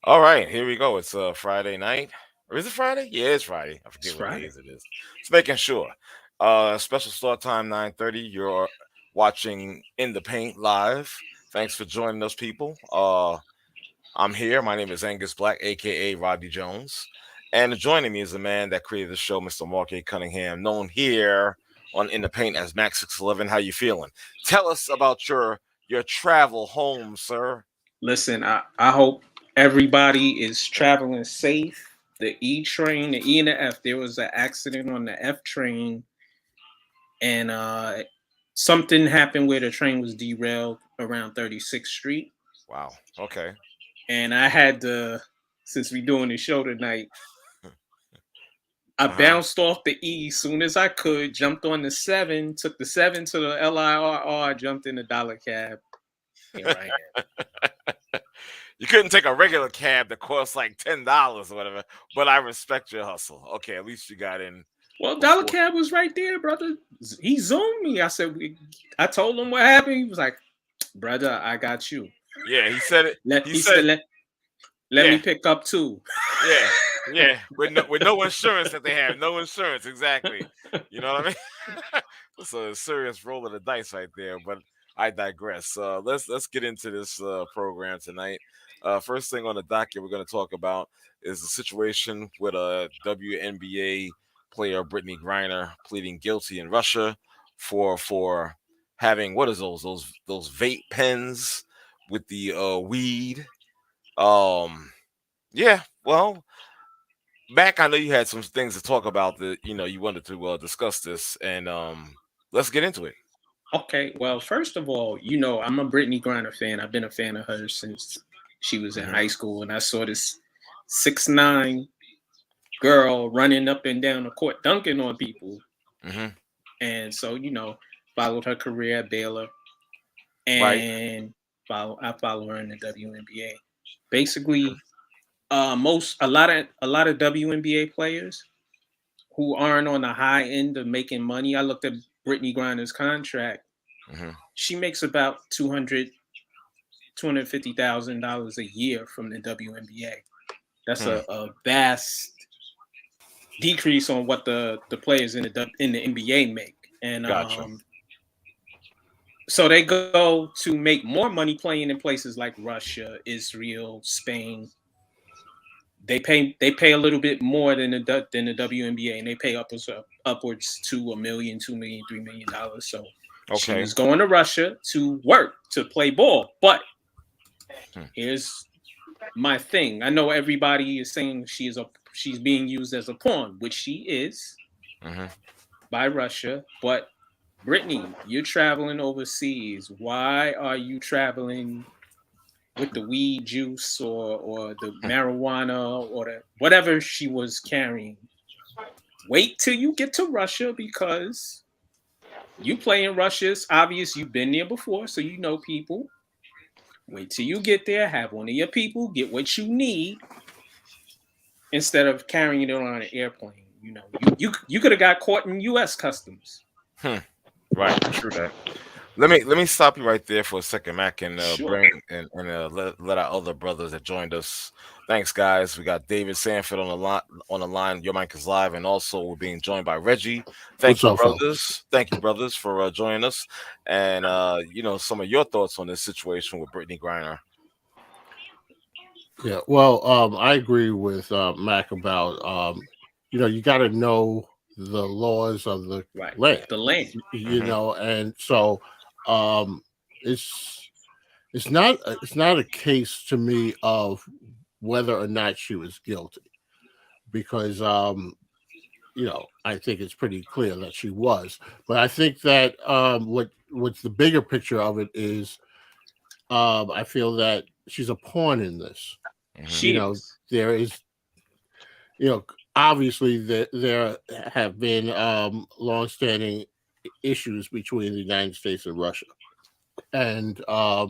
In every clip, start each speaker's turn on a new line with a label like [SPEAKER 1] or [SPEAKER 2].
[SPEAKER 1] All right, here we go. It's Friday night. Or is it Friday? Yeah, it's Friday. I
[SPEAKER 2] It's
[SPEAKER 1] forget what
[SPEAKER 2] Friday.
[SPEAKER 1] days it is. Just making sure. Special start time 9:30. You're watching In the Paint live. Thanks for joining us, people. I'm here. My name is Angus Black, aka Rodney Jones. And joining me is the man that created the show, Mr. Mark A. Cunningham, known here on In the Paint as Max 611. How you feeling? Tell us about your travel home, sir.
[SPEAKER 2] Listen, I hope everybody is traveling safe. The E train, the E and the F, there was an accident on the F train, and something happened where the train was derailed around 36th Street.
[SPEAKER 1] Wow. Okay.
[SPEAKER 2] And I had to, since we doing the show tonight, I
[SPEAKER 1] Uh-huh.
[SPEAKER 2] bounced off the E soon as I could, jumped on the 7, took the 7 to the LIRR, jumped in the dollar cab. Here I am.
[SPEAKER 1] You couldn't take a regular cab that costs like $10 or whatever, but I respect your hustle. Okay, at least you got in
[SPEAKER 2] Well, Dollar
[SPEAKER 1] before.
[SPEAKER 2] Cab was right there, brother. He zoomed me. I told him what happened. He was like, brother, I got you.
[SPEAKER 1] Yeah, he said it.
[SPEAKER 2] Let
[SPEAKER 1] He
[SPEAKER 2] he said
[SPEAKER 1] said,
[SPEAKER 2] let me
[SPEAKER 1] yeah,
[SPEAKER 2] pick up two.
[SPEAKER 1] yeah, yeah. With no insurance that they have, no insurance exactly. You know what I mean? That's a serious roll of the dice right there. But I digress. Let's get into this program tonight. First thing on the docket we're going to talk about is the situation with a WNBA player, Brittney Griner, pleading guilty in Russia for having what is those vape pens with the weed. Um, yeah, well, Mac, I know you had some things to talk about that you wanted to discuss this, and let's get into it.
[SPEAKER 2] Okay, well, first of all, I'm a Brittney Griner fan. I've been a fan of hers since she was in
[SPEAKER 1] Hmm.
[SPEAKER 2] high school, and I saw this 6'9" girl running up and down the court, dunking on people,
[SPEAKER 1] Hmm.
[SPEAKER 2] and so followed her career at Baylor,
[SPEAKER 1] Right.
[SPEAKER 2] and I follow her in the WNBA. Basically, most a lot of WNBA players who aren't on the high end of making money. I looked at Brittney Griner's contract.
[SPEAKER 1] Hmm.
[SPEAKER 2] She makes about $250,000 a year from the WNBA. That's
[SPEAKER 1] Hmm.
[SPEAKER 2] a vast decrease on what the players in the NBA make. And
[SPEAKER 1] Gotcha.
[SPEAKER 2] so they go to make more money playing in places like Russia, Israel, Spain. They pay a little bit more than the WNBA, and they pay upwards to a million, 2 million, $3 million. So she
[SPEAKER 1] Okay.
[SPEAKER 2] was going to Russia to work to play ball. But
[SPEAKER 1] Hmm.
[SPEAKER 2] here's my thing. I know everybody is saying she's being used as a pawn, which she is
[SPEAKER 1] Hmm.
[SPEAKER 2] by Russia. But Brittany, you're traveling overseas. Why are you traveling with the weed juice or the marijuana or the whatever she was carrying? Wait till you get to Russia because you play in Russia. It's obvious you've been there before, so you know people. Wait till you get there, have one of your people get what you need instead of carrying it on an airplane. You could have got caught in U.S. customs.
[SPEAKER 1] Hmm. Right. True that. Let me stop you right there for a second, Mac, and
[SPEAKER 2] Sure.
[SPEAKER 1] bring and let our other brothers that joined us. Thanks, guys. We got David Sanford on the line. On the line, your mic is live, and also we're being joined by Reggie.
[SPEAKER 3] What's
[SPEAKER 1] Thank you,
[SPEAKER 3] up, fellas?
[SPEAKER 1] brothers. Thank you, brothers, for joining us, and some of your thoughts on this situation with Brittany Griner.
[SPEAKER 3] Yeah, well, I agree with Mac about you got to know the laws of the
[SPEAKER 2] Right.
[SPEAKER 3] land,
[SPEAKER 2] The land.
[SPEAKER 1] Hmm.
[SPEAKER 3] and so um, it's it's not a case to me of whether or not she was guilty because I think it's pretty clear that she was, but I think that what's the bigger picture of it is I feel that she's a pawn in this.
[SPEAKER 1] Hmm.
[SPEAKER 3] You
[SPEAKER 2] She
[SPEAKER 3] know,
[SPEAKER 2] is.
[SPEAKER 3] there is, obviously there have been longstanding issues between the United States and Russia, and I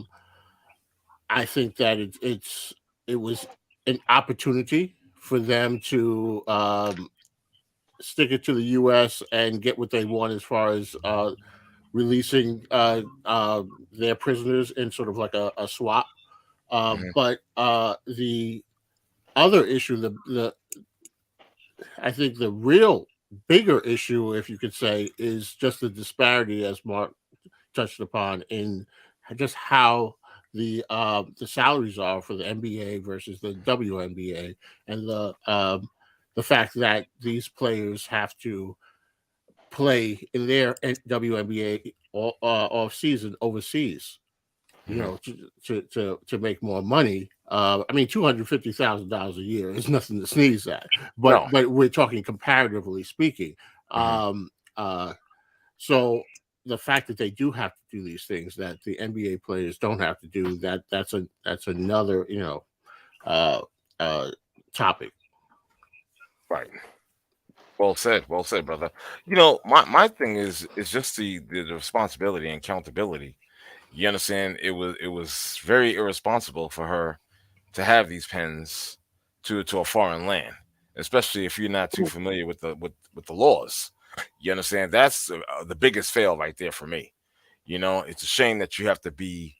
[SPEAKER 3] think that it was an opportunity for them to stick it to the U.S. and get what they want as far as releasing their prisoners in sort of like a swap.
[SPEAKER 1] Hmm.
[SPEAKER 3] But the other issue, I think the real bigger issue, if you could say, is just the disparity, as Mark touched upon, in just how the salaries are for the NBA versus the WNBA, and the fact that these players have to play in their WNBA off season overseas, to make more money. I mean, $250,000 a year is nothing to sneeze at, but we're talking comparatively speaking. So the fact that they do have to do these things that the NBA players don't have to do, that's another topic.
[SPEAKER 1] Right. Well said, brother. My thing is just the responsibility and accountability. You understand? It was very irresponsible for her to have these pens to a foreign land, especially if you're not too familiar with the laws. You understand? That's the biggest fail right there for me. It's a shame that you have to be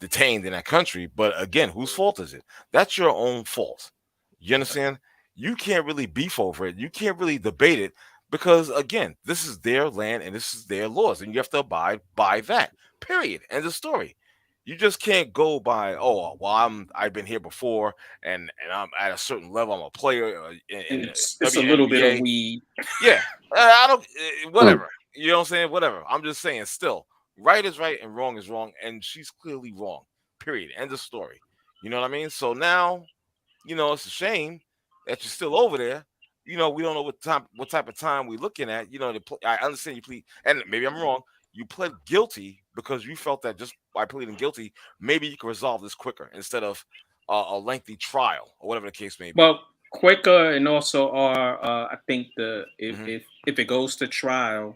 [SPEAKER 1] detained in that country, but again, whose fault is it? That's your own fault. You understand? You can't really beef over it. You can't really debate it because again, this is their land and this is their laws, and you have to abide by that. Period. End of story. You just can't go by, oh well, I've been here before and I'm at a certain level. I'm a player in the
[SPEAKER 2] It's a little bit of
[SPEAKER 1] WNBA.
[SPEAKER 2] weed.
[SPEAKER 1] Yeah, I don't whatever. You know what I'm saying? Whatever. I'm just saying still, right is right and wrong is wrong, and she's clearly wrong. Period. End of story. You know what I mean? So now, it's a shame that you're still over there. We don't know what type of time we're looking at. I understand you plead, and maybe I'm wrong. You pled guilty because you felt that just by pleading guilty, maybe you can resolve this quicker instead of a lengthy trial or whatever the case may be.
[SPEAKER 2] Well, quicker, and also I think if it goes to trial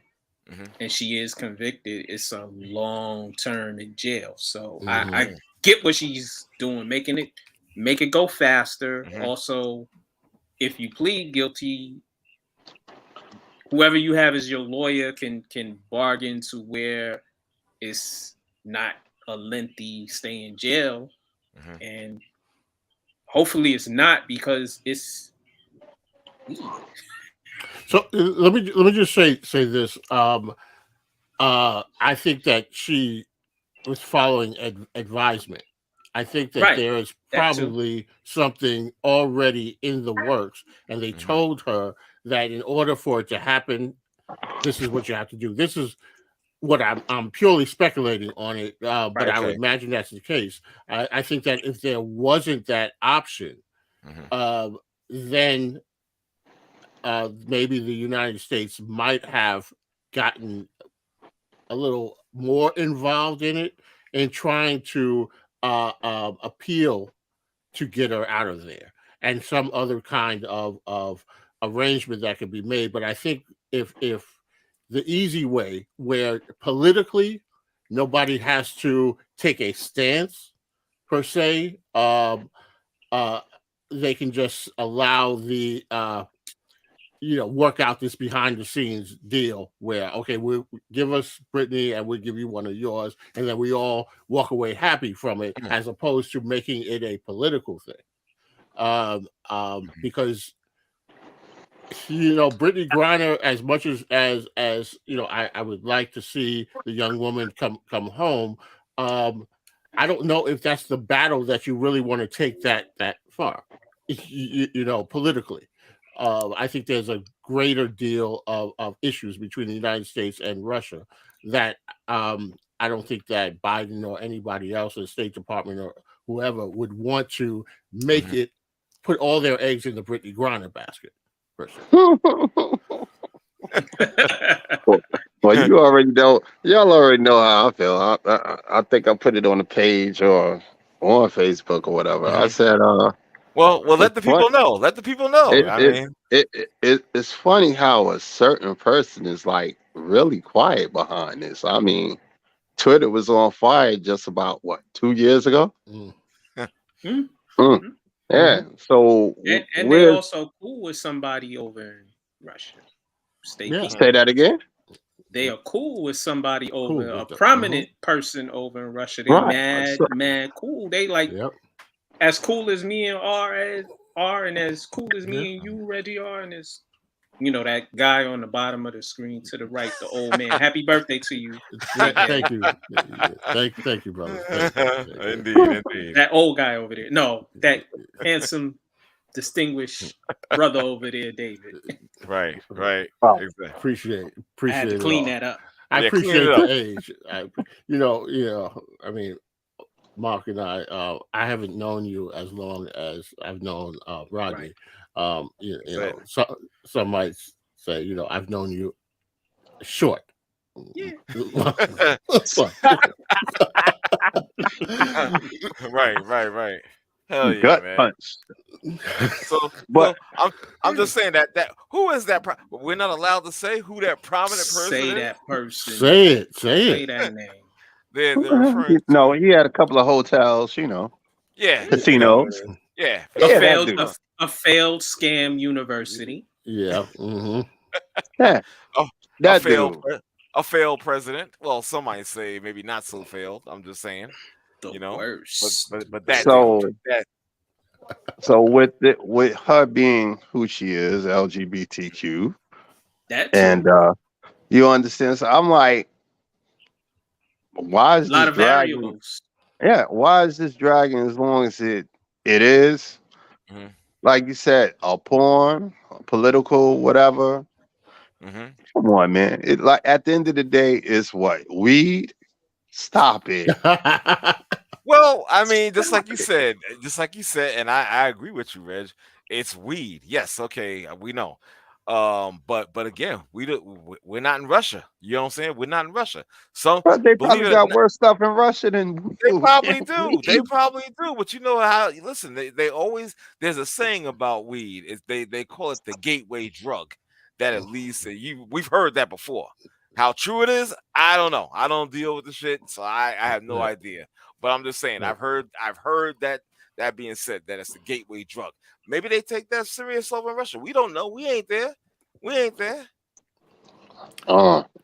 [SPEAKER 2] and she is convicted, it's a long term in jail. So I get what she's doing, make it go faster. Also, if you plead guilty, whoever you have as your lawyer can bargain to where it's not a lengthy stay in jail, and hopefully it's not, because it's.
[SPEAKER 3] So let me just say this. I think that she was following advisement. I think that there is probably something already in the works, and they told her that in order for it to happen, this is what you have to do. This is what I'm purely speculating on it, but I would imagine that's the case. I think that if there wasn't that option, then maybe the United States might have gotten a little more involved in it and trying to appeal to get her out of there, and some other kind of arrangement that could be made. But I think if the easy way, where politically nobody has to take a stance per se, they can just allow the work out this behind the scenes deal where, okay, we'll give us Brittney and we'll give you one of yours, and then we all walk away happy from it, as opposed to making it a political thing. Because Brittney Griner, as much as I would like to see the young woman come home, I don't know if that's the battle that you really want to take that far, politically. I think there's a greater deal of issues between the United States and Russia that I don't think that Biden or anybody else in the State Department or whoever would want to make it, put all their eggs in the Brittney Griner basket.
[SPEAKER 4] Well, you already know. Y'all already know how I feel. I think I put it on the page or on Facebook or whatever. I said,
[SPEAKER 1] Well, let the people know. Let the people know.
[SPEAKER 4] It's funny how a certain person is like really quiet behind this. I mean, Twitter was on fire just about 2 years ago. Yeah. So
[SPEAKER 2] and they're also cool with somebody over in Russia.
[SPEAKER 4] Say that again.
[SPEAKER 2] They are cool with somebody over a prominent person over in Russia. They're mad cool. They like as cool as me and R are and as cool as me and you, Reggie, are, and as that guy on the bottom of the screen to the right, the old man. Happy birthday to you.
[SPEAKER 3] Thank you. Thank you, brother. Thank you.
[SPEAKER 1] Indeed.
[SPEAKER 2] That old guy over there. No, that handsome, distinguished brother over there, David.
[SPEAKER 1] Right.
[SPEAKER 4] Oh.
[SPEAKER 1] Exactly.
[SPEAKER 3] Appreciate
[SPEAKER 2] I had to
[SPEAKER 3] it
[SPEAKER 2] clean
[SPEAKER 3] all.
[SPEAKER 2] that up.
[SPEAKER 3] I
[SPEAKER 1] Yeah, clean
[SPEAKER 3] appreciate
[SPEAKER 1] it
[SPEAKER 3] the
[SPEAKER 1] up.
[SPEAKER 3] age. I mean, Mark and I haven't known you as long as I've known Rodney. Some might say, I've known you short.
[SPEAKER 2] Yeah.
[SPEAKER 1] Right. Hell yeah,
[SPEAKER 4] Gut
[SPEAKER 1] man.
[SPEAKER 4] punch.
[SPEAKER 1] So I'm just saying that who is that? We're not allowed to say who that prominent person
[SPEAKER 2] Say
[SPEAKER 1] is.
[SPEAKER 2] that person.
[SPEAKER 3] Say it.
[SPEAKER 2] Say that name.
[SPEAKER 1] They're referring.
[SPEAKER 4] No, he had a couple of hotels,
[SPEAKER 1] Yeah,
[SPEAKER 4] casinos.
[SPEAKER 1] Yeah.
[SPEAKER 2] A failed scam university.
[SPEAKER 3] Yeah. Mm-hmm.
[SPEAKER 4] Yeah.
[SPEAKER 1] A failed president. Well, some might say maybe not so failed. I'm just saying.
[SPEAKER 2] The worst.
[SPEAKER 1] But that
[SPEAKER 4] So with her being who she is, LGBTQ, and you understand. So I'm like, why is
[SPEAKER 2] a lot
[SPEAKER 4] this
[SPEAKER 2] of
[SPEAKER 4] dragging?
[SPEAKER 2] variables.
[SPEAKER 4] Yeah, why is this dragging as long as it is?
[SPEAKER 1] Mm-hmm.
[SPEAKER 4] Like you said, a porn, a political, whatever.
[SPEAKER 1] Mm-hmm.
[SPEAKER 4] Come on, man. It like at the end of the day, it's what? Weed? Stop it.
[SPEAKER 1] Well, I mean, just like you said, and I agree with you, Reg. It's weed. Yes, okay, we know. But again, we're not in Russia. You know what I'm saying? We're not in Russia. So
[SPEAKER 4] But they
[SPEAKER 1] believe
[SPEAKER 4] probably
[SPEAKER 1] it or
[SPEAKER 4] got
[SPEAKER 1] not,
[SPEAKER 4] worse stuff in Russia than
[SPEAKER 1] they probably do. They probably do. But you know how? Listen, they always there's a saying about weed. They call it the gateway drug. That at least we've heard that before. How true it is, I don't know. I don't deal with the shit, so I have no idea. But I'm just saying, I've heard that being said that it's the gateway drug. Maybe they take that serious over in Russia. We don't know. We ain't there.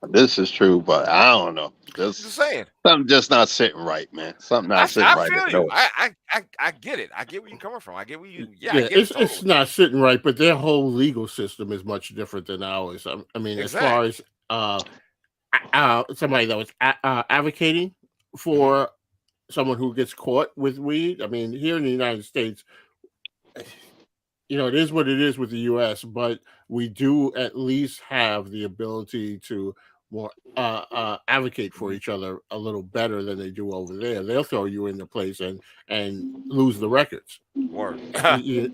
[SPEAKER 4] This is true, but I don't know.
[SPEAKER 1] Just saying.
[SPEAKER 4] Something just not sitting right, man. Something not sitting right.
[SPEAKER 1] I feel you. I get it. I get where you're coming from. I get where you. Yeah,
[SPEAKER 3] it's not sitting right, but their whole legal system is much different than ours. I mean,
[SPEAKER 1] exactly.
[SPEAKER 3] As far as somebody that was advocating for someone who gets caught with weed. I mean, here in the United States, it is what it is with the U.S., but we do at least have the ability to more advocate for each other a little better than they do over there. They'll throw you in the place and lose the records.
[SPEAKER 1] Word.
[SPEAKER 3] So
[SPEAKER 4] You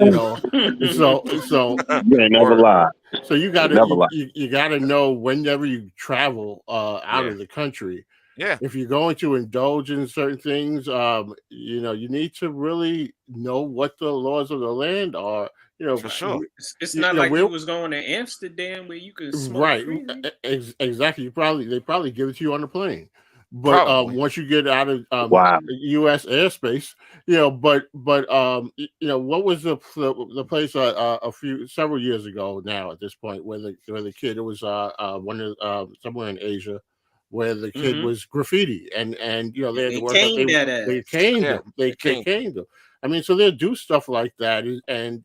[SPEAKER 4] ain't never lie.
[SPEAKER 3] So you gotta know whenever you travel out of the country.
[SPEAKER 1] Yeah.
[SPEAKER 3] If you're going to indulge in certain things, you need to really know what the laws of the land are.
[SPEAKER 1] For sure.
[SPEAKER 2] It's not like you was going to Amsterdam where you could smoke freely.
[SPEAKER 3] Exactly. They probably give it to you on the plane. But once you get out of U.S. airspace, what was the place several years ago now at this point where the kid, it was somewhere in Asia, where the kid was graffiti and they had to work out. They caned him. They caned him. I mean, so they'll do stuff like that, and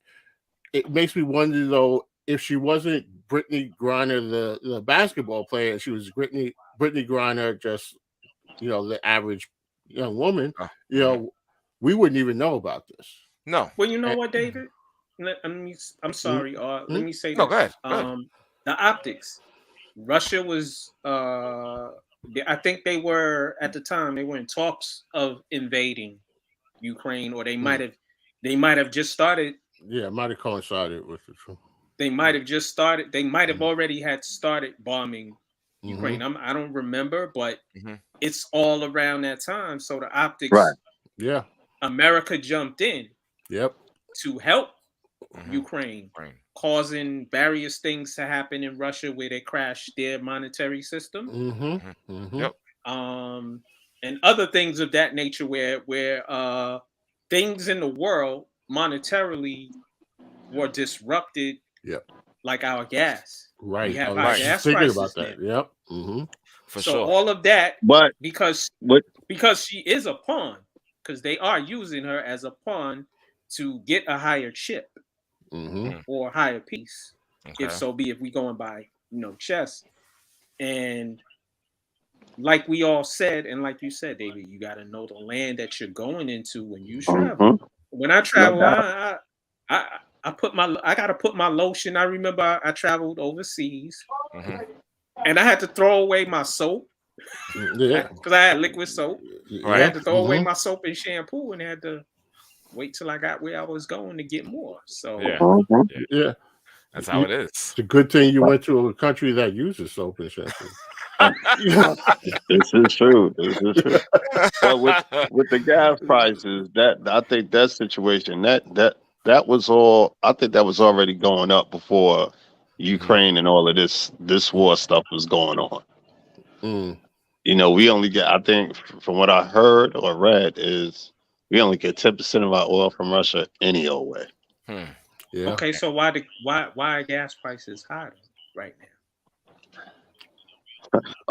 [SPEAKER 3] it makes me wonder though if she wasn't Brittney Griner, the basketball player, she was Brittney Griner, just the average young woman. We wouldn't even know about this.
[SPEAKER 1] No.
[SPEAKER 2] Well, you know what, David? I'm sorry. Let me say this.
[SPEAKER 1] No, go ahead.
[SPEAKER 2] The optics. Russia was. I think they were at the time. They were in talks of invading Ukraine, or they might have just started.
[SPEAKER 3] Yeah, it might have coincided with it.
[SPEAKER 2] They might have just started. They might have already had started bombing Ukraine. I don't remember, but it's all around that time. So the optics.
[SPEAKER 4] Right.
[SPEAKER 3] Yeah.
[SPEAKER 2] America jumped in.
[SPEAKER 3] Yep.
[SPEAKER 2] To help Ukraine, causing various things to happen in Russia where they crashed their monetary system.
[SPEAKER 1] Yep.
[SPEAKER 2] And other things of that nature where things in the world monetarily were disrupted.
[SPEAKER 3] Yep.
[SPEAKER 2] Like our gas.
[SPEAKER 3] Right.
[SPEAKER 2] We have
[SPEAKER 3] our
[SPEAKER 2] gas
[SPEAKER 3] thinking
[SPEAKER 2] prices
[SPEAKER 3] about that.
[SPEAKER 2] now.
[SPEAKER 3] Yep.
[SPEAKER 1] For
[SPEAKER 2] so
[SPEAKER 1] sure.
[SPEAKER 2] all of that,
[SPEAKER 4] but
[SPEAKER 2] because she is a pawn, because they are using her as a pawn to get a higher chip or a higher piece.
[SPEAKER 1] Okay.
[SPEAKER 2] If so be, if we going by chess, and like we all said, and like you said, David, you got to know the land that you're going into when you travel. When I travel, I gotta put my lotion. I remember I traveled overseas, and I had to throw away my soap.
[SPEAKER 3] Yeah,
[SPEAKER 2] because I had liquid soap.
[SPEAKER 1] Right.
[SPEAKER 2] I had to throw away my soap and shampoo, and had to wait till I got where I was going to get more. So
[SPEAKER 3] yeah.
[SPEAKER 1] That's how it is.
[SPEAKER 3] It's a good thing you went to a country that uses soap and shampoo.
[SPEAKER 4] This is true. This is true. But with the gas prices, I think that situation that was all. I think that was already going up before Ukraine and all of this war stuff was going on. We only get. I think from what I heard or read is we only get 10% of our oil from Russia any old way.
[SPEAKER 3] Yeah.
[SPEAKER 2] Okay, so why are gas prices higher right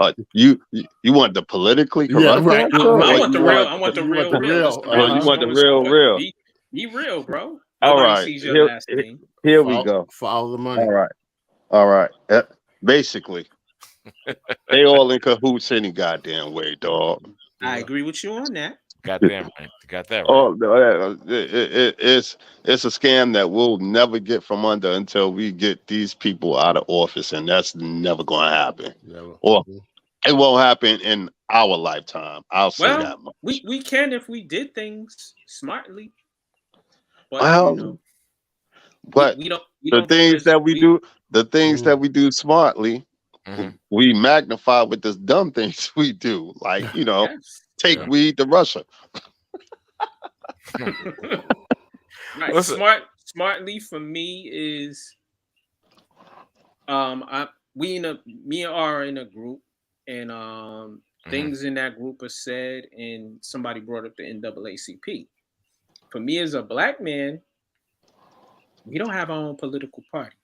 [SPEAKER 2] now?
[SPEAKER 4] You want the politically correct?
[SPEAKER 3] Right.
[SPEAKER 2] I want the real. I want the real.
[SPEAKER 4] You want the real.
[SPEAKER 2] Be real, bro.
[SPEAKER 4] All right.
[SPEAKER 2] Sees your last name.
[SPEAKER 4] Here we go.
[SPEAKER 3] Follow the money.
[SPEAKER 4] All right. Basically, they all in cahoots any goddamn way, dog.
[SPEAKER 2] I agree with you on that.
[SPEAKER 1] Goddamn right. You got that right.
[SPEAKER 4] Oh, it's a scam that we'll never get from under until we get these people out of office, and that's never going to happen.
[SPEAKER 3] Never.
[SPEAKER 4] Or it won't happen in our lifetime. I'll say that much.
[SPEAKER 2] We can if we did things smartly.
[SPEAKER 4] But,
[SPEAKER 2] but we don't.
[SPEAKER 4] The things that we do smartly, we magnify with the dumb things we do, like take weed to Russia.
[SPEAKER 2] Right. Smartly for me is me and are in a group, and things in that group are said, and somebody brought up the NAACP. For me as a black man, we don't have our own political party.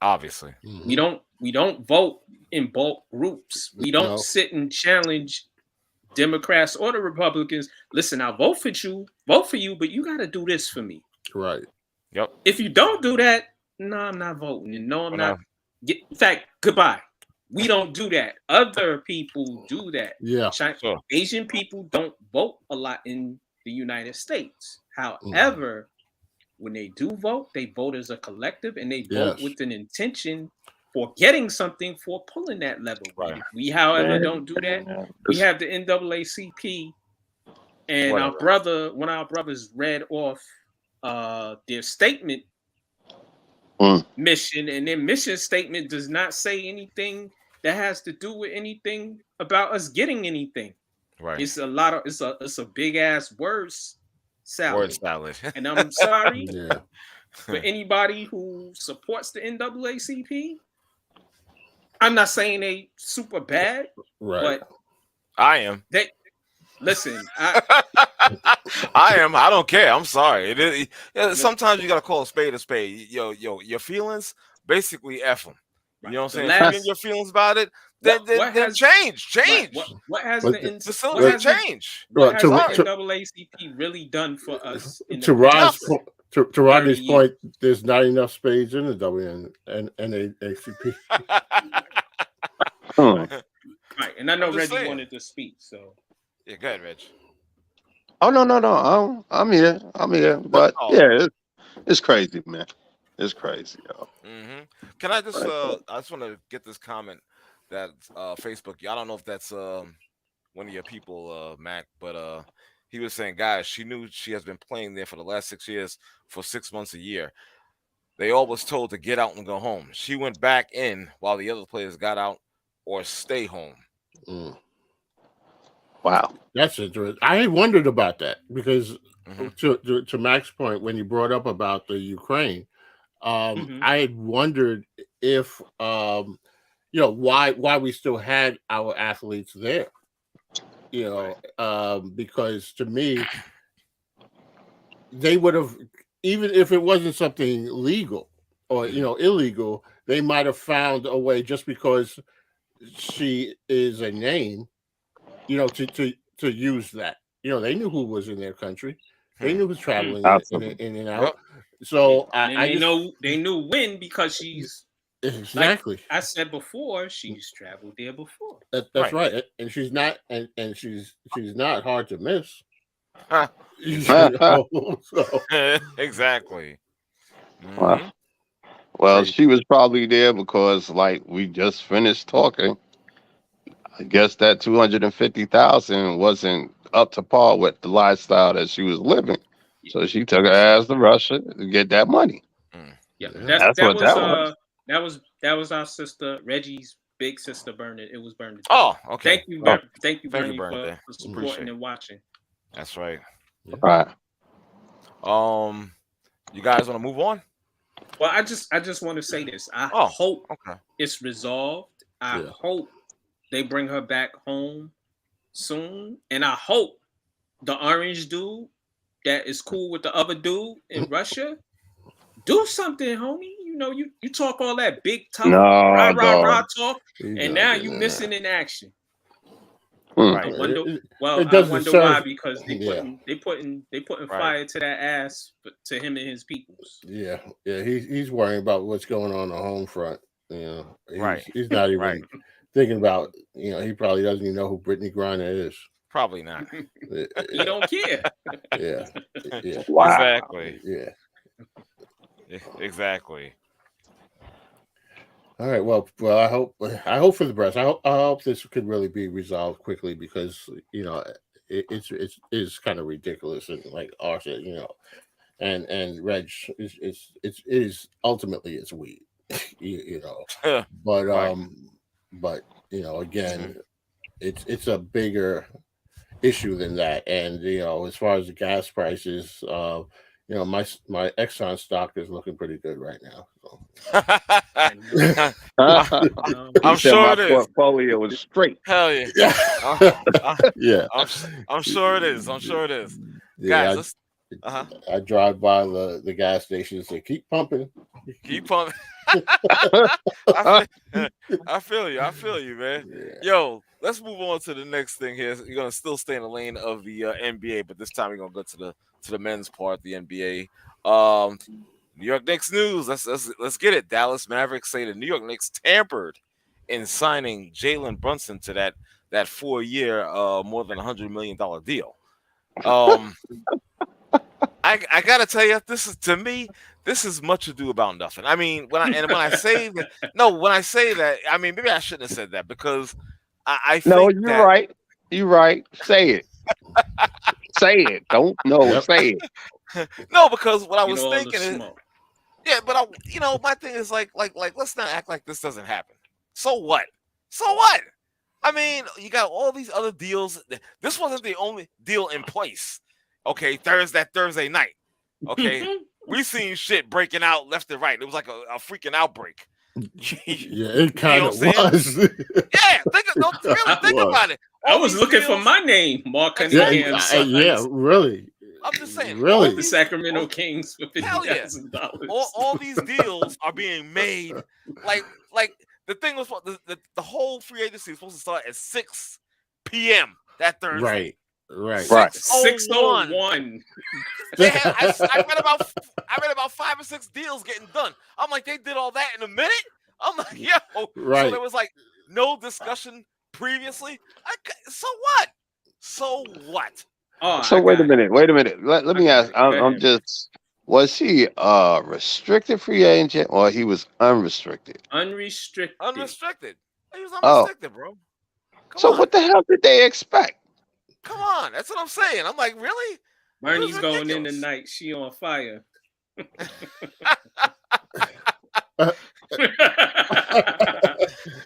[SPEAKER 1] Obviously.
[SPEAKER 2] We don't vote in bulk groups. We don't sit and challenge Democrats or the Republicans. Listen, I'll vote for you, but you got to do this for me.
[SPEAKER 3] Right.
[SPEAKER 1] Yep.
[SPEAKER 2] If you don't do that, no, I'm not voting. And no, I'm not. In fact, goodbye. We don't do that. Other people do that.
[SPEAKER 3] Yeah.
[SPEAKER 2] Asian people don't vote a lot in the United States. However, when they do vote, they vote as a collective, and they vote with an intention for getting something, for pulling that lever.
[SPEAKER 1] Right.
[SPEAKER 2] We, however, don't do that. We have the NAACP, and one of our brothers read off their statement mission, and their mission statement does not say anything that has to do with anything about us getting anything.
[SPEAKER 1] Right.
[SPEAKER 2] It's a big ass words salad.
[SPEAKER 1] Word salad.
[SPEAKER 2] And I'm sorry for anybody who supports the NAACP. I'm not saying they super bad, but
[SPEAKER 1] I am.
[SPEAKER 2] Listen,
[SPEAKER 1] I am. I don't care. I'm sorry. It is. Sometimes you gotta call a spade a spade. Your feelings, basically F them. You know what I'm saying? If you're in your feelings about it, then change.
[SPEAKER 2] What has the NAACP really done for us?
[SPEAKER 3] To Rodney's point, there's not enough spades in the NAACP.
[SPEAKER 2] Right, and I know Reggie wanted to speak, so
[SPEAKER 1] yeah, go ahead, Reg.
[SPEAKER 4] Oh no, I'm here, but it's crazy, man. It's crazy, yo.
[SPEAKER 1] Can I just? I just want to get this comment that Facebook. I don't know if that's one of your people, Mac, but he was saying, guys, she knew she has been playing there for the last 6 years for 6 months a year. They all was told to get out and go home. She went back in while the other players got out or stay home.
[SPEAKER 4] Wow,
[SPEAKER 3] that's interesting. I wondered about that because to Mac's point, when you brought up about the Ukraine, I had wondered if why we still had our athletes there. Because to me, they would have, even if it wasn't something legal or illegal, they might have found a way, just because she is a name, to use that. They knew who was in their country. They knew who's traveling in and out.
[SPEAKER 1] Yep.
[SPEAKER 3] So
[SPEAKER 2] And they knew when because she's
[SPEAKER 3] exactly.
[SPEAKER 2] like I said before, she's traveled there before.
[SPEAKER 3] That's right. And she's not and she's not hard to miss.
[SPEAKER 1] Huh.
[SPEAKER 3] You know, so.
[SPEAKER 1] Exactly.
[SPEAKER 4] Well, she was probably there because, like we just finished talking, I guess that 250,000 wasn't up to par with the lifestyle that she was living, so she took her ass to Russia to get that money.
[SPEAKER 2] Yeah,
[SPEAKER 4] That
[SPEAKER 2] was our sister Reggie's big sister Bernard. It was Bernard.
[SPEAKER 1] Oh, okay.
[SPEAKER 2] Thank you, Bernie,
[SPEAKER 1] Bernard,
[SPEAKER 2] for supporting and watching.
[SPEAKER 1] That's right.
[SPEAKER 4] Right.
[SPEAKER 1] You guys want to move on?
[SPEAKER 2] Well, I just want to say this. I hope it's resolved. I hope they bring her back home soon, and I hope the orange dude that is cool with the other dude in Russia do something, homie. You know, you talk all that big tough rah talk, and now you missing in action.
[SPEAKER 1] Right.
[SPEAKER 2] I wonder why, because they putting fire to that ass to him and his peoples.
[SPEAKER 3] Yeah. He's worrying about what's going on the home front. You know, he's not even thinking about. You know, he probably doesn't even know who Brittney Griner is.
[SPEAKER 1] Probably not.
[SPEAKER 2] He don't care.
[SPEAKER 3] Yeah.
[SPEAKER 4] Wow.
[SPEAKER 1] Exactly.
[SPEAKER 3] Yeah.
[SPEAKER 1] Exactly.
[SPEAKER 3] All right. Well, I hope for the best. I hope this could really be resolved quickly because you know it's kind of ridiculous and like Arthur, you know, and Reg is ultimately it's weed, you know, but you know again, it's a bigger issue than that, and you know as far as the gas prices, you know, my Exxon stock is looking pretty good right now. So.
[SPEAKER 1] I'm sure it is.
[SPEAKER 4] Portfolio was straight.
[SPEAKER 1] Hell yeah.
[SPEAKER 3] Yeah.
[SPEAKER 1] I'm sure it is. I'm sure it is.
[SPEAKER 3] Yeah,
[SPEAKER 1] guys,
[SPEAKER 3] I drive by the gas stations and keep pumping.
[SPEAKER 1] Keep pumping. I feel you, man.
[SPEAKER 3] Yeah.
[SPEAKER 1] Yo, let's move on to the next thing here. You're gonna still stay in the lane of the NBA, but this time we're gonna go to the men's part, the NBA. New York Knicks news. Let's get it. Dallas Mavericks say the New York Knicks tampered in signing Jaylen Brunson to that 4-year, more than $100 million deal. I gotta tell you, this is much ado about nothing. I mean, when I say that, I mean maybe I shouldn't have said that because I think
[SPEAKER 4] you're right. You're right. Say it. Say it. Don't say it.
[SPEAKER 1] No, because what I was thinking is, but my thing is like let's not act like this doesn't happen. So what? I mean, you got all these other deals. This wasn't the only deal in place. Okay, Thursday night. Okay, we seen shit breaking out left and right. It was like a freaking outbreak.
[SPEAKER 3] Yeah, it kind of was.
[SPEAKER 1] Yeah, think about it.
[SPEAKER 2] I was looking for my name, Mark Cunningham.
[SPEAKER 3] Yeah, really.
[SPEAKER 1] I'm just saying,
[SPEAKER 3] really,
[SPEAKER 2] the Sacramento Kings for $50,000.
[SPEAKER 1] All these deals are being made. Like the thing was, the whole free agency is supposed to start at 6 p.m. that Thursday.
[SPEAKER 3] Right.
[SPEAKER 2] 6:01.
[SPEAKER 1] I read about 5 or 6 deals getting done. I'm like, they did all that in a minute. I'm like, yo.
[SPEAKER 3] Right.
[SPEAKER 1] So there was like no discussion previously. So what?
[SPEAKER 4] Oh, so wait a minute. Let me ask. Was he a restricted free agent or he was unrestricted?
[SPEAKER 2] Unrestricted.
[SPEAKER 1] He was unrestricted, bro.
[SPEAKER 4] What the hell did they expect?
[SPEAKER 1] Come on, that's what I'm saying. I'm like, really?
[SPEAKER 2] Bernie's going in tonight. She on fire.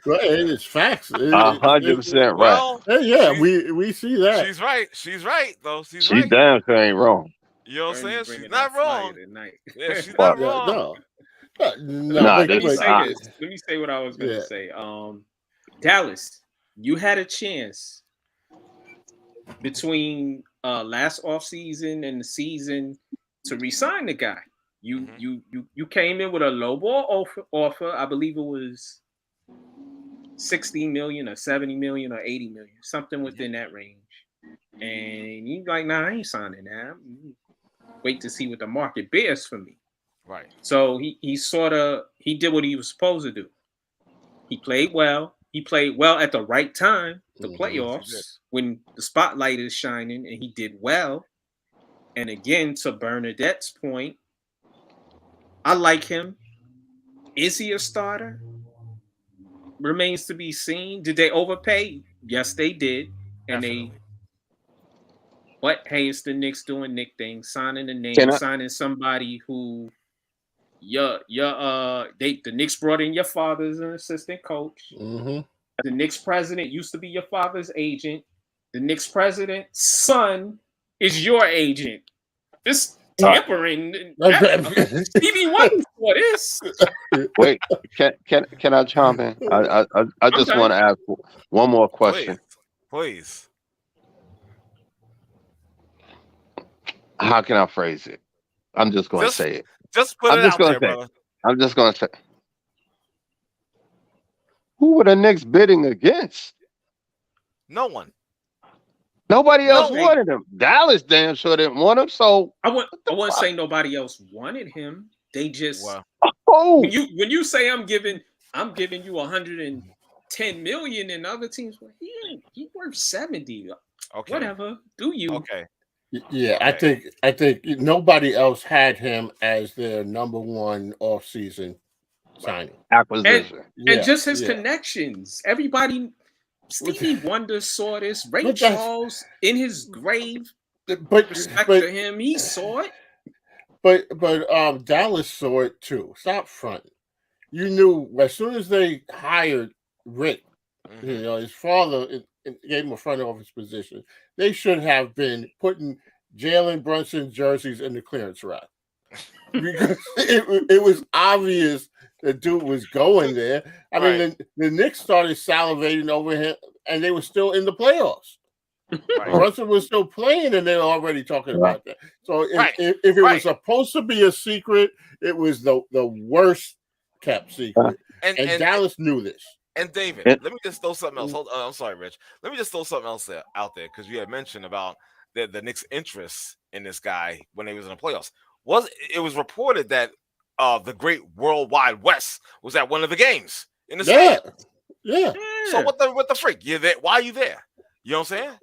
[SPEAKER 3] Well, it's facts.
[SPEAKER 4] 100% right.
[SPEAKER 3] Yeah, we see that.
[SPEAKER 1] She's right, though.
[SPEAKER 4] She damn sure ain't wrong.
[SPEAKER 1] You know what I'm saying? She's not wrong. Yeah, she's
[SPEAKER 4] not
[SPEAKER 1] wrong.
[SPEAKER 2] Let me say what I was going to say. Dallas, you had a chance between last offseason and the season to re-sign the guy. You came in with a lowball offer. I believe it was 60 million or 70 million or 80 million, something within that range. And you like, nah, I ain't signing that. wait to see what the market bears for me.
[SPEAKER 1] Right.
[SPEAKER 2] So he did what he was supposed to do. He played well. He played well at the right time, the playoffs, when the spotlight is shining, and he did well. And again, to Bernadette's point, I like him. Is he a starter? Remains to be seen. Did they overpay? Yes, they did. And but hey, it's the Knicks doing Knick things, signing a name, signing somebody who the Knicks brought in your father as an assistant coach.
[SPEAKER 3] Mm-hmm.
[SPEAKER 2] The Knicks president used to be your father's agent. The Knicks president's son is your agent. This tampering. Stevie Wonder for this.
[SPEAKER 4] Wait, can I chime in? I just want to ask one more question.
[SPEAKER 1] Please.
[SPEAKER 4] How can I phrase it? I'm just going to say it.
[SPEAKER 1] Just put it out there, brother.
[SPEAKER 4] I'm just going to say, who were the Knicks bidding against?
[SPEAKER 1] No one.
[SPEAKER 4] Nobody else wanted him. Dallas damn sure didn't want him. So
[SPEAKER 2] I wouldn't say nobody else wanted him. They just
[SPEAKER 4] when
[SPEAKER 2] you say I'm giving you 110 million, and other teams, well, he worth 70.
[SPEAKER 1] Okay.
[SPEAKER 2] Whatever. Do you?
[SPEAKER 3] Okay. Yeah, okay. I think nobody else had him as their number one off-season signing
[SPEAKER 4] acquisition,
[SPEAKER 2] and just his connections. Everybody, Stevie Wonder saw this. Ray Charles in his grave. Respect to him, he saw it.
[SPEAKER 3] But Dallas saw it too. Stop fronting. You knew as soon as they hired Rick, his father. And gave him a front office position. They should have been putting Jaylen Brunson jerseys in the clearance rack because it was obvious the dude was going there. I mean, the Knicks started salivating over him, and they were still in the playoffs. Right. Brunson was still playing, and they were already talking about that. So if it was supposed to be a secret, it was the worst kept secret, and Dallas knew this.
[SPEAKER 1] And David, let me just throw something else. I'm sorry, Rich. Let me just throw something else out there because you had mentioned about the Knicks' interest in this guy when they was in the playoffs. It was reported that the great Worldwide West was at one of the games in the stadium.
[SPEAKER 3] Yeah.
[SPEAKER 1] So what the freak? You're there. Why are you there? You know what I'm saying?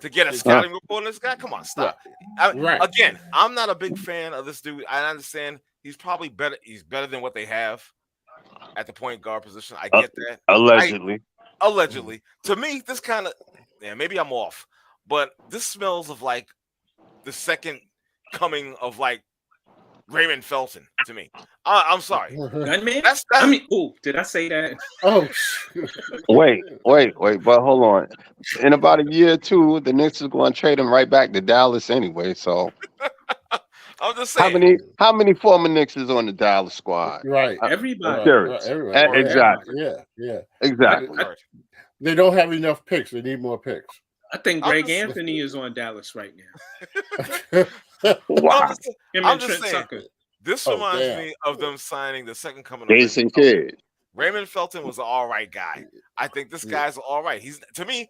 [SPEAKER 1] To get a scouting report on this guy? Come on, stop. Again, I'm not a big fan of this dude. I understand he's probably better. He's better than what they have at the point guard position. I get that.
[SPEAKER 4] Allegedly.
[SPEAKER 1] To me, this kind of maybe I'm off, but this smells of like the second coming of like Raymond Felton to me. I'm sorry.
[SPEAKER 2] Gunman? Did I say that?
[SPEAKER 3] Oh,
[SPEAKER 4] wait. But hold on. In about a year or two, the Knicks is going to trade him right back to Dallas anyway. So
[SPEAKER 1] I'm just saying.
[SPEAKER 4] How many former Knicks is on the Dallas squad?
[SPEAKER 3] Right.
[SPEAKER 2] Everybody.
[SPEAKER 3] Everybody.
[SPEAKER 4] Exactly.
[SPEAKER 3] Yeah.
[SPEAKER 4] Exactly.
[SPEAKER 3] They don't have enough picks. They need more picks.
[SPEAKER 2] I think Greg Anthony is on Dallas right now.
[SPEAKER 4] Wow.
[SPEAKER 1] I'm just saying. Tucker. This reminds me of them signing the second coming of
[SPEAKER 4] Jason Kidd.
[SPEAKER 1] Raymond Felton was an all right guy. I think this guy's all right. To me,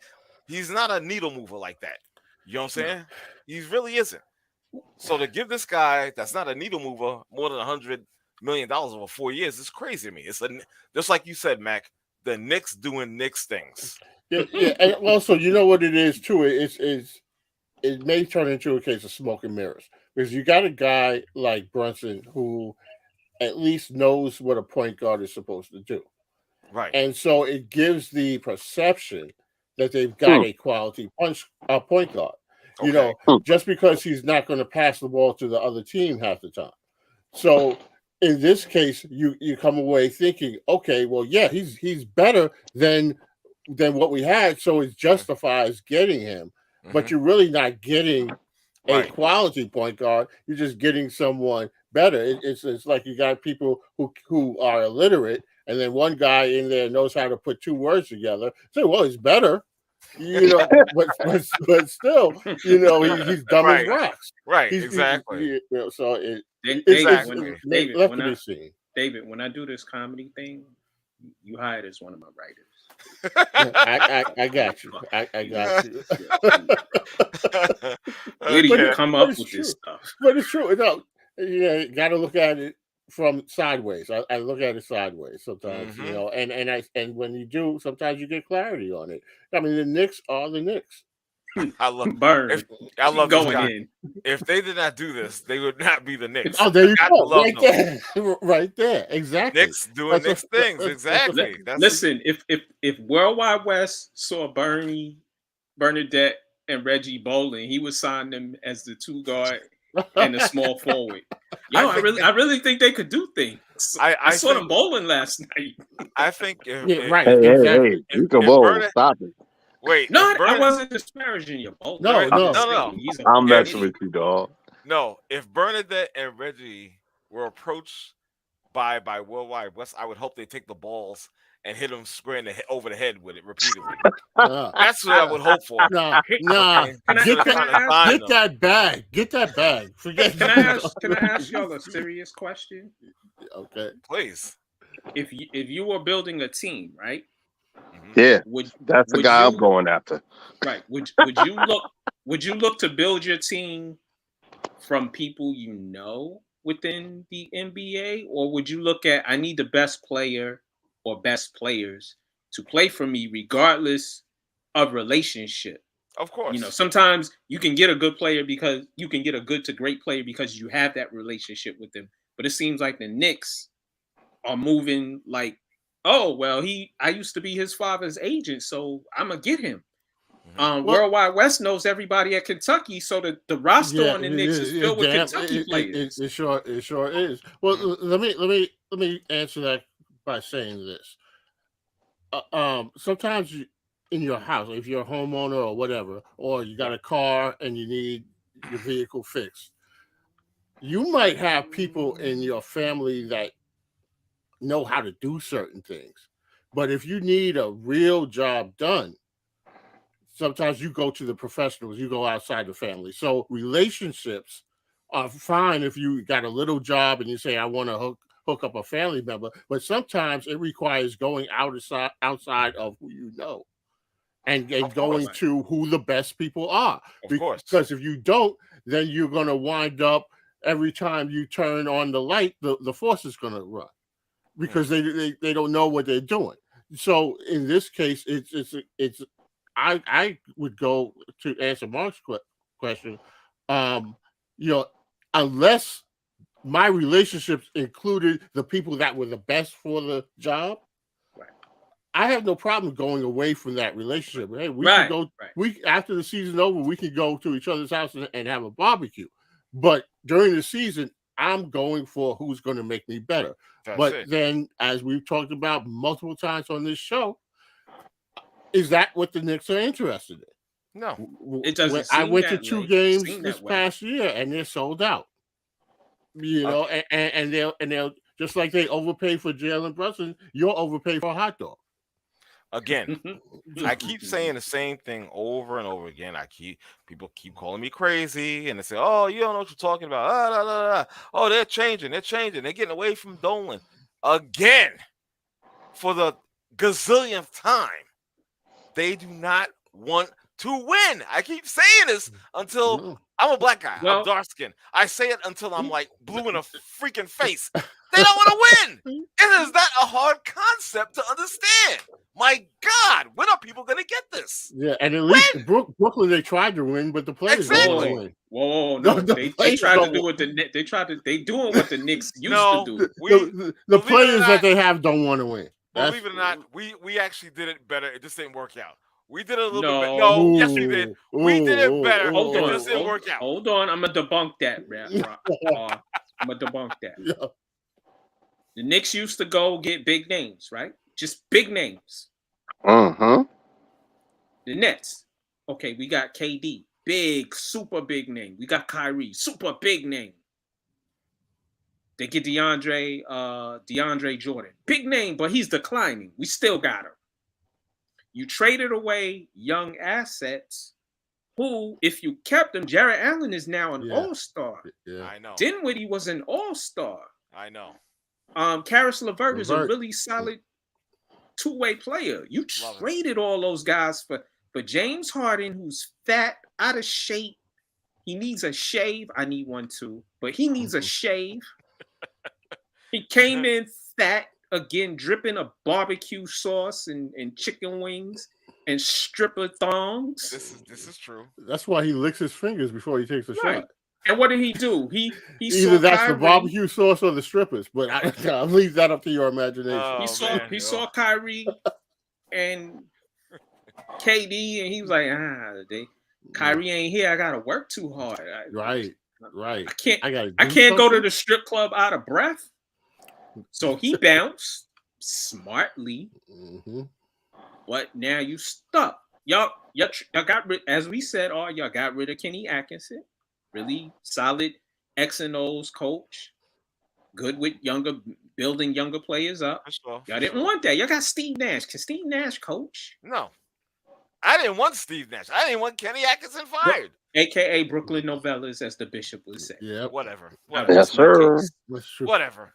[SPEAKER 1] he's not a needle mover like that. You know what I'm saying? He really isn't. So to give this guy that's not a needle mover more than $100 million over 4 years is crazy to me. It's just like you said, Mac, the Knicks doing Knicks things.
[SPEAKER 3] Yeah. And also, you know what it is too? It may turn into a case of smoke and mirrors because you got a guy like Brunson who at least knows what a point guard is supposed to do.
[SPEAKER 1] Right.
[SPEAKER 3] And so it gives the perception that they've got a quality point guard. You know, just because he's not going to pass the ball to the other team half the time. So in this case, you come away thinking, okay, well, yeah, he's better than what we had, so it justifies getting him. But you're really not getting a quality point guard. You're just getting someone better. It's like you got people who are illiterate, and then one guy in there knows how to put two words together. Say, well, he's better. You know, but still, you know, he's dumb as rocks.
[SPEAKER 1] Right, exactly.
[SPEAKER 3] So
[SPEAKER 2] David,
[SPEAKER 3] left to be seen.
[SPEAKER 2] David, when I do this comedy thing, you hired as one of my writers.
[SPEAKER 3] I got you. I got you.
[SPEAKER 2] Where do you
[SPEAKER 1] Okay.
[SPEAKER 2] come
[SPEAKER 3] But
[SPEAKER 2] up
[SPEAKER 3] it's
[SPEAKER 2] with
[SPEAKER 3] true.
[SPEAKER 2] this stuff?
[SPEAKER 3] But it's true. No, you got to look at it from sideways. I look at it sideways sometimes,
[SPEAKER 1] Mhm.
[SPEAKER 3] and when you do, sometimes you get clarity on it. I mean, the Knicks are the Knicks.
[SPEAKER 1] I love
[SPEAKER 2] Burn.
[SPEAKER 1] if I love this
[SPEAKER 2] Going
[SPEAKER 1] guy.
[SPEAKER 2] in.
[SPEAKER 1] If they did not do this, they would not be the Knicks.
[SPEAKER 3] Oh, there you
[SPEAKER 1] Got to
[SPEAKER 3] go,
[SPEAKER 1] love
[SPEAKER 3] right
[SPEAKER 1] them.
[SPEAKER 3] there, right there, exactly.
[SPEAKER 1] Knicks doing Knicks things. Exactly. That's
[SPEAKER 2] Listen, if Worldwide West saw Bernadette and Reggie Bowling, he would sign them as the 2 guard and the small forward. Yo, I really think they could do things. I saw them bowling last night.
[SPEAKER 1] I think
[SPEAKER 3] right.
[SPEAKER 4] Hey,
[SPEAKER 3] Exactly.
[SPEAKER 4] you can roll. Stop it.
[SPEAKER 1] Wait,
[SPEAKER 2] No, I wasn't disparaging you.
[SPEAKER 3] No.
[SPEAKER 4] I'm messing with you, dog.
[SPEAKER 1] No, if Bernadette and Reggie were approached by Worldwide West, I would hope they take the balls and hit them square over the head with it repeatedly. That's what I would hope for.
[SPEAKER 3] Nah. Get that bag. Get that bag. Forget.
[SPEAKER 2] Can I ask y'all a serious question?
[SPEAKER 3] Okay.
[SPEAKER 1] Please.
[SPEAKER 2] If you were building a team, right?
[SPEAKER 4] Yeah, that's the guy I'm going after.
[SPEAKER 2] Right. Would you look to build your team from people you know within the NBA, or would you look at I need the best player or best players to play for me regardless of relationship?
[SPEAKER 1] Of course.
[SPEAKER 2] You know, sometimes you can get a good player because you can get a good to great player because you have that relationship with them. But it seems like the Knicks are moving like, oh, well, I used to be his father's agent, so I'm gonna get him. Worldwide West knows everybody at Kentucky, so the roster on the Knicks is filled with Kentucky players.
[SPEAKER 3] It sure is. Well, let me answer that by saying this. Sometimes in your house, if you're a homeowner or whatever, or you got a car and you need your vehicle fixed, you might have people in your family that know how to do certain things. But if you need a real job done, sometimes you go to the professionals, you go outside the family. So relationships are fine if you got a little job and you say, I want to hook up a family member, but sometimes it requires going outside of who you know and going to who the best people are. Because if you don't, then you're going to wind up every time you turn on the light, the force is going to run because they don't know what they're doing. So in this case, it's I would go to answer Mark's question. Unless my relationships included the people that were the best for the job, I have no problem going away from that relationship. Hey, we can go. We after the season over, we can go to each other's house and have a barbecue. But during the season, I'm going for who's going to make me better. Then, as we've talked about multiple times on this show, is that what the Knicks are interested in?
[SPEAKER 1] No,
[SPEAKER 2] it doesn't.
[SPEAKER 3] I went to 2 games this past year, and they're sold out. You know, and they'll just like they overpay for Jaylen Brunson, you'll overpay for a hot dog.
[SPEAKER 1] Again, I keep saying the same thing over and over again. People keep calling me crazy, and they say, "Oh, you don't know what you're talking about." Oh, they're changing. They're getting away from Dolan again for the gazillionth time. They do not want to win. I keep saying this until I'm a black guy. I'm dark skinned. I say it until I'm like blue in the freaking face. They don't want to win. It is not a hard concept to understand. My God, when are people going to get this?
[SPEAKER 3] Yeah, and at least Brooklyn, they tried to win, but the players don't want to win.
[SPEAKER 2] Whoa, no, they tried to do what they doing what the Knicks used to do.
[SPEAKER 3] The players that they have don't want to win.
[SPEAKER 1] Believe it or not, we actually did it better. It just didn't work out. We did it a little bit better. No, yes, we did. We did it better. It just didn't work out.
[SPEAKER 2] Hold on. I'm going to debunk that, I'm going to debunk that. Yeah. The Knicks used to go get big names, right? Just big names.
[SPEAKER 4] The
[SPEAKER 2] Nets. Okay, we got KD. Big, super big name. We got Kyrie. Super big name. They get DeAndre Jordan. Big name, but he's declining. We still got him. You traded away young assets who, if you kept them, Jarrett Allen is now an all-star.
[SPEAKER 1] Yeah. I know.
[SPEAKER 2] Dinwiddie was an all-star.
[SPEAKER 1] I know.
[SPEAKER 2] Karis LeVert is a really solid two-way player. You
[SPEAKER 1] Love it.
[SPEAKER 2] traded all those guys for James Harden, who's fat, out of shape. He needs a shave. I need one too, but he needs a shave. He came in fat, again, dripping of barbecue sauce and chicken wings and stripper thongs.
[SPEAKER 1] This is true.
[SPEAKER 3] That's why he licks his fingers before he takes a
[SPEAKER 2] Right.
[SPEAKER 3] shot.
[SPEAKER 2] And what did he do? He
[SPEAKER 3] Either
[SPEAKER 2] saw
[SPEAKER 3] that's
[SPEAKER 2] Kyrie,
[SPEAKER 3] the barbecue sauce or the strippers, but I'll leave that up to your imagination.
[SPEAKER 2] He saw Kyrie and KD, and he was like, Kyrie ain't here. I gotta work too hard.
[SPEAKER 3] Right.
[SPEAKER 2] I can't go to the strip club out of breath. So he bounced smartly.
[SPEAKER 3] Mm-hmm.
[SPEAKER 2] But now you stuck. Y'all got rid, as we said, y'all got rid of Kenny Atkinson. Really solid X and O's coach. Good with building younger players up. Y'all didn't want that. Y'all got Steve Nash. Can Steve Nash coach?
[SPEAKER 1] No. I didn't want Steve Nash. I didn't want Kenny Atkinson fired.
[SPEAKER 2] AKA Brooklyn Novellas, as the bishop would say.
[SPEAKER 3] Yeah.
[SPEAKER 1] Whatever.
[SPEAKER 4] Yes, sir.
[SPEAKER 1] Whatever.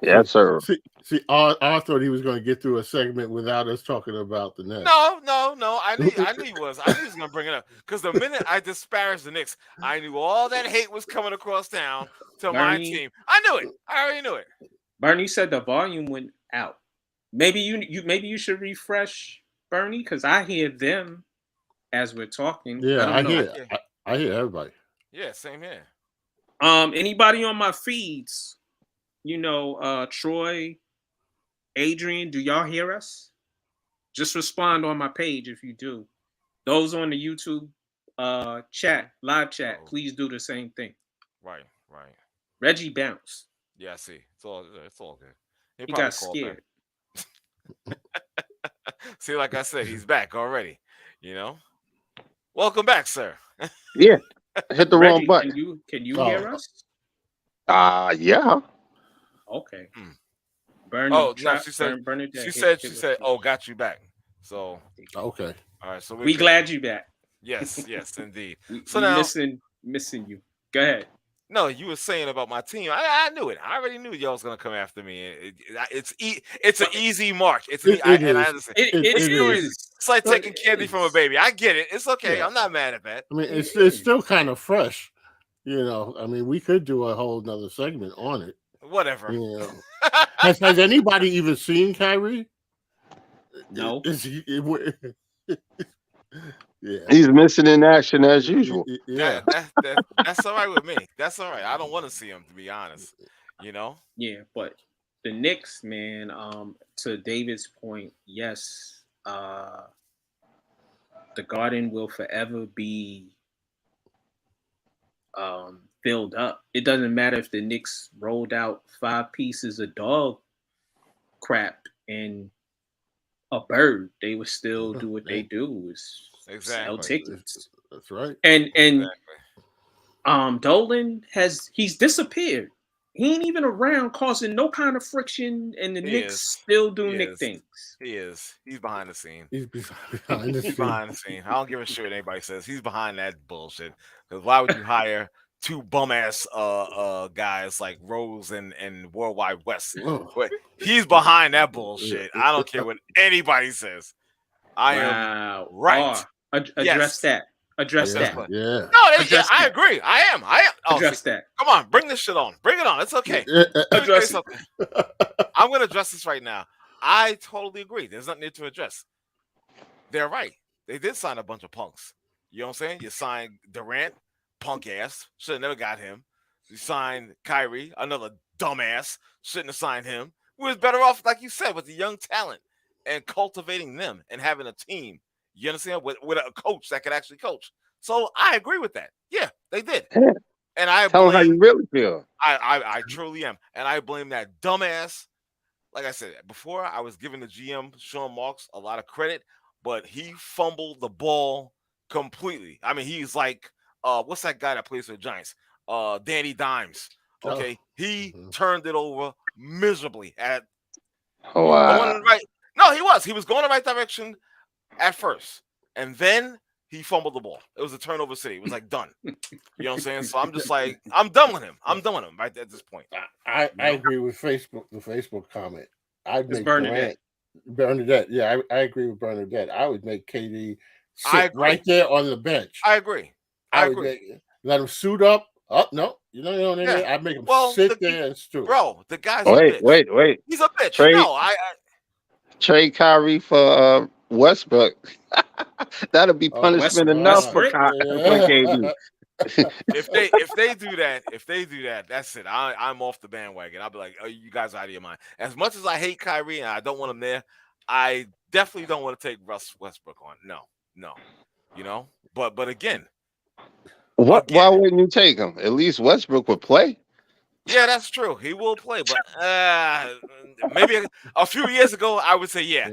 [SPEAKER 4] Yes, sir.
[SPEAKER 3] See, I thought he was going to get through a segment without us talking about the Nets.
[SPEAKER 1] No. I knew he was going to bring it up because the minute I disparaged the Knicks, I knew all that hate was coming across town to my team. I knew it. I already knew it.
[SPEAKER 2] Bernie said the volume went out. Maybe you should refresh, Bernie, because I hear them as we're talking.
[SPEAKER 3] Yeah, I hear everybody.
[SPEAKER 1] Yeah, same here.
[SPEAKER 2] Anybody on my feeds? Troy, Adrian, do y'all hear us? Just respond on my page if you do. Those on the YouTube live chat, please do the same thing.
[SPEAKER 1] Right.
[SPEAKER 2] Reggie bounced.
[SPEAKER 1] Yeah, I see. It's all good.
[SPEAKER 2] He got scared.
[SPEAKER 1] See, like I said, he's back already. Welcome back, sir.
[SPEAKER 4] Yeah, I hit the wrong button.
[SPEAKER 2] Can you hear us?
[SPEAKER 4] Yeah.
[SPEAKER 2] Okay.
[SPEAKER 1] Bernie. Oh no, she said, "Oh, got you back." So
[SPEAKER 3] okay.
[SPEAKER 1] All right. So
[SPEAKER 2] we glad you back.
[SPEAKER 1] Yes, indeed.
[SPEAKER 2] So now missing you. Go ahead.
[SPEAKER 1] No, you were saying about my team. I knew it. I already knew y'all was gonna come after me. It's an easy mark. It's like taking candy from a baby. I get it. It's okay. Yeah. I'm not mad at that.
[SPEAKER 3] I mean, it's still kind of fresh. I mean, we could do a whole nother segment on it.
[SPEAKER 1] Whatever.
[SPEAKER 3] Has anybody even seen Kyrie?
[SPEAKER 2] No.
[SPEAKER 3] Yeah.
[SPEAKER 4] He's missing in action as usual.
[SPEAKER 1] Yeah. That's all right with me. That's all right. I don't want to see him, to be honest.
[SPEAKER 2] Yeah, but the Knicks, man, to David's point, yes, the Garden will forever be filled up. It doesn't matter if the Knicks rolled out 5 pieces of dog crap and a bird, they would still do what they do, is sell tickets.
[SPEAKER 3] That's right.
[SPEAKER 2] And Dolan he's disappeared. He ain't even around, causing no kind of friction, and the Knicks still do Knick things.
[SPEAKER 1] He is. He's behind the scene.
[SPEAKER 3] He's behind the scene.
[SPEAKER 1] I don't give a shit what anybody says. He's behind that bullshit. Because why would you hire 2 bum ass guys like Rose and Worldwide West? But he's behind that bullshit. I don't care what anybody says. I am right.
[SPEAKER 2] Address that. Address that.
[SPEAKER 3] Yeah.
[SPEAKER 1] No, I agree. I am.
[SPEAKER 2] Address that.
[SPEAKER 1] Come on, bring this shit on. Bring it on. It's okay.
[SPEAKER 2] Address
[SPEAKER 1] it. I'm going to address this right now. I totally agree. There's nothing there to address. They're right. They did sign a bunch of punks. You know what I'm saying? You signed Durant, punk ass. Should have never got him. You signed Kyrie, another dumbass. Shouldn't have signed him. We was better off, like you said, with the young talent and cultivating them and having a team. You understand? With a coach that could actually coach. So I agree with that. Yeah, they did. And I
[SPEAKER 4] tell them how you really feel.
[SPEAKER 1] I truly am. And I blame that dumbass. Like I said, before I was giving the GM, Sean Marks, a lot of credit, but he fumbled the ball completely. I mean, he's like, what's that guy that plays for the Giants? Danny Dimes. Okay. He turned it over miserably at No, he was. He was going the right direction at first, and then he fumbled the ball. It was a turnover city. It was like done. You know what I'm saying? So I'm just like, I'm done with him. I'm done with him right at this point.
[SPEAKER 3] I agree with Facebook. The Facebook comment. I'd make Bernadette. Yeah, I agree with Bernadette. I would make KD
[SPEAKER 1] I
[SPEAKER 3] sit
[SPEAKER 1] agree.
[SPEAKER 3] right there on the bench.
[SPEAKER 1] I agree.
[SPEAKER 3] I would let him suit up. Oh no,
[SPEAKER 1] Yeah.
[SPEAKER 3] I'd make him
[SPEAKER 1] Well,
[SPEAKER 3] sit there and stoop.
[SPEAKER 1] Bro, the guy's a
[SPEAKER 4] Wait,
[SPEAKER 1] bitch.
[SPEAKER 4] wait.
[SPEAKER 1] He's a bitch.
[SPEAKER 4] Trade,
[SPEAKER 1] No,
[SPEAKER 4] trade Kyrie for Westbrook. That'll be punishment enough for KD.
[SPEAKER 1] if they do that, that's it. I'm off the bandwagon. I'll be like, oh, you guys are out of your mind. As much as I hate Kyrie and I don't want him there, I definitely don't want to take Russ Westbrook on. No. But again.
[SPEAKER 4] Why wouldn't you take him? At least Westbrook would play.
[SPEAKER 1] Yeah, that's true. He will play, but maybe a few years ago I would say yeah.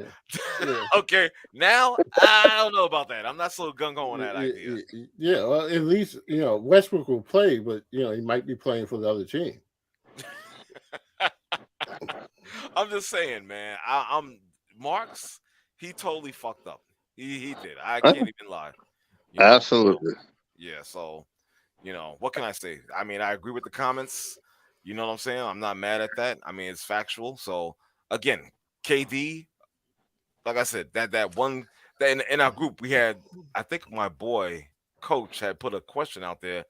[SPEAKER 1] Okay, now I don't know about that. I'm not so gung-ho on that idea.
[SPEAKER 3] Yeah, well, at least Westbrook will play, but he might be playing for the other team.
[SPEAKER 1] I'm just saying, man. I'm Marks. He totally fucked up. He did. I can't even lie.
[SPEAKER 4] Absolutely.
[SPEAKER 1] Yeah. So, what can I say? I mean, I agree with the comments. You know what I'm saying? I'm not mad at that. I mean, it's factual. So again, KD, like I said, that one in our group we had. I think my boy Coach had put a question out there,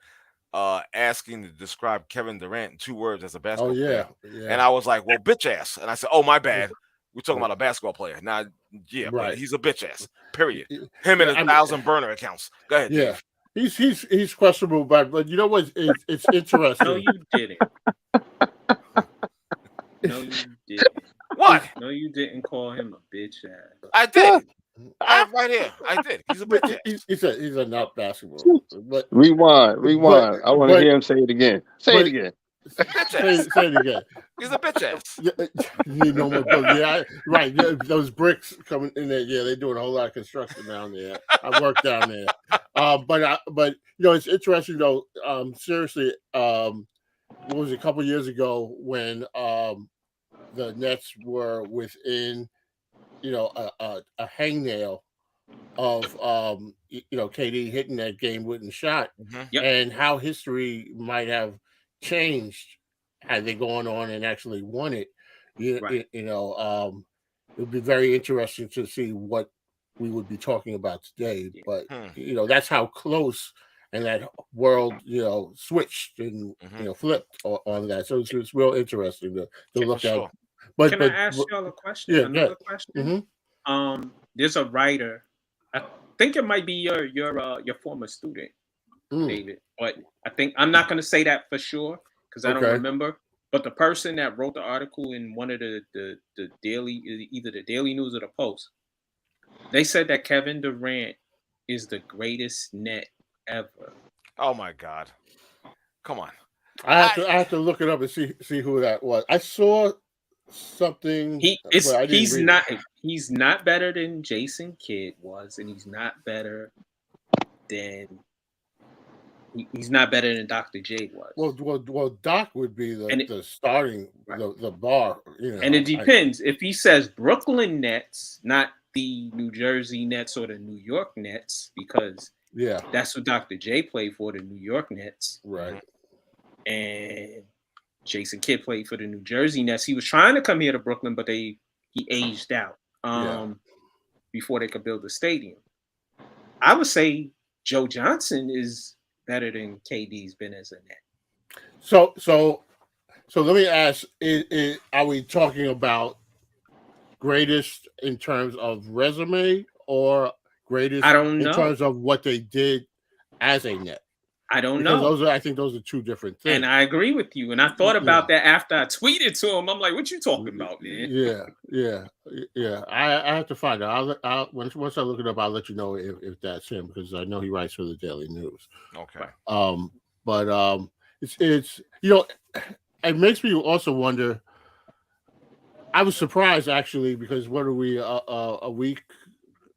[SPEAKER 1] asking to describe Kevin Durant in 2 words as a basketball player. Yeah. And I was like, well, bitch ass. And I said, oh, my bad. We're talking about a basketball player. Now, yeah, right. But he's a bitch ass. Period. Him and 1,000 burner accounts. Go ahead.
[SPEAKER 3] Yeah.
[SPEAKER 1] Dave.
[SPEAKER 3] He's questionable, but you know what? It's interesting.
[SPEAKER 2] No, you didn't. No, you didn't.
[SPEAKER 1] What?
[SPEAKER 2] No, you didn't call him a bitch ass.
[SPEAKER 1] I did. I have right here. I did. He's a bitch ass.
[SPEAKER 3] He's a not basketball. But
[SPEAKER 4] rewind. I want to hear him say it again. Say it again.
[SPEAKER 3] Say it again.
[SPEAKER 1] He's a bitch ass.
[SPEAKER 3] Yeah, right. Those bricks coming in there. Yeah, they're doing a whole lot of construction down there. I work down there. But it's interesting though. Seriously, what was it, a couple years ago when the Nets were within a hangnail of KD hitting that game-winning shot, and how history might have changed had they gone on and actually won it. It would be very interesting to see what we would be talking about today. But that's how close, and that world switched and flipped on that. So it's real interesting to look at. But
[SPEAKER 2] can I ask y'all a question?
[SPEAKER 3] Yeah,
[SPEAKER 2] another question. Mm-hmm. There's a writer. I think it might be your former student, David. But I'm not going to say that for sure because I don't remember. But the person that wrote the article in one of the daily, either the Daily News or the Post, they said that Kevin Durant is the greatest net ever.
[SPEAKER 1] Oh my God! Come on.
[SPEAKER 3] I have to look it up and see who that was. I saw something.
[SPEAKER 2] He's not better than Jason Kidd was, and he's not better than Dr. J was.
[SPEAKER 3] Well, Doc would be the starting the bar.
[SPEAKER 2] And it depends if he says Brooklyn Nets, not the New Jersey Nets or the New York Nets, because that's what Dr. J played for, the New York Nets,
[SPEAKER 3] right?
[SPEAKER 2] And Jason Kidd played for the New Jersey Nets. He was trying to come here to Brooklyn, but he aged out before they could build the stadium. I would say Joe Johnson is better than KD's been as a net.
[SPEAKER 3] So let me ask: are we talking about greatest in terms of resume or greatest in terms of what they did as a net?
[SPEAKER 2] I don't know.
[SPEAKER 3] I think those are two different things.
[SPEAKER 2] And I agree with you. And I thought about that after I tweeted to him. I'm like, what you talking about, man?
[SPEAKER 3] Yeah. I have to find out. Once I look it up, I'll let you know if that's him, because I know he writes for the Daily News.
[SPEAKER 1] Okay.
[SPEAKER 3] But it's it makes me also wonder. I was surprised actually, because what are we a week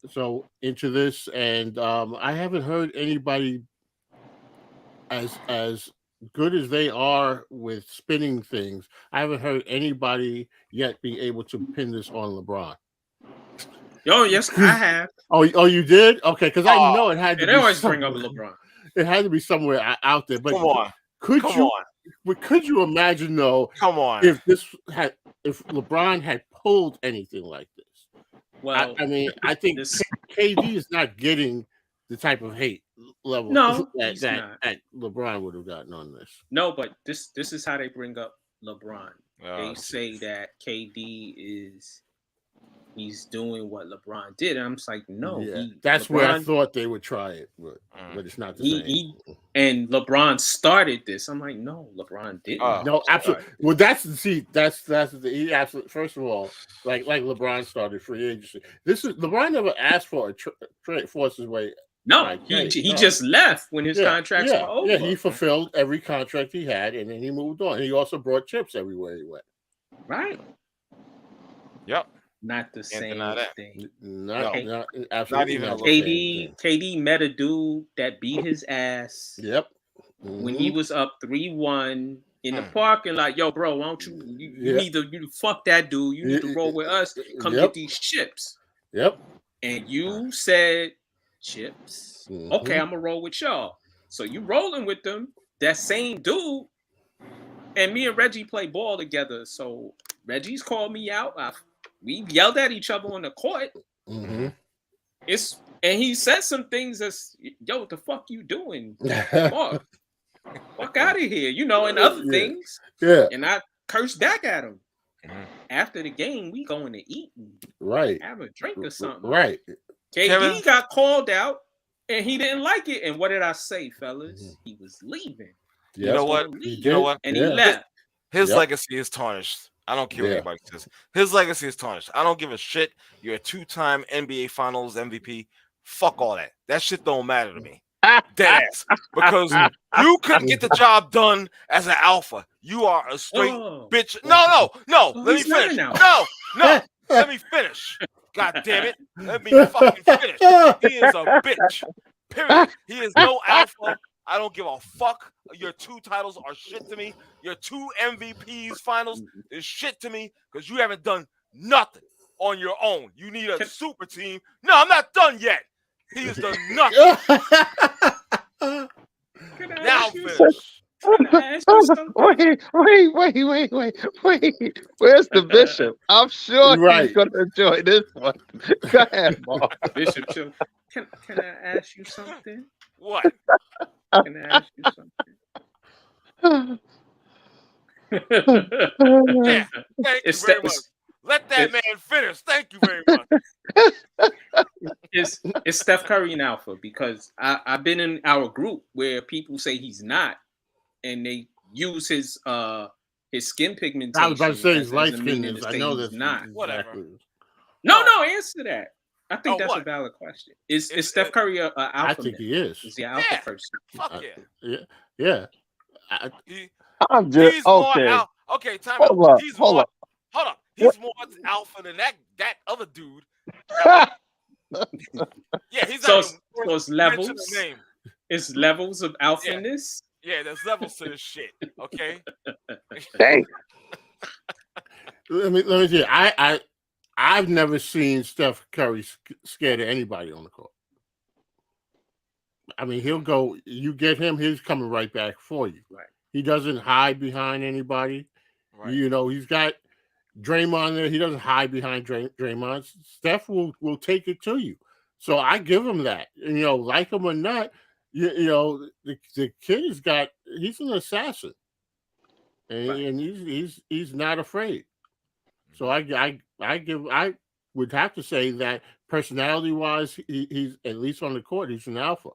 [SPEAKER 3] so into this, and I haven't heard anybody as good as they are with spinning things. I haven't heard anybody yet be able to pin this on LeBron.
[SPEAKER 2] Oh yes, I have.
[SPEAKER 3] Oh, you did? Okay, because I know it had to.
[SPEAKER 2] They always bring up LeBron.
[SPEAKER 3] It had to be somewhere out there. But
[SPEAKER 1] come on,
[SPEAKER 3] could you imagine though?
[SPEAKER 1] Come on,
[SPEAKER 3] if LeBron had pulled anything like this,
[SPEAKER 2] Well,
[SPEAKER 3] I mean, I think
[SPEAKER 2] this,
[SPEAKER 3] KD is not getting the type of hate level
[SPEAKER 2] no, he's
[SPEAKER 3] that
[SPEAKER 2] not.
[SPEAKER 3] LeBron would have gotten on this.
[SPEAKER 2] No, but this is how they bring up LeBron.
[SPEAKER 1] Oh,
[SPEAKER 2] They say that KD he's doing what LeBron did, and I'm just like, no,
[SPEAKER 3] that's
[SPEAKER 2] LeBron,
[SPEAKER 3] where I thought they would try it, but it's not the same.
[SPEAKER 2] And LeBron started this. I'm like, no, LeBron didn't.
[SPEAKER 3] No, absolutely. Well, that's he absolutely. First of all, like LeBron started free agency. This is LeBron never asked for a trade, forced his way.
[SPEAKER 2] No, he just left when his contracts were over.
[SPEAKER 3] Yeah, he fulfilled every contract he had, and then he moved on. He also brought chips everywhere he went.
[SPEAKER 2] Right.
[SPEAKER 1] Yep.
[SPEAKER 2] Not the same thing.
[SPEAKER 3] Not absolutely
[SPEAKER 1] not
[SPEAKER 3] even.
[SPEAKER 2] KD met a dude that beat his ass.
[SPEAKER 3] Yep.
[SPEAKER 2] When he was up 3-1 in the parking lot, yo, bro, why don't you need to fuck that dude? You need to roll with us. Come get these chips.
[SPEAKER 3] Yep.
[SPEAKER 2] And you said chips. Okay, I'm gonna roll with y'all. So you rolling with them, that same dude. And me and Reggie play ball together. So Reggie's called me out. We yelled at each other on the court. And he said some things that's, yo, what the fuck you doing? Mark, fuck out of here, and other things.
[SPEAKER 3] Yeah.
[SPEAKER 2] And I cursed back at him. After the game, we going to eat and have a drink or something.
[SPEAKER 3] Right.
[SPEAKER 2] KD got called out and he didn't like it. And what did I say, fellas? He was leaving.
[SPEAKER 1] You know what?
[SPEAKER 2] And he left.
[SPEAKER 1] His legacy is tarnished. I don't care what anybody says. His legacy is tarnished. I don't give a shit. You're a 2-time NBA Finals MVP. Fuck all that. That shit don't matter to me. Dead ass. Because you couldn't get the job done as an alpha. You are a straight bitch. No. Let me finish. No. Let me finish. God damn it. Let me fucking finish. He is a bitch. Period. He is no alpha. I don't give a fuck. Your 2 titles are shit to me. Your 2 MVPs finals is shit to me because you haven't done nothing on your own. You need a super team. No, I'm not done yet. He has done nothing. Now finish.
[SPEAKER 4] Wait. Where's the bishop? I'm sure he's going to enjoy this one. Go ahead, Mark.
[SPEAKER 2] Bishop, can I ask you something?
[SPEAKER 1] What?
[SPEAKER 2] Can I ask you something?
[SPEAKER 1] Yeah, thank you very much. Let that man finish. Thank you very much.
[SPEAKER 2] It's Steph Curry and Alpha because I've been in our group where people say he's not, and they use his skin pigmentation.
[SPEAKER 3] I was about to say his light skin is. I know that's
[SPEAKER 2] not.
[SPEAKER 1] Whatever.
[SPEAKER 2] No, answer that. I think that's a valid question. Is Steph Curry a alpha?
[SPEAKER 3] I think he is.
[SPEAKER 2] Is he an alpha person?
[SPEAKER 1] Fuck
[SPEAKER 3] yeah.
[SPEAKER 4] I'm just
[SPEAKER 1] he's
[SPEAKER 4] okay.
[SPEAKER 1] More okay, time out.
[SPEAKER 4] Hold
[SPEAKER 1] Hold up. He's more alpha than that other dude. Yeah, he's
[SPEAKER 2] so it's levels. It's levels of alphaness.
[SPEAKER 1] Yeah, there's levels to this shit. Okay.
[SPEAKER 4] Dang.
[SPEAKER 3] Let me see. I've never seen Steph Curry scared of anybody on the court. I mean, he'll go. You get him, he's coming right back for you.
[SPEAKER 2] Right.
[SPEAKER 3] He doesn't hide behind anybody. Right. He's got Draymond there. He doesn't hide behind Draymond. Steph will take it to you. So I give him that. And, like him or not, the kid he's an assassin, and he's not afraid. So I would have to say that personality wise, he's at least on the court, he's an alpha.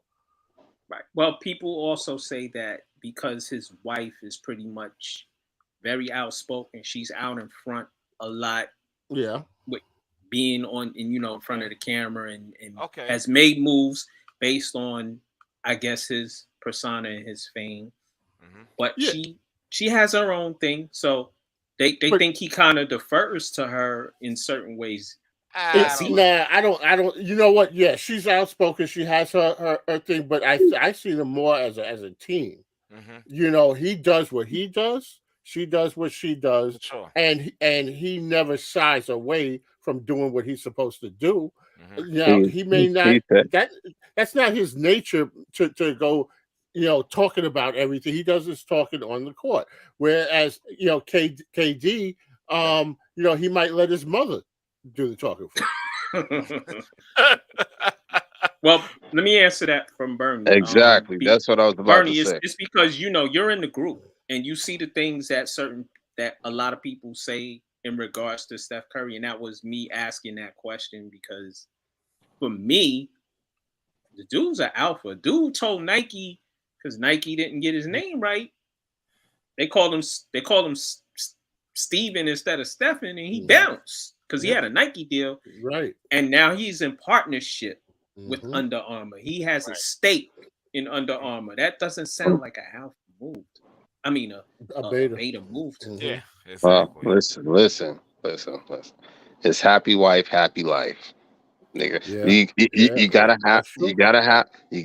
[SPEAKER 2] Right. Well, people also say that because his wife is pretty much very outspoken, she's out in front a lot.
[SPEAKER 3] Yeah.
[SPEAKER 2] With being in front of the camera and has made moves based on, I guess, his persona and his fame. Mm-hmm. But she has her own thing, so they think he kind of defers to her in certain ways.
[SPEAKER 3] I don't. You know what? Yeah, she's outspoken. She has her thing, but I see them more as a team. Mm-hmm. He does what he does. She does what she does,
[SPEAKER 1] sure.
[SPEAKER 3] and he never shies away from doing what he's supposed to do. Mm-hmm. He may not. That's not his nature to go. Talking about everything. He does his talking on the court. Whereas KD, he might let his mother do the talking for him.
[SPEAKER 2] Well, let me answer that from Bernie.
[SPEAKER 4] Exactly. That's what I was about
[SPEAKER 2] Bernie,
[SPEAKER 4] to say.
[SPEAKER 2] it's because you're in the group and you see the things that a lot of people say in regards to Steph Curry, and that was me asking that question because for me, the dude's an alpha. Dude told Nike because Nike didn't get his name right. They called him Steven instead of Stephen, and he bounced because he had a Nike deal.
[SPEAKER 3] Right.
[SPEAKER 2] And now he's in partnership with Under Armour. He has a stake in Under Armour. That doesn't sound like a alpha move. I mean, a beta move.
[SPEAKER 1] Yeah,
[SPEAKER 4] Well,
[SPEAKER 1] exactly.
[SPEAKER 4] listen. It's happy wife, happy life, nigga. You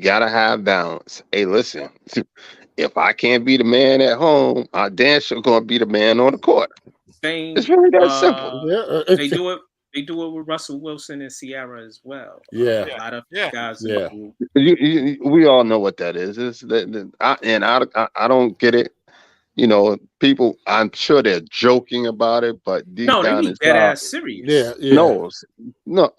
[SPEAKER 4] gotta have balance. Hey, listen. If I can't be the man at home, I damn sure gonna be the man on the court.
[SPEAKER 2] Same.
[SPEAKER 4] It's really that simple.
[SPEAKER 2] They do it. They do it with Russell Wilson and Ciara as well.
[SPEAKER 3] Yeah.
[SPEAKER 2] A lot of guys in the group.
[SPEAKER 4] We all know what that is. I don't get it. You know, people. I'm sure they're joking about it, but deep
[SPEAKER 2] No, they
[SPEAKER 4] down
[SPEAKER 2] be dead ass serious.
[SPEAKER 3] Yeah.
[SPEAKER 4] No.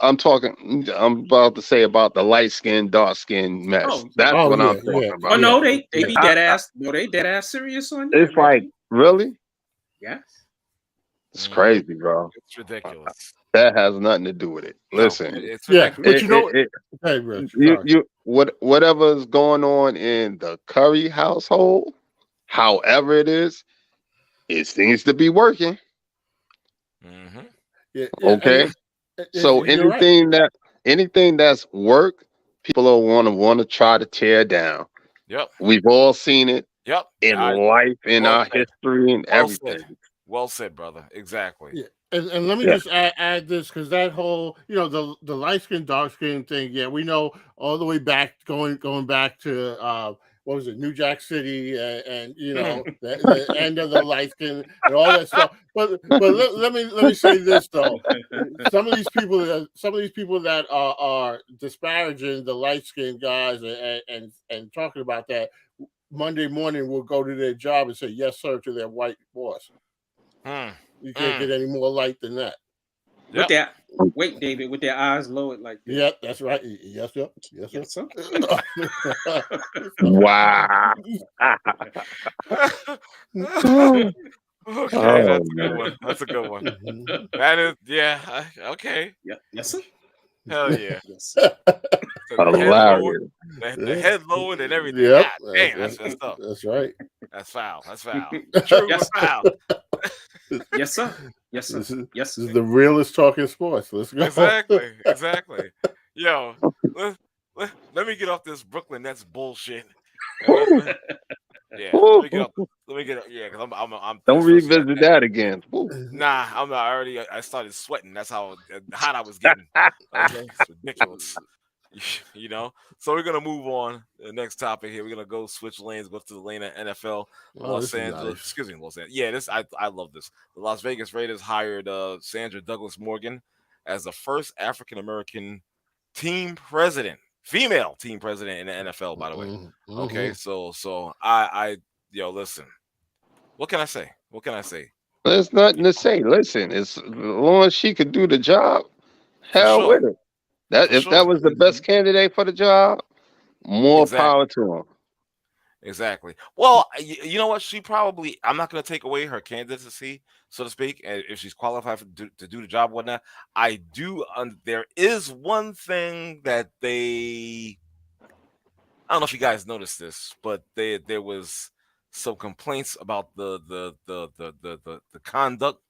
[SPEAKER 4] I'm about to say about the light skin, dark skin mess. That's what I'm talking about.
[SPEAKER 2] Oh no, they be dead ass. No, they dead ass serious on that.
[SPEAKER 4] It's like really.
[SPEAKER 2] Yes.
[SPEAKER 4] It's crazy, bro.
[SPEAKER 1] It's ridiculous.
[SPEAKER 4] That has nothing to do with it. Listen,
[SPEAKER 1] it's
[SPEAKER 3] but
[SPEAKER 4] whatever's going on in the Curry household, however it is, it seems to be working. Okay, so anything that's work, people will want to try to tear down.
[SPEAKER 1] Yep,
[SPEAKER 4] we've all seen it.
[SPEAKER 1] Yep,
[SPEAKER 4] in life, in our history, and everything.
[SPEAKER 1] Well said, brother. Exactly.
[SPEAKER 3] Yeah. And let me just add this because that whole, the light skin, dark skin thing. Yeah, we know all the way back, going back to what was it, New Jack City, and the end of the light skin and all that stuff. But let me say this though, some of these people that are disparaging the light skinned guys and talking about that, Monday morning will go to their job and say yes sir to their white boss. You can't get any more light than that.
[SPEAKER 2] With that, wait, David, with their eyes lowered like this.
[SPEAKER 3] Yeah, that's right. Yes, sir. Yes, sir.
[SPEAKER 4] Wow.
[SPEAKER 1] Okay, that's a good one. That's a good one. That is, okay.
[SPEAKER 2] Yeah, yes, sir.
[SPEAKER 1] Hell yeah.
[SPEAKER 2] Yes.
[SPEAKER 1] The head lowered and everything.
[SPEAKER 3] Yep.
[SPEAKER 1] God, damn, that's messed up.
[SPEAKER 3] That's right.
[SPEAKER 1] That's foul. True,
[SPEAKER 2] yes,
[SPEAKER 1] foul.
[SPEAKER 2] Yes, sir. Yes, sir.
[SPEAKER 3] This is the realest talking sports. Let's go.
[SPEAKER 1] Exactly. Yo, let me get off this Brooklyn Nets bullshit. Let me get up. Yeah, because I'm
[SPEAKER 4] don't revisit that again.
[SPEAKER 1] Nah, I'm not already. I started sweating. That's how hot I was getting. Okay, it's ridiculous. So we're gonna move on to the next topic here. We're gonna go switch lanes, go to the lane of NFL. Los Angeles. Excuse me, Los Angeles. Yeah, I love this. The Las Vegas Raiders hired Sandra Douglas Morgan as the first African American team president, female team president in the NFL. By the way, okay. So listen. What can I say?
[SPEAKER 4] There's nothing to say. Listen, as long as she could do the job, hell with it. That was the best candidate for the job, more power to him.
[SPEAKER 1] Exactly. Well, you know what? I'm not going to take away her candidacy, so to speak, and if she's qualified to do the job, whatnot. I do. There is one thing that I don't know if you guys noticed this, but there was some complaints about the conduct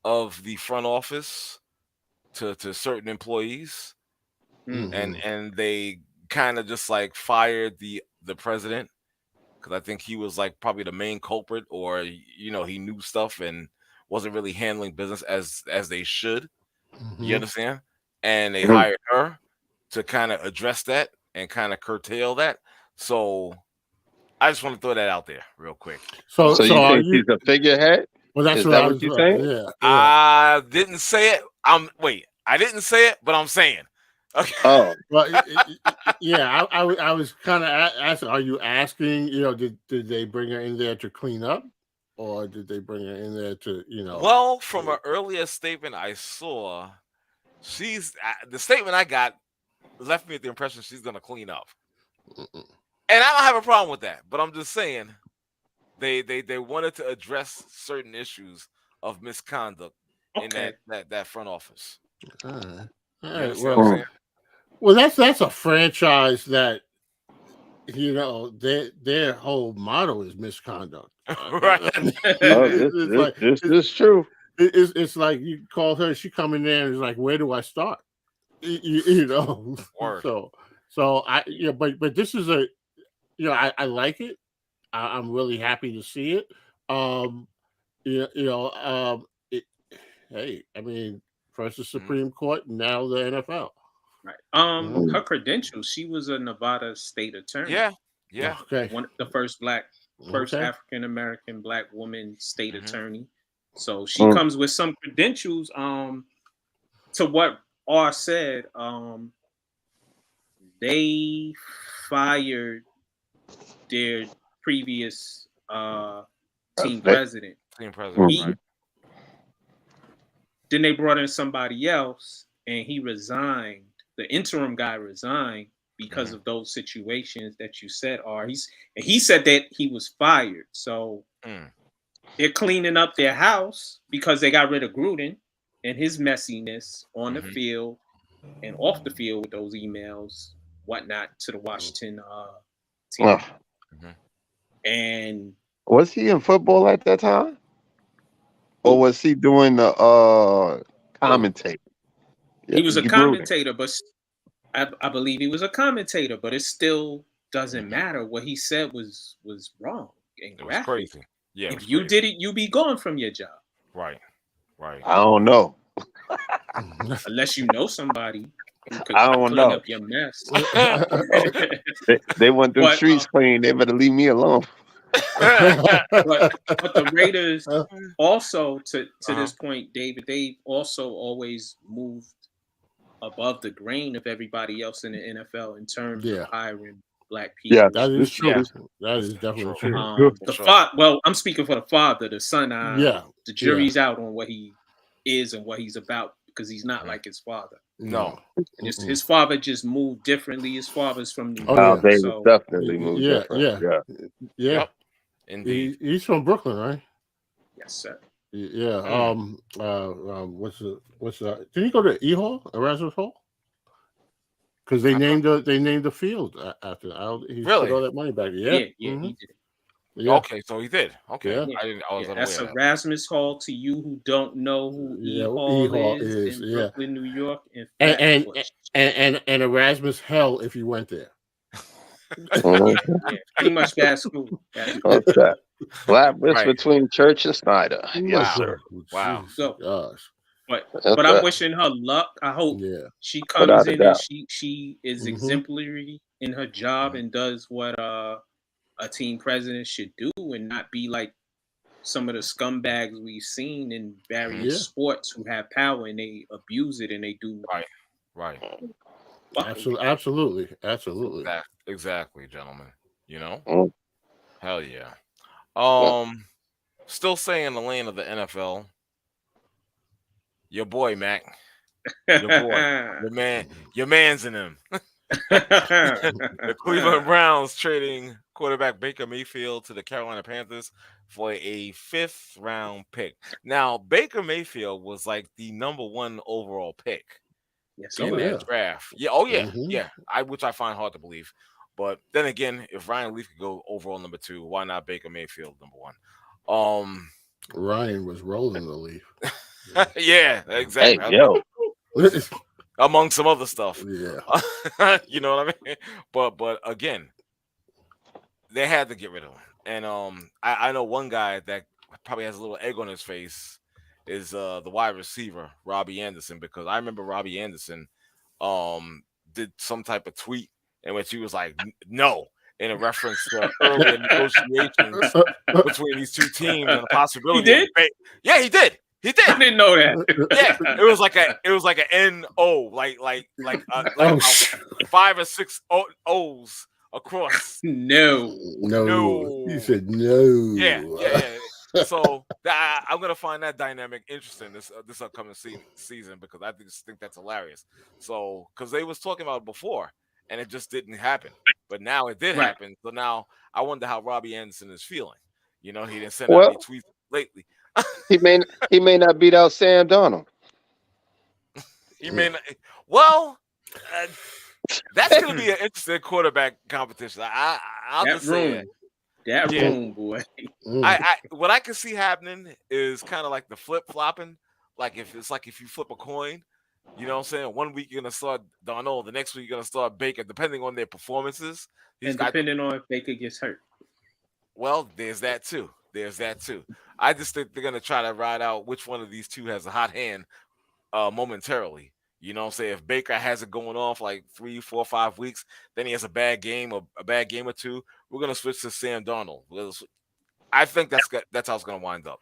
[SPEAKER 1] of the front office to certain employees. And they kind of just like fired the president because I think he was like probably the main culprit, or he knew stuff and wasn't really handling business as they should. You understand? And they hired her to kind of address that and kind of curtail that. So I just want to throw that out there real quick.
[SPEAKER 4] So you think she's a figurehead?
[SPEAKER 3] Well, that's what you're saying. Yeah.
[SPEAKER 1] I didn't say it. I didn't say it, but I'm saying. Okay.
[SPEAKER 4] Oh,
[SPEAKER 3] well, yeah. I was kind of asking. Are you asking? Did they bring her in there to clean up, or did they bring her in there to?
[SPEAKER 1] Well, from an earlier statement I saw, the statement I got left me with the impression she's gonna clean up, and I don't have a problem with that. But I'm just saying they wanted to address certain issues of misconduct in that front office.
[SPEAKER 3] All right.
[SPEAKER 1] You
[SPEAKER 3] All right.
[SPEAKER 1] understand what I'm saying?
[SPEAKER 3] Well, that's a franchise that their whole motto is misconduct.
[SPEAKER 1] Right.
[SPEAKER 4] This is true.
[SPEAKER 3] It's like you call her, she come in there and is like, where do I start? You know.
[SPEAKER 1] Word.
[SPEAKER 3] So but this is I like it. I'm really happy to see it. Hey, I mean, first the Supreme Court, now the NFL.
[SPEAKER 2] Right. Her credentials, she was a Nevada state attorney.
[SPEAKER 1] Yeah.
[SPEAKER 3] Okay.
[SPEAKER 2] The first African American black woman state attorney. So she comes with some credentials. To what R said, they fired their previous team president.
[SPEAKER 1] Right.
[SPEAKER 2] Then they brought in somebody else, and he resigned. The interim guy resigned because of those situations that you said are. He said that he was fired. So they're cleaning up their house because they got rid of Gruden and his messiness on the field and off the field with those emails, whatnot, to the Washington team. And
[SPEAKER 4] was he in football at that time? Or was he doing the commentator?
[SPEAKER 2] He was a commentator, but I believe he was a commentator, but it still doesn't matter. What he said was wrong and
[SPEAKER 1] it was crazy. Yeah,
[SPEAKER 2] if you did it, you be gone from your job.
[SPEAKER 1] Right.
[SPEAKER 4] I don't know.
[SPEAKER 2] Unless you know somebody who could
[SPEAKER 4] I don't
[SPEAKER 2] clean
[SPEAKER 4] know.
[SPEAKER 2] up your mess.
[SPEAKER 4] They want them streets clean. They better leave me alone.
[SPEAKER 2] but the Raiders also, to this point, David, they've also always moved above the grain of everybody else in the NFL in terms of hiring black people.
[SPEAKER 4] Yeah,
[SPEAKER 3] that is true.
[SPEAKER 1] Yeah.
[SPEAKER 3] That is definitely true.
[SPEAKER 2] Well, I'm speaking for the father. The son, the jury's out on what he is and what he's about because he's not like his father.
[SPEAKER 1] No.
[SPEAKER 2] His father just moved differently. His father's from New
[SPEAKER 4] York.
[SPEAKER 2] York.
[SPEAKER 4] So definitely moved different.
[SPEAKER 3] Yeah.
[SPEAKER 1] Yep. Indeed.
[SPEAKER 3] He's from Brooklyn, right?
[SPEAKER 2] Yes, sir.
[SPEAKER 3] Yeah. What's did he go to Erasmus Hall? Because they named the field after. He put all that money back. Yeah,
[SPEAKER 2] he did.
[SPEAKER 1] Yeah. Okay, so he did. Okay,
[SPEAKER 3] yeah.
[SPEAKER 1] I was unaware.
[SPEAKER 2] That's Erasmus Hall to you who don't know who E Hall is in Brooklyn, New York,
[SPEAKER 3] and Erasmus Hell if you went there.
[SPEAKER 2] Pretty much bad school.
[SPEAKER 4] Okay. Flatbush between Church and Snyder. Yes, sir.
[SPEAKER 1] Wow.
[SPEAKER 2] So,
[SPEAKER 3] gosh.
[SPEAKER 2] But I'm wishing her luck. I hope she comes in and she is exemplary in her job and does what a team president should do and not be like some of the scumbags we've seen in various sports who have power and they abuse it and they do
[SPEAKER 1] right.
[SPEAKER 3] Absolutely.
[SPEAKER 1] Exactly, gentlemen. You know?
[SPEAKER 4] Mm.
[SPEAKER 1] Hell yeah. Still saying the lane of the NFL. Your boy, Mac. Your boy. Your man's in him. The Cleveland Browns trading quarterback Baker Mayfield to the Carolina Panthers for a 5th round pick. Now, Baker Mayfield was like the number 1 overall pick in that draft. Which I find hard to believe. But then again, if Ryan Leaf could go overall number 2, why not Baker Mayfield number 1?
[SPEAKER 3] Ryan was rolling the Leaf.
[SPEAKER 1] Yeah, exactly.
[SPEAKER 4] Hey, yo.
[SPEAKER 1] Among some other stuff.
[SPEAKER 3] Yeah.
[SPEAKER 1] You know what I mean? But again, they had to get rid of him. And I know one guy that probably has a little egg on his face is the wide receiver, Robbie Anderson, because I remember Robbie Anderson did some type of tweet in which he was like, no, in a reference to earlier negotiations between these two teams and the possibility.
[SPEAKER 2] He did?
[SPEAKER 1] Yeah, he did. He did.
[SPEAKER 2] I didn't know that.
[SPEAKER 1] Yeah, it was like an NO, like 5 or 6 O's across.
[SPEAKER 2] No.
[SPEAKER 3] He said no.
[SPEAKER 1] Yeah. So I'm gonna find that dynamic interesting this upcoming season because I just think that's hilarious. So because they was talking about it before and it just didn't happen, but now it did
[SPEAKER 2] Right.
[SPEAKER 1] happen. So now I wonder how Robbie Anderson is feeling. You know, he didn't send out
[SPEAKER 4] Well,
[SPEAKER 1] any tweets lately.
[SPEAKER 4] he may not beat out Sam Darnold.
[SPEAKER 1] He may not, well, uh, that's gonna be an interesting quarterback competition. I'll
[SPEAKER 2] That
[SPEAKER 1] just say
[SPEAKER 2] room, that
[SPEAKER 1] Yeah.
[SPEAKER 2] room, boy.
[SPEAKER 1] what I can see happening is kind of like the flip flopping. Like if you flip a coin, you know what I'm saying? One week you're gonna start Darnold, the next week you're gonna start Baker, depending on their performances.
[SPEAKER 2] And depending on if Baker gets hurt.
[SPEAKER 1] Well, there's that too. I just think they're gonna try to ride out which one of these two has a hot hand momentarily. You know what I'm saying? If Baker has it going on for like 3, 4, 5 weeks, then he has a bad game or two, we're gonna switch to Sam Darnold. I think that's how it's gonna wind up.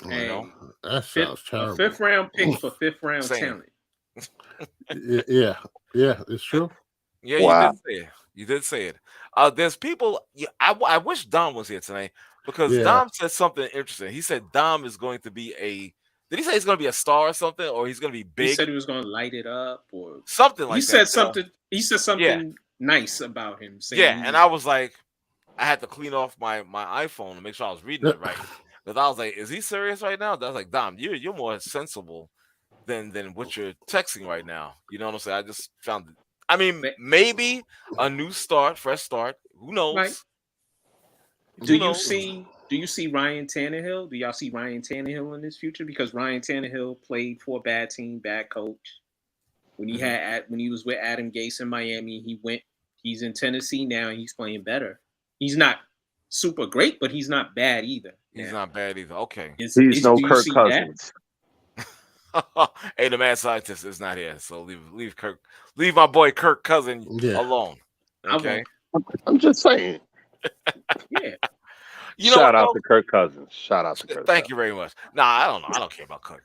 [SPEAKER 2] Hey,
[SPEAKER 1] You know?
[SPEAKER 3] That sounds terrible.
[SPEAKER 2] A 5th round pick for 5th round
[SPEAKER 1] Same.
[SPEAKER 2] talent.
[SPEAKER 3] Yeah, it's true.
[SPEAKER 1] Yeah,
[SPEAKER 4] Wow.
[SPEAKER 1] you did say it. There's people. I wish Dom was here tonight because
[SPEAKER 3] Yeah.
[SPEAKER 1] Dom said something interesting. He said Dom is going to be a. Did he say he's going to be a star or something, or he's going to be big?
[SPEAKER 2] He said he was going to light it up, or
[SPEAKER 1] something like
[SPEAKER 2] he
[SPEAKER 1] that.
[SPEAKER 2] said something. He said something nice about him.
[SPEAKER 1] Yeah, and I was like, I had to clean off my iPhone to make sure I was reading it right. Because I was like, is he serious right now? I was like, Dom, you're more sensible than what you're texting right now. You know what I'm saying? I just found it. I mean, maybe a new start, fresh start. Who knows?
[SPEAKER 2] Right. Do you see Ryan Tannehill? Do y'all see Ryan Tannehill in this future? Because Ryan Tannehill played for a bad team, bad coach. When he was with Adam Gase in Miami, he's in Tennessee now and he's playing better. He's not super great, but he's not bad either.
[SPEAKER 1] He's not bad either. Okay.
[SPEAKER 4] He's no Kirk Cousins.
[SPEAKER 1] Hey, the mad scientist is not here, so leave my boy Kirk Cousins alone. Okay.
[SPEAKER 4] I'm just saying.
[SPEAKER 2] Yeah.
[SPEAKER 4] Shout out to Kirk Cousins.
[SPEAKER 1] Thank you very much. Nah, I don't know. I don't care about Kirk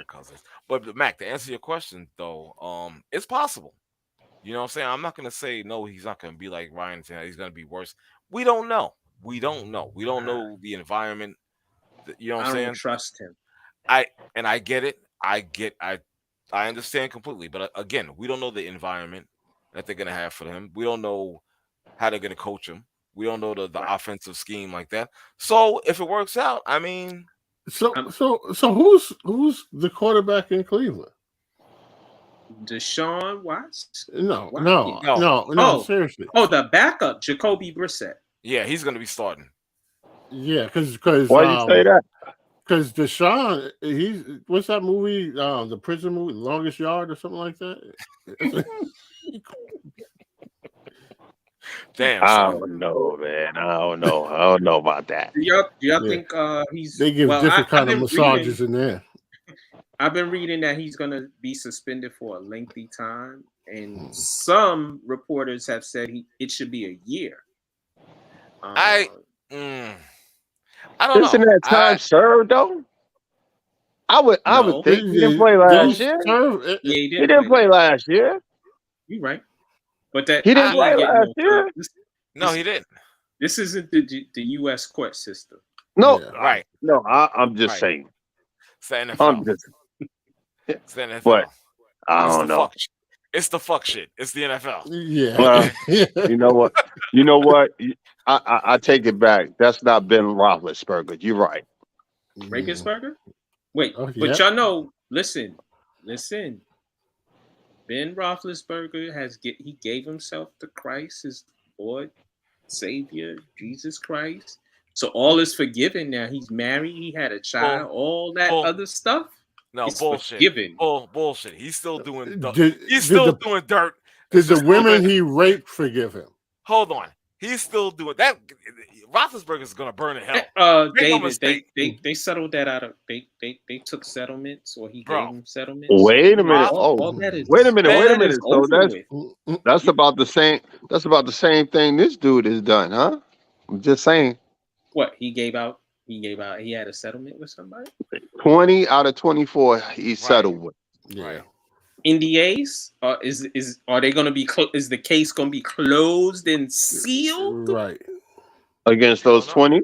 [SPEAKER 1] Cousins. But Mac, to answer your question though, it's possible. You know what I'm saying? I'm not gonna say no, he's not gonna be like Ryan. He's gonna be worse. We don't know. We don't know the environment. You know what I'm saying?
[SPEAKER 2] I don't trust him.
[SPEAKER 1] I get it. I understand completely. But again, we don't know the environment that they're gonna have for him. We don't know how they're gonna coach him. We don't know the offensive scheme like that. So if it works out, I mean,
[SPEAKER 3] so who's the quarterback in Cleveland?
[SPEAKER 2] Deshaun Watson?
[SPEAKER 3] No, seriously.
[SPEAKER 2] Oh, the backup, Jacoby Brissett.
[SPEAKER 1] Yeah, he's going to be starting.
[SPEAKER 3] Yeah, because
[SPEAKER 4] why do you say that?
[SPEAKER 3] Because Deshaun, what's that movie? The prison movie, Longest Yard, or something like that.
[SPEAKER 1] Damn,
[SPEAKER 4] I don't know, man. I don't know about that.
[SPEAKER 2] Do y'all think he's?
[SPEAKER 3] They give different kind of massages in there.
[SPEAKER 2] I've been reading that he's going to be suspended for a lengthy time, and some reporters have said it should be a year.
[SPEAKER 1] I don't know.
[SPEAKER 4] Isn't that time served though? I would think he didn't play last year.
[SPEAKER 2] He
[SPEAKER 4] didn't play last year.
[SPEAKER 2] You're right, but that
[SPEAKER 4] he didn't play last year.
[SPEAKER 1] No, he didn't.
[SPEAKER 2] This isn't the U.S. court system.
[SPEAKER 4] No,
[SPEAKER 1] right.
[SPEAKER 4] No, I'm just saying.
[SPEAKER 1] It's the NFL. It's the NFL.
[SPEAKER 4] But I don't know.
[SPEAKER 1] It's the fuck shit. It's the NFL.
[SPEAKER 3] Yeah.
[SPEAKER 4] Well, you know what? I take it back. That's not Ben Roethlisberger. You're right.
[SPEAKER 2] Roethlisberger? Wait, but y'all know. Listen. Ben Roethlisberger he gave himself to Christ, his Lord, Savior, Jesus Christ. So all is forgiven now. He's married. He had a child. All that other stuff.
[SPEAKER 1] No,
[SPEAKER 2] it's
[SPEAKER 1] bullshit.
[SPEAKER 2] Forgiven.
[SPEAKER 1] Bullshit. He's still doing dirt. Doing dirt.
[SPEAKER 3] Did the women he raped forgive him?
[SPEAKER 1] Hold on. He's still doing that. Roethlisberger is gonna burn in hell.
[SPEAKER 2] David, they settled that out of they took settlements, or he gave them settlements.
[SPEAKER 4] Wait a minute. Wait a minute. So that's about the same. That's about the same thing this dude has done, huh? I'm just saying.
[SPEAKER 2] What he gave out? He had a settlement with somebody.
[SPEAKER 4] 20 out of 24 he settled with.
[SPEAKER 1] Right.
[SPEAKER 2] NDAs? Are they going to be? Is the case going to be closed and sealed?
[SPEAKER 3] Right.
[SPEAKER 4] Against those 20?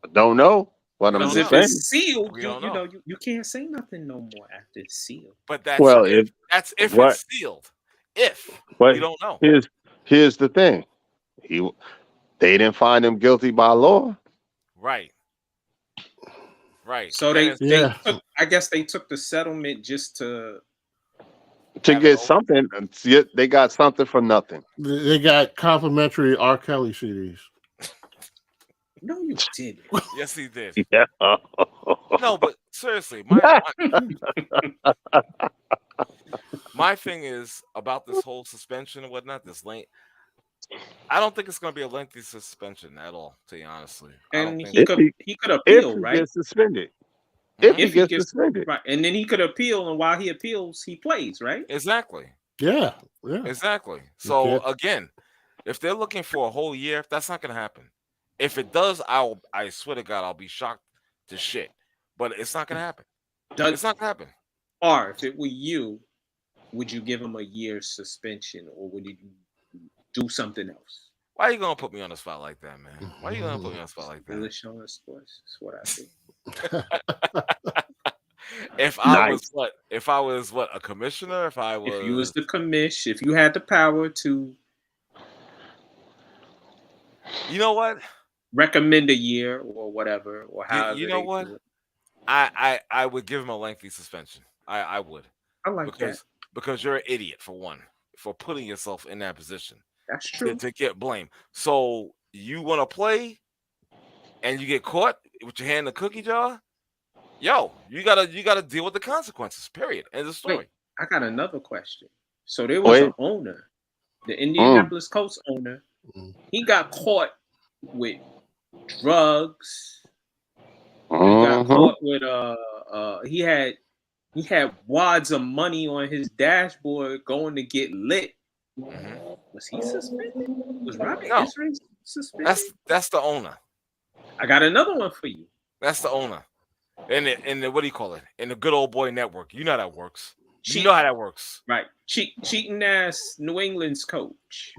[SPEAKER 4] I don't know. What I'm
[SPEAKER 2] Because
[SPEAKER 1] don't
[SPEAKER 2] if
[SPEAKER 1] know.
[SPEAKER 2] it's sealed,
[SPEAKER 1] We
[SPEAKER 2] you
[SPEAKER 1] don't
[SPEAKER 2] you know
[SPEAKER 1] know.
[SPEAKER 2] you can't say nothing no more after it's sealed.
[SPEAKER 1] But that's
[SPEAKER 4] Well,
[SPEAKER 1] if
[SPEAKER 4] what
[SPEAKER 1] it's sealed. If
[SPEAKER 4] what
[SPEAKER 1] we don't know.
[SPEAKER 4] here's the thing. They didn't find him guilty by law.
[SPEAKER 1] Right. Right.
[SPEAKER 2] So
[SPEAKER 1] And
[SPEAKER 2] they
[SPEAKER 1] it's,
[SPEAKER 2] they took. I guess they took the settlement just to.
[SPEAKER 4] To
[SPEAKER 1] have it
[SPEAKER 4] get
[SPEAKER 1] over.
[SPEAKER 4] something, they got something for nothing.
[SPEAKER 3] They got complimentary R. Kelly CDs.
[SPEAKER 2] No, you didn't.
[SPEAKER 1] Yes, he did.
[SPEAKER 4] Yeah.
[SPEAKER 1] No, but seriously, my thing is about this whole suspension and whatnot. I don't think it's going to be a lengthy suspension at all. To be honestly, I don't
[SPEAKER 2] And
[SPEAKER 1] think.
[SPEAKER 2] he could appeal,
[SPEAKER 4] If he
[SPEAKER 2] right?
[SPEAKER 4] gets suspended.
[SPEAKER 1] Mhm.
[SPEAKER 4] If he gets suspended.
[SPEAKER 2] right, and then he could appeal, and while he appeals, he plays, right?
[SPEAKER 1] Exactly.
[SPEAKER 3] Yeah.
[SPEAKER 1] Exactly. So
[SPEAKER 3] Okay.
[SPEAKER 1] again, if they're looking for a whole year, that's not going to happen. If it does, I swear to God, I'll be shocked to shit. But it's not going to happen. It's not going to happen.
[SPEAKER 2] Or if it were you, would you give him a year's suspension, or would you do something else?
[SPEAKER 1] Why are you going to put me on the spot like that, man? Why are you going to put me on the spot like
[SPEAKER 2] Really
[SPEAKER 1] that?
[SPEAKER 2] showing sports. That's what I do.
[SPEAKER 1] If I was what, a commissioner? If
[SPEAKER 2] you was the commish, if you had the power to,
[SPEAKER 1] you know what?
[SPEAKER 2] recommend a year or whatever, or however.
[SPEAKER 1] You know what? I would give him a lengthy suspension. I would.
[SPEAKER 2] I like that.
[SPEAKER 1] Because you're an idiot for one, for putting yourself in that position.
[SPEAKER 2] That's true.
[SPEAKER 1] To get blamed. So you want to play, and you get caught with your hand in the cookie jar. Yo, you gotta deal with the consequences. Period. End of story.
[SPEAKER 2] Wait, I got another question. So there was an owner, the Indianapolis Colts owner. He got caught with drugs. He got caught with he had wads of money on his dashboard going to get lit. Was he suspended? Was Robert Israel suspended?
[SPEAKER 1] That's the owner.
[SPEAKER 2] I got another one for you.
[SPEAKER 1] That's the owner. In the what do you call it? In the good old boy network. You know how that works. You know how that works.
[SPEAKER 2] Right. Cheating ass New England's coach.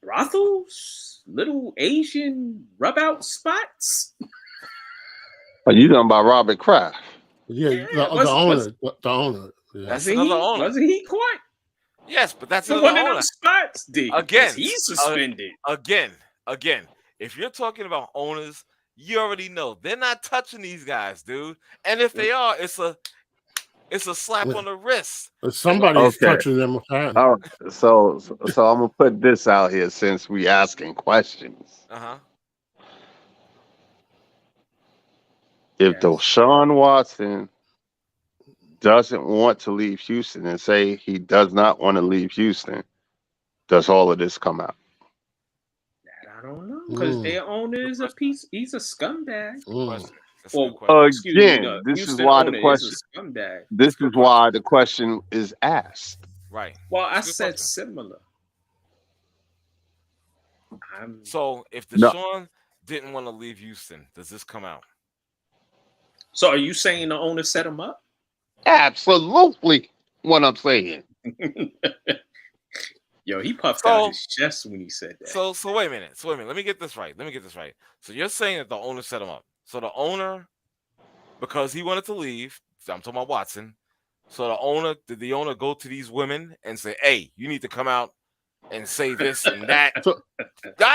[SPEAKER 2] Brothels, little Asian rub out spots.
[SPEAKER 4] Are you talking about Robert Kraft?
[SPEAKER 3] Yeah, the owner. The owner. Yeah.
[SPEAKER 1] That's another owner.
[SPEAKER 2] Wasn't he caught?
[SPEAKER 1] Yes, but that's
[SPEAKER 2] one
[SPEAKER 1] another
[SPEAKER 2] of
[SPEAKER 1] owner.
[SPEAKER 2] them spots.
[SPEAKER 1] Again,
[SPEAKER 2] he's suspended.
[SPEAKER 1] Again. If you're talking about owners, you already know they're not touching these guys, dude. And if they are, it's a slap on the wrist.
[SPEAKER 3] Somebody's touching them apparently.
[SPEAKER 4] All right. So I'm gonna put this out here since we asking questions. If Deshaun Watson doesn't want to leave Houston and say he does not want to leave Houston, does all of this come out?
[SPEAKER 2] I don't know, because their owner is a piece. He's a scumbag.
[SPEAKER 4] Again, this is why the question. This is why the question is asked.
[SPEAKER 1] Right.
[SPEAKER 2] Well, I said similar.
[SPEAKER 1] So if Deshaun didn't want to leave Houston, does this come out?
[SPEAKER 2] So are you saying the owner set him up?
[SPEAKER 4] Absolutely, what I'm saying.
[SPEAKER 2] Yo, he puffed out his chest when he said that.
[SPEAKER 1] So wait a minute. Let me get this right. So you're saying that the owner set him up. So the owner, because he wanted to leave, I'm talking about Watson. So did the owner go to these women and say, "Hey, you need to come out and say this and that"? I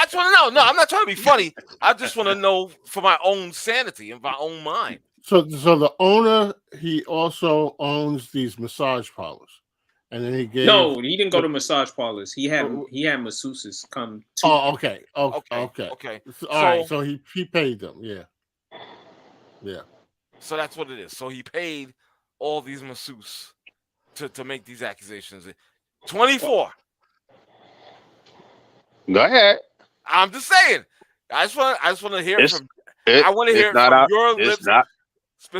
[SPEAKER 1] just want to know. No, I'm not trying to be funny. I just want to know for my own sanity and my own mind.
[SPEAKER 3] So the owner, he also owns these massage parlors. And then he gave.
[SPEAKER 2] No, he didn't go to massage parlors. He had masseuses come to.
[SPEAKER 3] Oh, okay. All right. So he paid them. Yeah.
[SPEAKER 1] So that's what it is. So he paid all these masseuses to make these accusations. 24.
[SPEAKER 4] Go ahead.
[SPEAKER 1] I'm just saying. I just want to hear from. I want to hear it from your lips.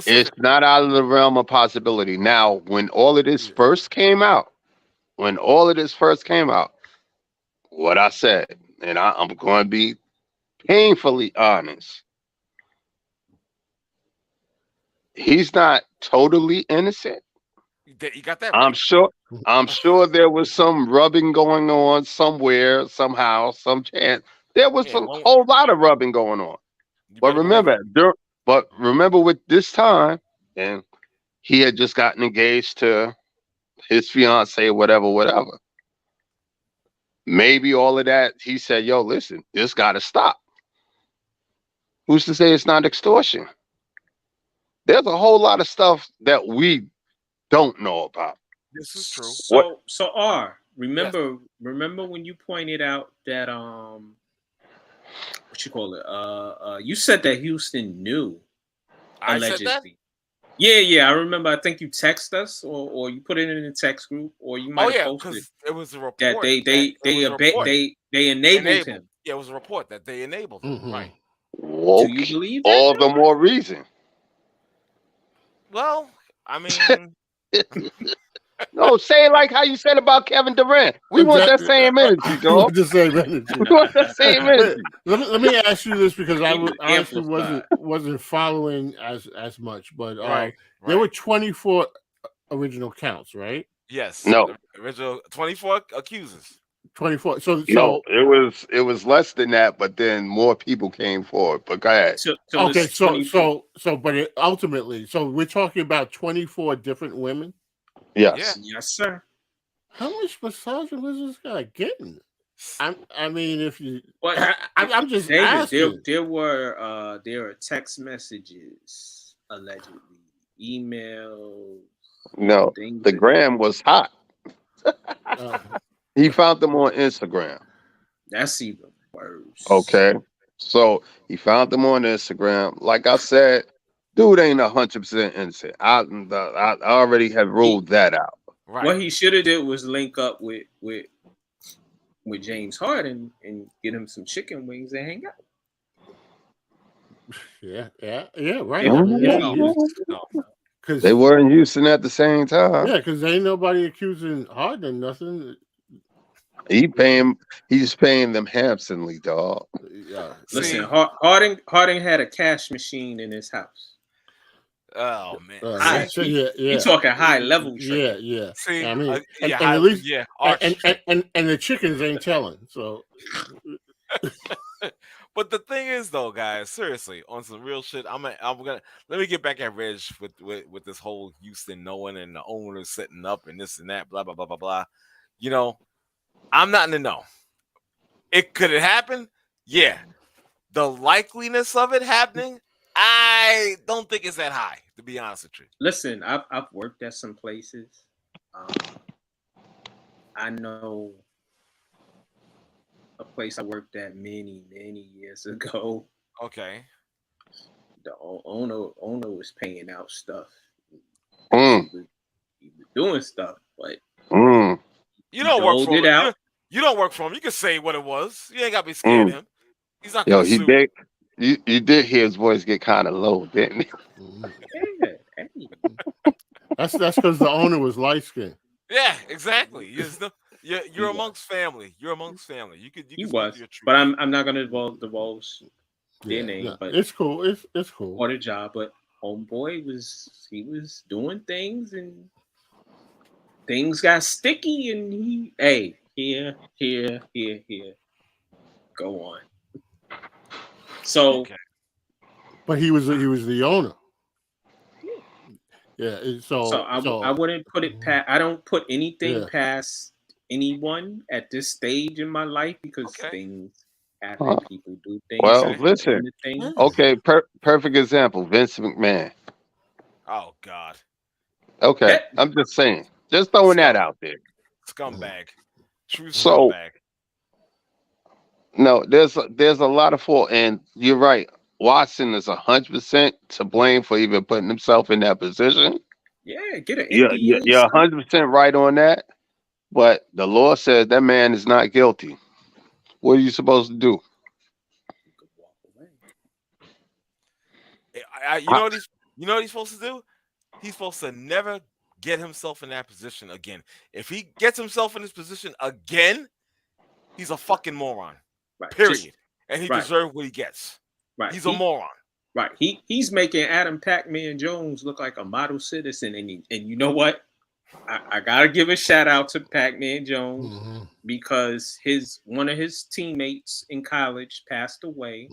[SPEAKER 4] It's not out of the realm of possibility. Now, when all of this first came out, what I said, and I'm going to be painfully honest, he's not totally innocent.
[SPEAKER 1] You got that?
[SPEAKER 4] Right. I'm sure there was some rubbing going on somewhere, somehow, some chance. There was a whole lot of rubbing going on. But remember with this time, and he had just gotten engaged to his fiance or whatever. Maybe all of that, he said, yo, listen, this got to stop. Who's to say it's not extortion? There's a whole lot of stuff that we don't know about.
[SPEAKER 1] This is true.
[SPEAKER 2] So R, remember when you pointed out that what you call it? You said that Houston knew.
[SPEAKER 1] I
[SPEAKER 2] allegedly.
[SPEAKER 1] said that?
[SPEAKER 2] Yeah. I remember. I think you text us, or you put it in the text group, or you might have posted
[SPEAKER 1] because it was a report
[SPEAKER 2] that they enabled him.
[SPEAKER 1] Yeah, it was a report that they enabled him.
[SPEAKER 3] Mm-hmm.
[SPEAKER 1] Right.
[SPEAKER 4] Okay.
[SPEAKER 2] Do you believe that?
[SPEAKER 4] All the more reason.
[SPEAKER 1] Well, I mean,
[SPEAKER 4] No, say it like how you said about Kevin Durant. We want that same energy,
[SPEAKER 3] We
[SPEAKER 4] dog.
[SPEAKER 3] want the same energy.
[SPEAKER 4] We want that same energy.
[SPEAKER 3] Let me ask you this, because I
[SPEAKER 2] was
[SPEAKER 3] honestly
[SPEAKER 2] amplified.
[SPEAKER 3] wasn't following as much, but
[SPEAKER 1] right.
[SPEAKER 3] there were 24 original counts, right?
[SPEAKER 1] Yes.
[SPEAKER 4] No.
[SPEAKER 1] The original 24 accusers.
[SPEAKER 3] 24. So
[SPEAKER 4] No, it was less than that, but then more people came forward. But go ahead.
[SPEAKER 3] okay, but ultimately, so we're talking about 24 different women.
[SPEAKER 4] Yes.
[SPEAKER 2] Yes, sir.
[SPEAKER 3] How much massage was this guy getting? I mean, if you,
[SPEAKER 2] But
[SPEAKER 3] I'm just
[SPEAKER 2] David,
[SPEAKER 3] asking.
[SPEAKER 2] there are text messages, allegedly, emails.
[SPEAKER 4] No, the gram was hot. He found them on Instagram.
[SPEAKER 2] That's even worse.
[SPEAKER 4] Okay. So he found them on Instagram. Like I said, dude ain't 100% innocent. I already have ruled that out.
[SPEAKER 1] Right.
[SPEAKER 2] What he should have did was link up with James Harden and get him some chicken wings and hang out.
[SPEAKER 3] Yeah, right.
[SPEAKER 4] Because they were in Houston at the same time.
[SPEAKER 3] Yeah, because ain't nobody accusing Harden nothing.
[SPEAKER 4] He's paying them handsomely, dog.
[SPEAKER 3] Yeah.
[SPEAKER 2] Listen, Harden had a cash machine in his house.
[SPEAKER 1] Oh man,
[SPEAKER 2] you talking high level trade.
[SPEAKER 3] Yeah.
[SPEAKER 1] See,
[SPEAKER 3] I mean,
[SPEAKER 1] and
[SPEAKER 3] at least,
[SPEAKER 1] and
[SPEAKER 3] the chickens ain't telling. So,
[SPEAKER 1] but the thing is, though, guys, seriously, on some real shit, I'm gonna let me get back at Reg with this whole Houston knowing and the owner setting up and this and that, blah blah blah blah blah. You know, I'm not in the know. Could it happen? Yeah. The likeliness of it happening, I don't think it's that high, to be honest with you.
[SPEAKER 2] Listen, I've worked at some places. I know a place I worked at many years ago.
[SPEAKER 1] Okay.
[SPEAKER 2] The owner was paying out stuff.
[SPEAKER 4] Mm.
[SPEAKER 2] He was doing stuff, but
[SPEAKER 1] you don't work for him. You don't work for him. You can say what it was. You ain't got to be scared of him. He's not going to sue.
[SPEAKER 4] Did. You did hear his voice get kind of low, didn't he?
[SPEAKER 2] Yeah.
[SPEAKER 3] That's because the owner was light skinned.
[SPEAKER 1] Yeah, exactly. You're amongst family. You're amongst family. You could
[SPEAKER 2] he was, your truth. But I'm not going to divulge their name.
[SPEAKER 3] No,
[SPEAKER 2] but
[SPEAKER 3] it's cool. It's cool.
[SPEAKER 2] What a job, but homeboy was doing things and things got sticky, and here. Go on. So,
[SPEAKER 3] but he was the owner. Yeah. So
[SPEAKER 2] I wouldn't put it past. I don't put anything past anyone at this stage in my life because things happen. People do things.
[SPEAKER 4] Well, listen. Okay, perfect example. Vince McMahon.
[SPEAKER 1] Oh God.
[SPEAKER 4] Okay, I'm just saying. Just throwing that out there.
[SPEAKER 1] Scumbag. True scumbag.
[SPEAKER 4] No, there's a lot of fault, and you're right. Watson is 100% to blame for even putting himself in that position.
[SPEAKER 2] Yeah, get an
[SPEAKER 4] You're 100% right on that. But the law says that man is not guilty. What are you supposed to do?
[SPEAKER 1] You know what he's supposed to do? He's supposed to never get himself in that position again. If he gets himself in this position again, he's a fucking moron. Right. Period. And he deserves what he gets. Right. He's a moron.
[SPEAKER 2] Right. He's making Adam Pac-Man Jones look like a model citizen. And you know what? I gotta give a shout out to Pac-Man Jones because one of his teammates in college passed away.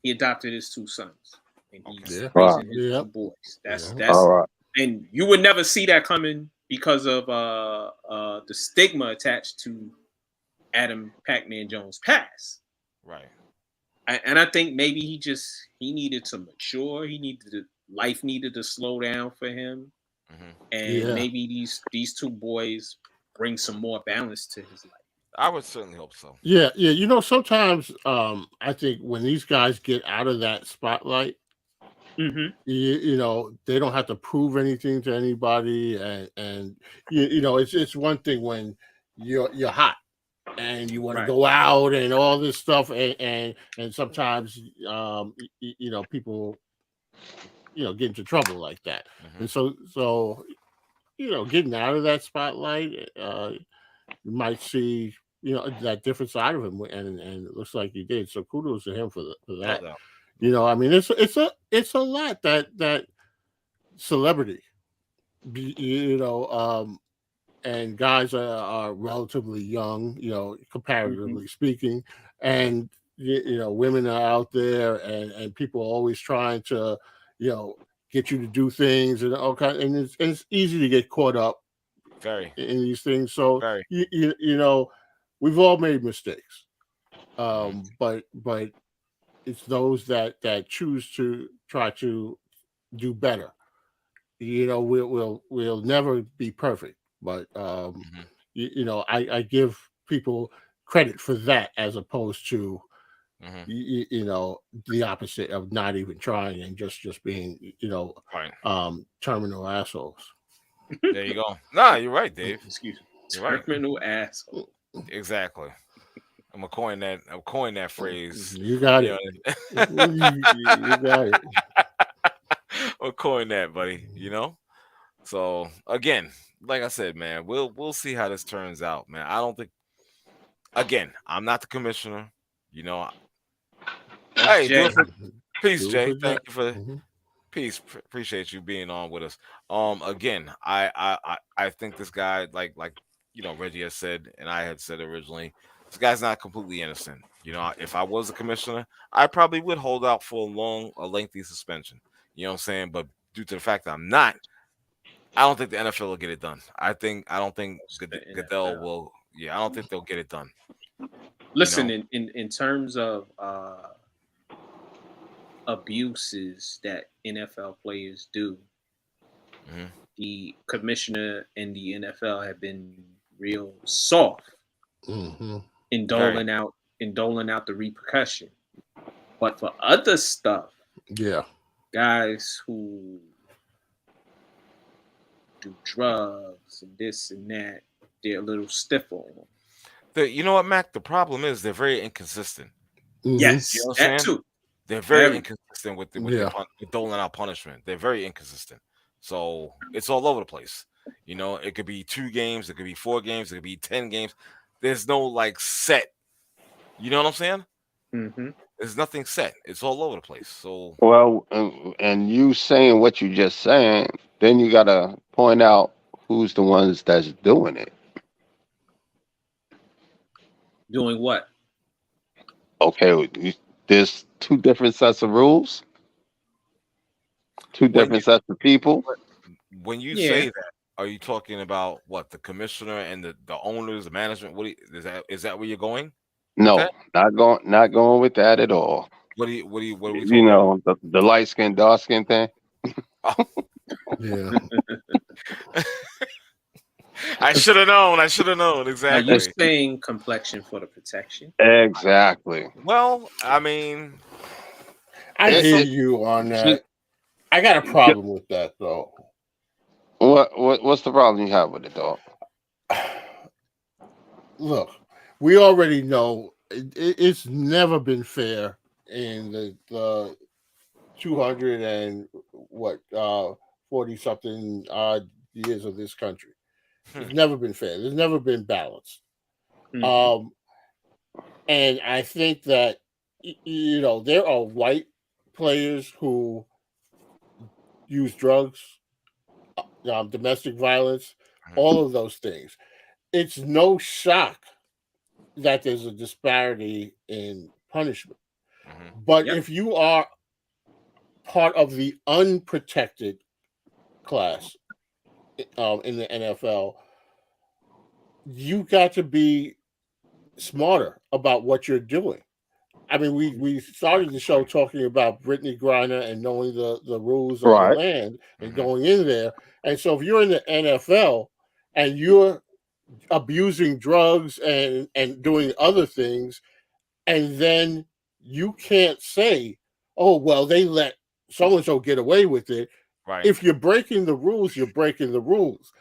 [SPEAKER 2] he adopted his 2 sons, and he's
[SPEAKER 3] Yeah.
[SPEAKER 2] raising his
[SPEAKER 3] Yeah.
[SPEAKER 2] 2 boys. That's
[SPEAKER 4] All right.
[SPEAKER 2] and you would never see that coming because of the stigma attached to Adam Pac-Man Jones' past.
[SPEAKER 1] Right.
[SPEAKER 2] And I think maybe he needed to mature. Life needed to slow down for him, and maybe these 2 boys bring some more balance to his life.
[SPEAKER 1] I would certainly hope so.
[SPEAKER 3] Yeah. You know, sometimes I think when these guys get out of that spotlight, you know, they don't have to prove anything to anybody, and you know, it's one thing when you're hot and you want to go out and all this stuff, and sometimes you know, people, you know, get into trouble like that, and so you know, getting out of that spotlight, you might see, you know, that different side of him, and it looks like he did. So kudos to him for that.
[SPEAKER 1] No.
[SPEAKER 3] You know, I mean, it's a lot that celebrity, you know, and guys are relatively young, you know, comparatively speaking, and you know, women are out there, and people are always trying to, you know, get you to do things and all kind, and it's easy to get caught up in these things. So you know, we've all made mistakes, but it's those that choose to try to do better. You know, we'll never be perfect, but you know, I give people credit for that as opposed to you know, the opposite of not even trying and just being, you know, terminal assholes.
[SPEAKER 1] There you go. Nah, you're right, Dave.
[SPEAKER 2] Excuse me.
[SPEAKER 1] You're right.
[SPEAKER 2] Terminal asshole.
[SPEAKER 1] Exactly. I'm gonna coin that phrase.
[SPEAKER 3] You got it. You got it.
[SPEAKER 1] I'll coin that, buddy. You know. So again, like I said, man, we'll see how this turns out, man. I don't think. Again, I'm not the commissioner. You know. Hey, peace, Jay. Thank you for peace. Appreciate you being on with us. Again, I think this guy, like you know, Reggie has said, and I had said originally, this guy's not completely innocent. You know, if I was a commissioner, I probably would hold out for a lengthy suspension. You know what I'm saying? But due to the fact that I'm not, I don't think the NFL will get it done. I don't think Goodell will. Yeah, I don't think they'll get it done.
[SPEAKER 2] Listen, in terms of abuses that NFL players do, the commissioner and the NFL have been real soft in doling out the repercussion. But for other stuff, guys who do drugs and this and that, they're a little stiff on them.
[SPEAKER 1] You know what, Mac? The problem is they're very inconsistent.
[SPEAKER 2] Yes,
[SPEAKER 1] you know what
[SPEAKER 2] that
[SPEAKER 1] I'm saying?
[SPEAKER 2] too.
[SPEAKER 1] They're very inconsistent with doling out punishment. They're very inconsistent. So it's all over the place. You know, it could be 2 games, it could be 4 games, it could be 10 games. There's no like set. You know what I'm saying? There's nothing set. It's all over the place. So
[SPEAKER 4] well, and you saying what you just saying, then you gotta point out who's the ones that's doing it.
[SPEAKER 2] Doing what?
[SPEAKER 4] Okay, there's 2 different sets of rules, 2 different sets of people.
[SPEAKER 1] When you say that, are you talking about what, the commissioner and the owners, the management? Is that where you're going?
[SPEAKER 4] No, not going with that at all.
[SPEAKER 1] What are we talking
[SPEAKER 4] you know, the light skin, dark skin thing.
[SPEAKER 3] Yeah.
[SPEAKER 1] I should have known. Exactly.
[SPEAKER 2] Are you saying complexion for the protection?
[SPEAKER 4] Exactly.
[SPEAKER 1] Well, I mean,
[SPEAKER 3] I hear you on that. I got a problem with that, though.
[SPEAKER 4] What's the problem you have with it, dog?
[SPEAKER 3] Look, we already know it's never been fair in the 200 and 40 something odd years of this country. It's never been fair. There's never been balance. And I think that, you know, there are white players who use drugs, domestic violence, all of those things. It's no shock that there's a disparity in punishment. But
[SPEAKER 2] Yep.
[SPEAKER 3] if you are part of the unprotected class in the NFL, you got to be smarter about what you're doing. I mean, we started the show talking about Brittney Griner and knowing the rules of the
[SPEAKER 4] Right.
[SPEAKER 3] land and going in there. And so if you're in the NFL and you're abusing drugs and doing other things, and then you can't say, oh, well, they let so-and-so get away with it.
[SPEAKER 1] Right.
[SPEAKER 3] If you're breaking the rules, you're breaking the rules.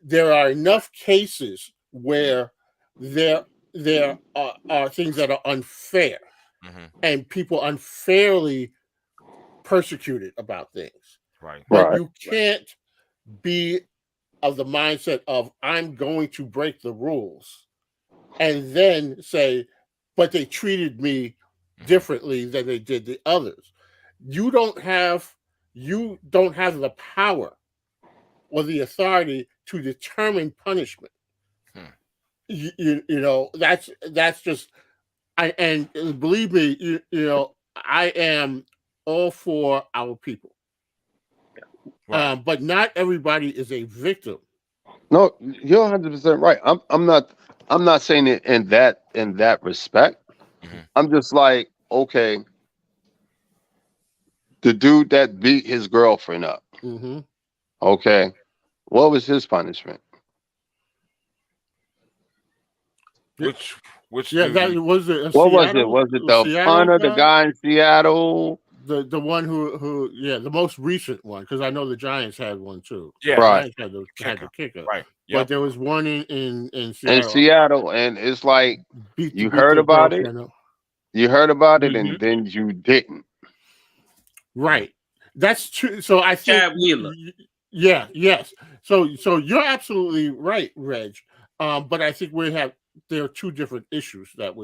[SPEAKER 3] There are enough cases where there are things that are unfair and people unfairly persecuted about things.
[SPEAKER 1] Right.
[SPEAKER 3] But
[SPEAKER 4] Right.
[SPEAKER 3] you can't be of the mindset of I'm going to break the rules and then say, but they treated me differently than they did the others. You don't have the power or the authority to determine punishment. You know, that's just and believe me, you know, I am all for our people.
[SPEAKER 1] Right.
[SPEAKER 3] But not everybody is a victim.
[SPEAKER 4] No, you're 100% right. I'm not saying it in that respect. I'm just like, okay, the dude that beat his girlfriend up.
[SPEAKER 3] Mm-hmm.
[SPEAKER 4] Okay, what was his punishment?
[SPEAKER 1] Which
[SPEAKER 3] Yeah,
[SPEAKER 1] dude
[SPEAKER 3] that
[SPEAKER 1] he-
[SPEAKER 3] was it.
[SPEAKER 4] What was it? Was it the punter, the guy in Seattle?
[SPEAKER 3] The one who the most recent one, because I know the Giants had one too.
[SPEAKER 1] Yeah.
[SPEAKER 3] The
[SPEAKER 4] Right.
[SPEAKER 3] Giants had the kicker.
[SPEAKER 1] Right.
[SPEAKER 3] But
[SPEAKER 1] Yep.
[SPEAKER 3] there was one in
[SPEAKER 4] In
[SPEAKER 3] Seattle.
[SPEAKER 4] Seattle, and it's like
[SPEAKER 3] beat
[SPEAKER 4] you heard
[SPEAKER 3] the
[SPEAKER 4] about it,
[SPEAKER 3] girlfriend up.
[SPEAKER 4] and then you didn't.
[SPEAKER 3] Right. That's true. So I think
[SPEAKER 2] Chad Wheeler.
[SPEAKER 3] Yeah, yes. So you're absolutely right, Reg. But I think there are two different issues that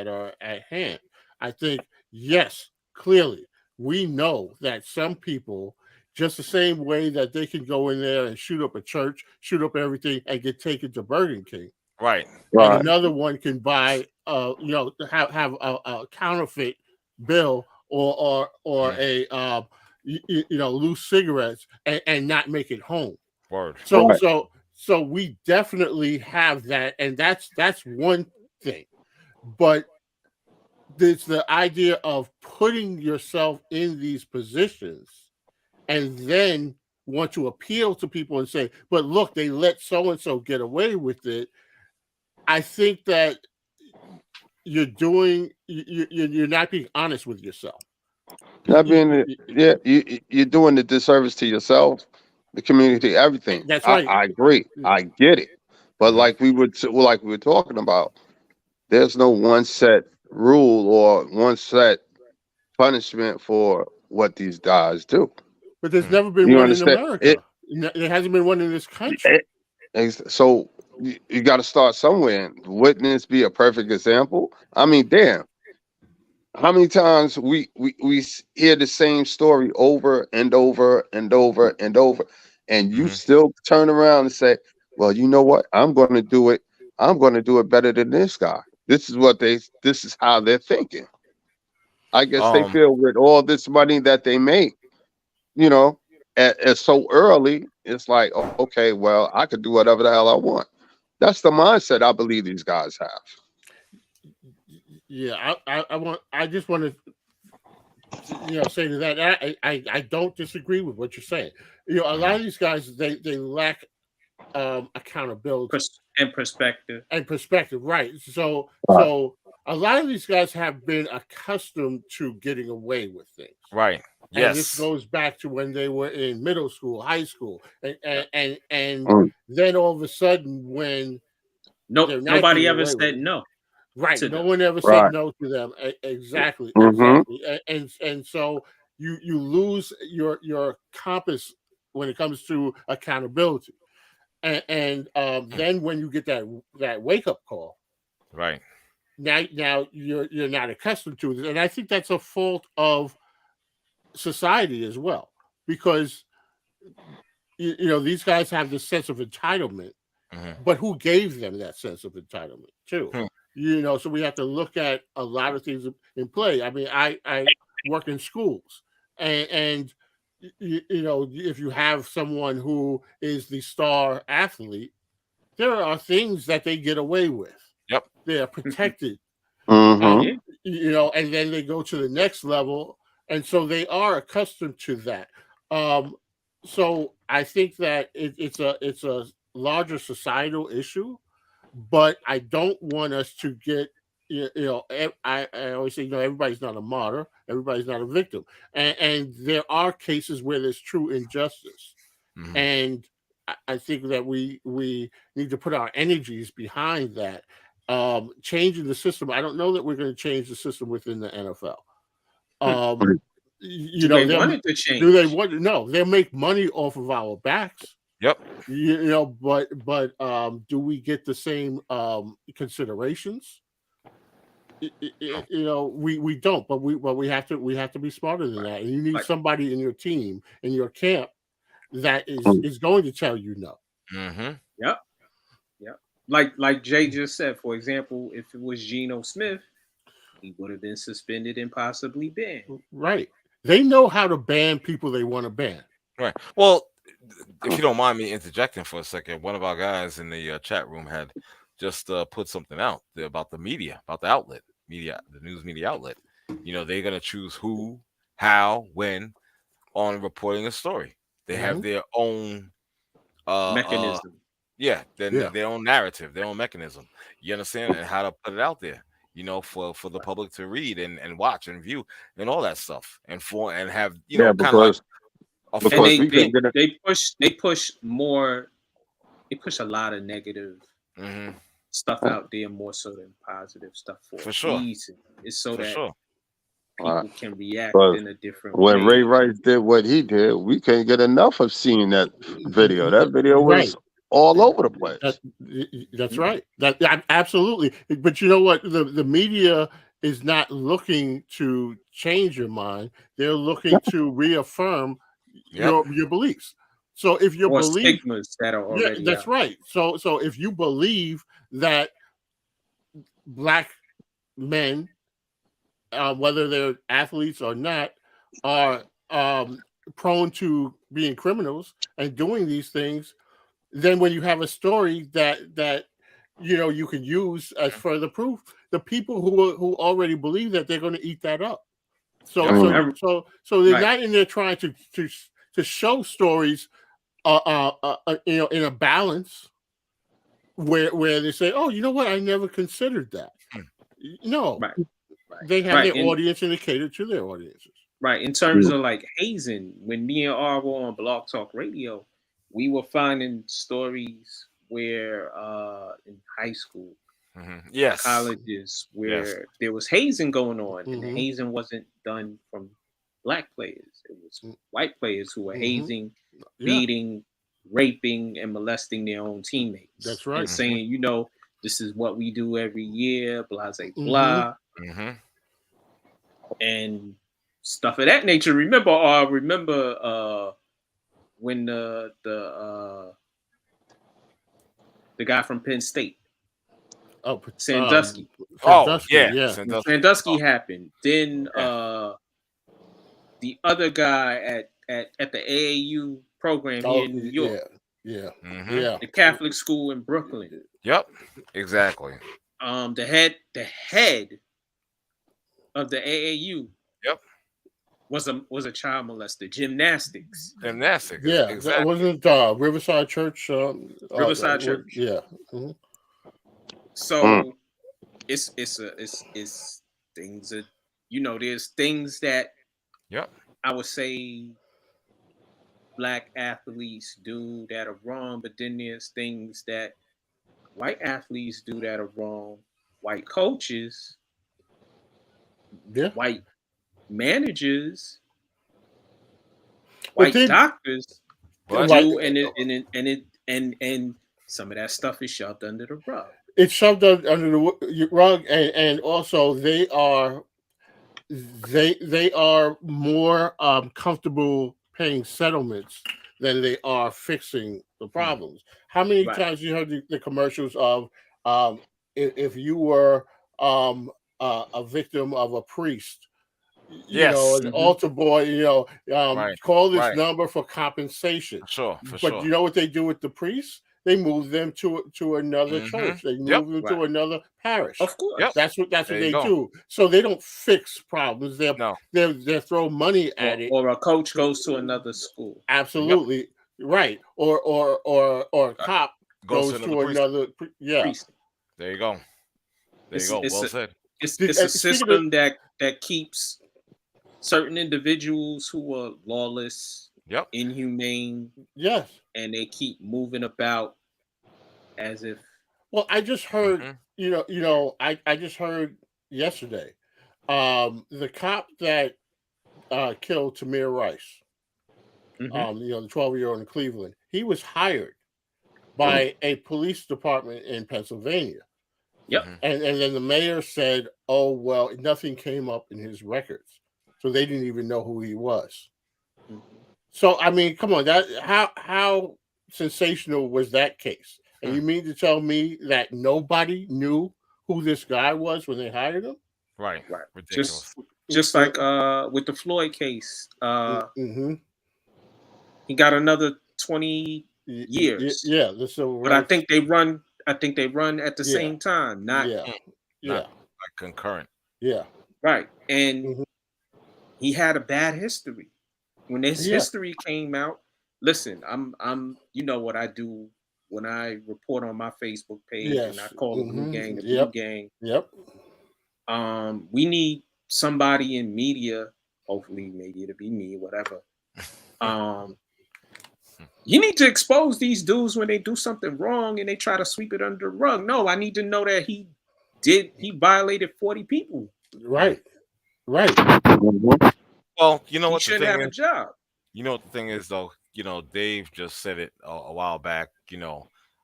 [SPEAKER 3] are at hand. I think, yes, clearly, we know that some people, just the same way that they can go in there and shoot up a church, shoot up everything, and get taken to Burger King.
[SPEAKER 1] Right.
[SPEAKER 3] And another one can buy, have a counterfeit bill or a loose cigarettes and not make it home.
[SPEAKER 1] Word.
[SPEAKER 3] So we definitely have that, and that's one thing. But it's the idea of putting yourself in these positions and then want to appeal to people and say, but look, they let so-and-so get away with it. I think that you're not being honest with yourself.
[SPEAKER 4] Not being, you're doing the disservice to yourself, the community, everything.
[SPEAKER 3] That's right.
[SPEAKER 4] I agree. I get it. But like we were talking about, there's no one set rule or one set punishment for what these guys do.
[SPEAKER 3] But there's never been
[SPEAKER 4] You
[SPEAKER 3] one
[SPEAKER 4] understand?
[SPEAKER 3] in America. There hasn't been one in this country.
[SPEAKER 4] So you got to start somewhere. Wouldn't this be a perfect example? I mean, damn. How many times we hear the same story over and over and over and over, and you still turn around and say, well, you know what? I'm going to do it. I'm going to do it better than this guy. This is how they're thinking. I guess they feel with all this money that they make, at so early, it's like, oh, okay, well, I could do whatever the hell I want. That's the mindset I believe these guys have.
[SPEAKER 3] Yeah, I just want to say to that, I don't disagree with what you're saying. A lot of these guys they lack accountability
[SPEAKER 2] and perspective.
[SPEAKER 3] Right. So a lot of these guys have been accustomed to getting away with things.
[SPEAKER 1] Right.
[SPEAKER 3] And
[SPEAKER 1] Yes.
[SPEAKER 3] this goes back to when they were in middle school, high school, and then all of a sudden when
[SPEAKER 2] nobody ever said no.
[SPEAKER 3] Right. No one ever said no to them. Exactly. And so you lose your compass when it comes to accountability. And then when you get that wake up call,
[SPEAKER 1] right
[SPEAKER 3] now you're not accustomed to it, and I think that's a fault of society as well, because these guys have this sense of entitlement, but who gave them that sense of entitlement too? So we have to look at a lot of things in play. I mean, I work in schools, and if you have someone who is the star athlete, there are things that they get away with.
[SPEAKER 1] Yep.
[SPEAKER 3] They are protected.
[SPEAKER 4] Mm-hmm.
[SPEAKER 3] And then they go to the next level, and so they are accustomed to that. So I think that it's a larger societal issue, but I don't want us to get I always say everybody's not a martyr, everybody's not a victim, and there are cases where there's true injustice, and I think that we need to put our energies behind that. Changing the system. I don't know that we're going to change the system within the NFL.
[SPEAKER 2] Do they want it to change?
[SPEAKER 3] Do they want? No, they'll make money off of our backs.
[SPEAKER 1] Yep.
[SPEAKER 3] But do we get the same considerations? We don't. But we have to be smarter than that. And you need somebody in your team, in your camp, that is going to tell you no.
[SPEAKER 1] Mm-hmm.
[SPEAKER 2] Yep. Like Jay just said, for example, if it was Geno Smith, he would have been suspended and possibly banned.
[SPEAKER 3] Right. They know how to ban people they want to ban.
[SPEAKER 1] Right. Well, if you don't mind me interjecting for a second, one of our guys in the chat room had just put something out there about the media, about the outlet, the news media outlet. They're going to choose who, how, when on reporting a story. They have their own
[SPEAKER 2] mechanism.
[SPEAKER 1] Their own narrative, their own mechanism. You understand? And how to put it out there, for the public to read and watch and view and all that stuff. And have,
[SPEAKER 4] because
[SPEAKER 2] they push more. They push a lot of negative stuff out there more so than positive stuff for
[SPEAKER 1] sure.
[SPEAKER 2] reason. It's so that
[SPEAKER 1] sure.
[SPEAKER 2] people can react in a different
[SPEAKER 4] way.
[SPEAKER 2] When
[SPEAKER 4] Ray Rice did what he did, we couldn't get enough of seeing that video. That video was all over the place.
[SPEAKER 3] That's right. That absolutely. But you know what? The media is not looking to change your mind. They're looking to reaffirm your beliefs. So if you believe
[SPEAKER 2] stigmas that are already
[SPEAKER 3] that's
[SPEAKER 2] out.
[SPEAKER 3] right. So if you believe that Black men, whether they're athletes or not, are prone to being criminals and doing these things, then when you have a story that you can use as further proof, the people who already believe that, they're going to eat that up. So they're not in there trying to show stories in a balance where they say, oh, you know what, I never considered that. No, they have their audience and they cater to their audiences.
[SPEAKER 2] Right. In terms of like hazing, when me and R were on Blog Talk Radio, we were finding stories where in high school, colleges, where there was hazing going on, and the hazing wasn't done from Black players. It was white players who were hazing, beating, raping, and molesting their own teammates.
[SPEAKER 3] That's right.
[SPEAKER 2] And saying, this is what we do every year, blah, blah, blah. And stuff of that nature. Remember when the guy from Penn State, Sandusky. Sandusky happened. Then the other guy at the AAU program here in New York. The Catholic school in Brooklyn.
[SPEAKER 1] Yep, exactly.
[SPEAKER 2] The head of the AAU.
[SPEAKER 1] Yep.
[SPEAKER 2] Was a child molester. Gymnastics.
[SPEAKER 3] Yeah,
[SPEAKER 1] exactly.
[SPEAKER 3] That wasn't Riverside Church.
[SPEAKER 2] Riverside Church.
[SPEAKER 3] Yeah.
[SPEAKER 2] So it's things that there's things that I would say Black athletes do that are wrong, but then there's things that white athletes do that are wrong. White coaches, white managers, white doctors do, and some of that stuff is shoved under the rug.
[SPEAKER 3] It's shoved under the rug, and also they are more comfortable paying settlements than they are fixing the problems. How many times you heard the commercials of if you were a victim of a priest,
[SPEAKER 1] Yes.
[SPEAKER 3] an altar boy,
[SPEAKER 1] Right.
[SPEAKER 3] call this
[SPEAKER 1] Right.
[SPEAKER 3] number for compensation.
[SPEAKER 1] For
[SPEAKER 3] But
[SPEAKER 1] sure.
[SPEAKER 3] you know what they do with the priests? They move them to another
[SPEAKER 1] Mhm.
[SPEAKER 3] church. They
[SPEAKER 1] Yep.
[SPEAKER 3] move them to
[SPEAKER 2] Right.
[SPEAKER 3] another parish.
[SPEAKER 2] Of course.
[SPEAKER 1] Yep.
[SPEAKER 3] That's what
[SPEAKER 1] There you
[SPEAKER 3] they
[SPEAKER 1] go.
[SPEAKER 3] do. So they don't fix problems.
[SPEAKER 1] No.
[SPEAKER 3] They throw money at it.
[SPEAKER 2] Or a coach goes to another school.
[SPEAKER 3] Absolutely right. Or a cop
[SPEAKER 1] Goes to
[SPEAKER 3] goes
[SPEAKER 1] another
[SPEAKER 3] to
[SPEAKER 1] priest.
[SPEAKER 3] another. Yeah.
[SPEAKER 2] Priest.
[SPEAKER 1] There you go. There you
[SPEAKER 2] It's
[SPEAKER 1] go.
[SPEAKER 2] it's
[SPEAKER 1] Well
[SPEAKER 2] a
[SPEAKER 1] said.
[SPEAKER 2] it's
[SPEAKER 3] Did-
[SPEAKER 2] it's a
[SPEAKER 3] speaking
[SPEAKER 2] system that keeps certain individuals who are lawless,
[SPEAKER 1] Yep.
[SPEAKER 2] inhumane,
[SPEAKER 3] Yes.
[SPEAKER 2] and they keep moving about as if
[SPEAKER 3] Well, I just heard.
[SPEAKER 1] Mhm.
[SPEAKER 3] I just heard yesterday. The cop that killed Tamir Rice. The 12-year-old in Cleveland. He was hired by a police department in Pennsylvania.
[SPEAKER 2] Yep.
[SPEAKER 1] Mhm.
[SPEAKER 3] And then the mayor said, "Oh well, nothing came up in his records, so they didn't even know who he was."
[SPEAKER 2] Mhm.
[SPEAKER 3] So I mean, come on, that how sensational was that case? And you mean to tell me that nobody knew who this guy was when they hired him?
[SPEAKER 1] Right.
[SPEAKER 2] Right.
[SPEAKER 1] Ridiculous.
[SPEAKER 2] Just like with the Floyd case,
[SPEAKER 3] Mm-hmm.
[SPEAKER 2] he got another 20 years.
[SPEAKER 3] Yeah, the civil
[SPEAKER 2] But I
[SPEAKER 3] rights.
[SPEAKER 2] think they run at the
[SPEAKER 3] Yeah.
[SPEAKER 2] same time, not
[SPEAKER 3] Yeah,
[SPEAKER 1] Not
[SPEAKER 3] yeah,
[SPEAKER 1] like concurrent.
[SPEAKER 3] yeah,
[SPEAKER 2] right. And
[SPEAKER 3] Mhm.
[SPEAKER 2] he had a bad history. When this
[SPEAKER 3] yeah.
[SPEAKER 2] history came out, listen, I'm you know what I do when I report on my Facebook page and I
[SPEAKER 3] Yes.
[SPEAKER 2] call the blue gang the blue
[SPEAKER 3] Yep.
[SPEAKER 2] gang.
[SPEAKER 3] Yep.
[SPEAKER 2] We need somebody in media, hopefully maybe it'll be me, whatever. You need to expose these dudes when they do something wrong and they try to sweep it under the rug. No, I need to know that he violated 40 people.
[SPEAKER 3] Right. Right.
[SPEAKER 1] Well, you know
[SPEAKER 2] He
[SPEAKER 1] what the
[SPEAKER 2] shouldn't
[SPEAKER 1] thing
[SPEAKER 2] have
[SPEAKER 1] is.
[SPEAKER 2] a job.
[SPEAKER 1] You know what the thing is, though. Dave just said it a while back.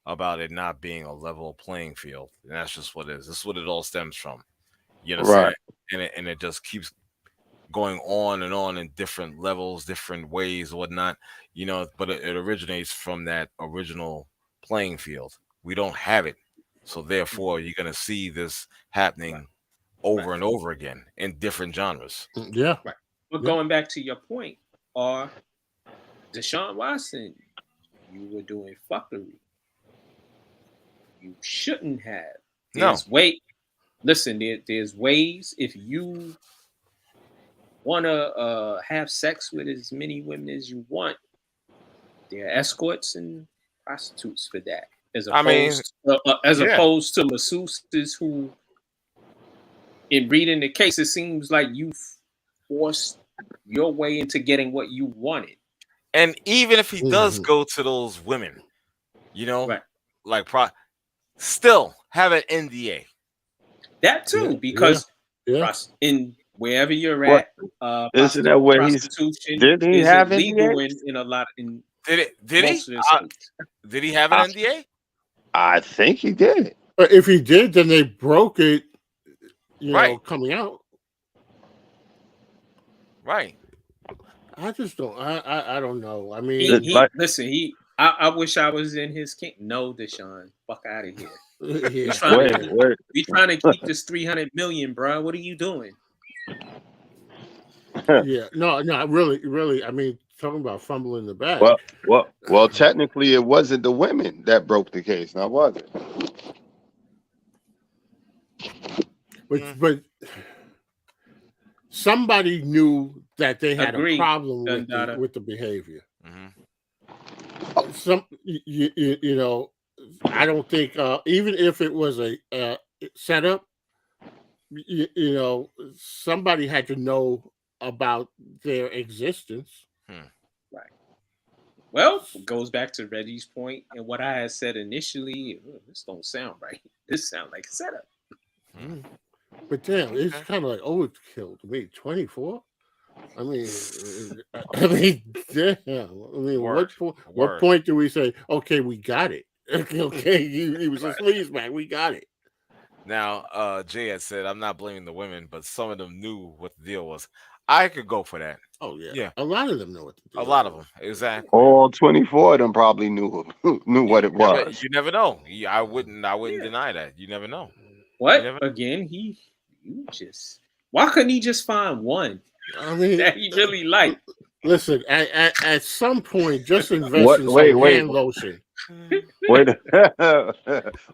[SPEAKER 1] About it not being a level playing field, and that's just what it is. This is what it all stems from. You understand?
[SPEAKER 4] Right.
[SPEAKER 1] And it just keeps going on in different levels, different ways, whatnot. But it originates from that original playing field. We don't have it, so therefore you're gonna see this happening over
[SPEAKER 2] Right.
[SPEAKER 1] and over again in different genres.
[SPEAKER 3] Yeah.
[SPEAKER 2] Right. But
[SPEAKER 3] Yeah.
[SPEAKER 2] going back to your point, or Deshaun Watson, you were doing fuckery. You shouldn't have.
[SPEAKER 1] No.
[SPEAKER 2] Listen, there's ways if you want to have sex with as many women as you want. There are escorts and prostitutes for that, as
[SPEAKER 1] I mean,
[SPEAKER 2] opposed to masseuses who, in reading the case, it seems like you forced your way into getting what you wanted.
[SPEAKER 1] And even if he does
[SPEAKER 3] Mhm.
[SPEAKER 1] go to those women,
[SPEAKER 2] Right.
[SPEAKER 1] like still have an NDA.
[SPEAKER 2] That too,
[SPEAKER 3] Yeah,
[SPEAKER 2] because
[SPEAKER 3] Yeah.
[SPEAKER 2] in wherever you're
[SPEAKER 4] What?
[SPEAKER 2] at,
[SPEAKER 4] Isn't that where he's?
[SPEAKER 2] prostitution
[SPEAKER 4] Didn't he
[SPEAKER 2] is
[SPEAKER 4] have
[SPEAKER 2] illegal
[SPEAKER 4] NDA?
[SPEAKER 2] in a lot in
[SPEAKER 1] Did he?
[SPEAKER 2] most of the states.
[SPEAKER 1] Did he have an NDA?
[SPEAKER 4] I think he did.
[SPEAKER 3] But if he did, then they broke it.
[SPEAKER 1] Right.
[SPEAKER 3] Coming out.
[SPEAKER 1] Right.
[SPEAKER 3] I just don't. I don't know. I mean,
[SPEAKER 2] I wish I was in his king. No, Deshaun, fuck out of here.
[SPEAKER 3] yeah.
[SPEAKER 2] We trying to keep this 300 million, bro. What are you doing?
[SPEAKER 3] Yeah. No. Really. I mean, talking about fumbling the bag.
[SPEAKER 4] Well. Technically, it wasn't the women that broke the case. Now was it?
[SPEAKER 3] But somebody knew that they had
[SPEAKER 2] Agreed.
[SPEAKER 3] a problem
[SPEAKER 2] Dundada.
[SPEAKER 3] with the behavior.
[SPEAKER 1] Mm-hmm.
[SPEAKER 3] I don't think even if it was a setup, somebody had to know about their existence.
[SPEAKER 2] Right. Well, it goes back to Reggie's point and what I had said initially. This don't sound right. This sounds like a setup.
[SPEAKER 3] Mm. But damn, it's kind of like overkill to me. 24. I mean, damn. I mean, what point do we say, okay, we got it? Okay, he was a sleazebag. We got it.
[SPEAKER 1] Now, Jay had said, I'm not blaming the women, but some of them knew what the deal was. I could go for that.
[SPEAKER 3] Oh yeah.
[SPEAKER 1] Yeah.
[SPEAKER 3] A lot of them know what to do.
[SPEAKER 1] A lot of them, exactly.
[SPEAKER 4] All 24 of them probably knew what it was.
[SPEAKER 1] You never know. I wouldn't
[SPEAKER 2] Yeah.
[SPEAKER 1] deny that. You never know.
[SPEAKER 2] What?
[SPEAKER 1] You never know.
[SPEAKER 2] Again, why couldn't he just find one
[SPEAKER 3] I mean,
[SPEAKER 2] that he really liked?
[SPEAKER 3] listen, at some point, just invest in some hand lotion.
[SPEAKER 4] Wait a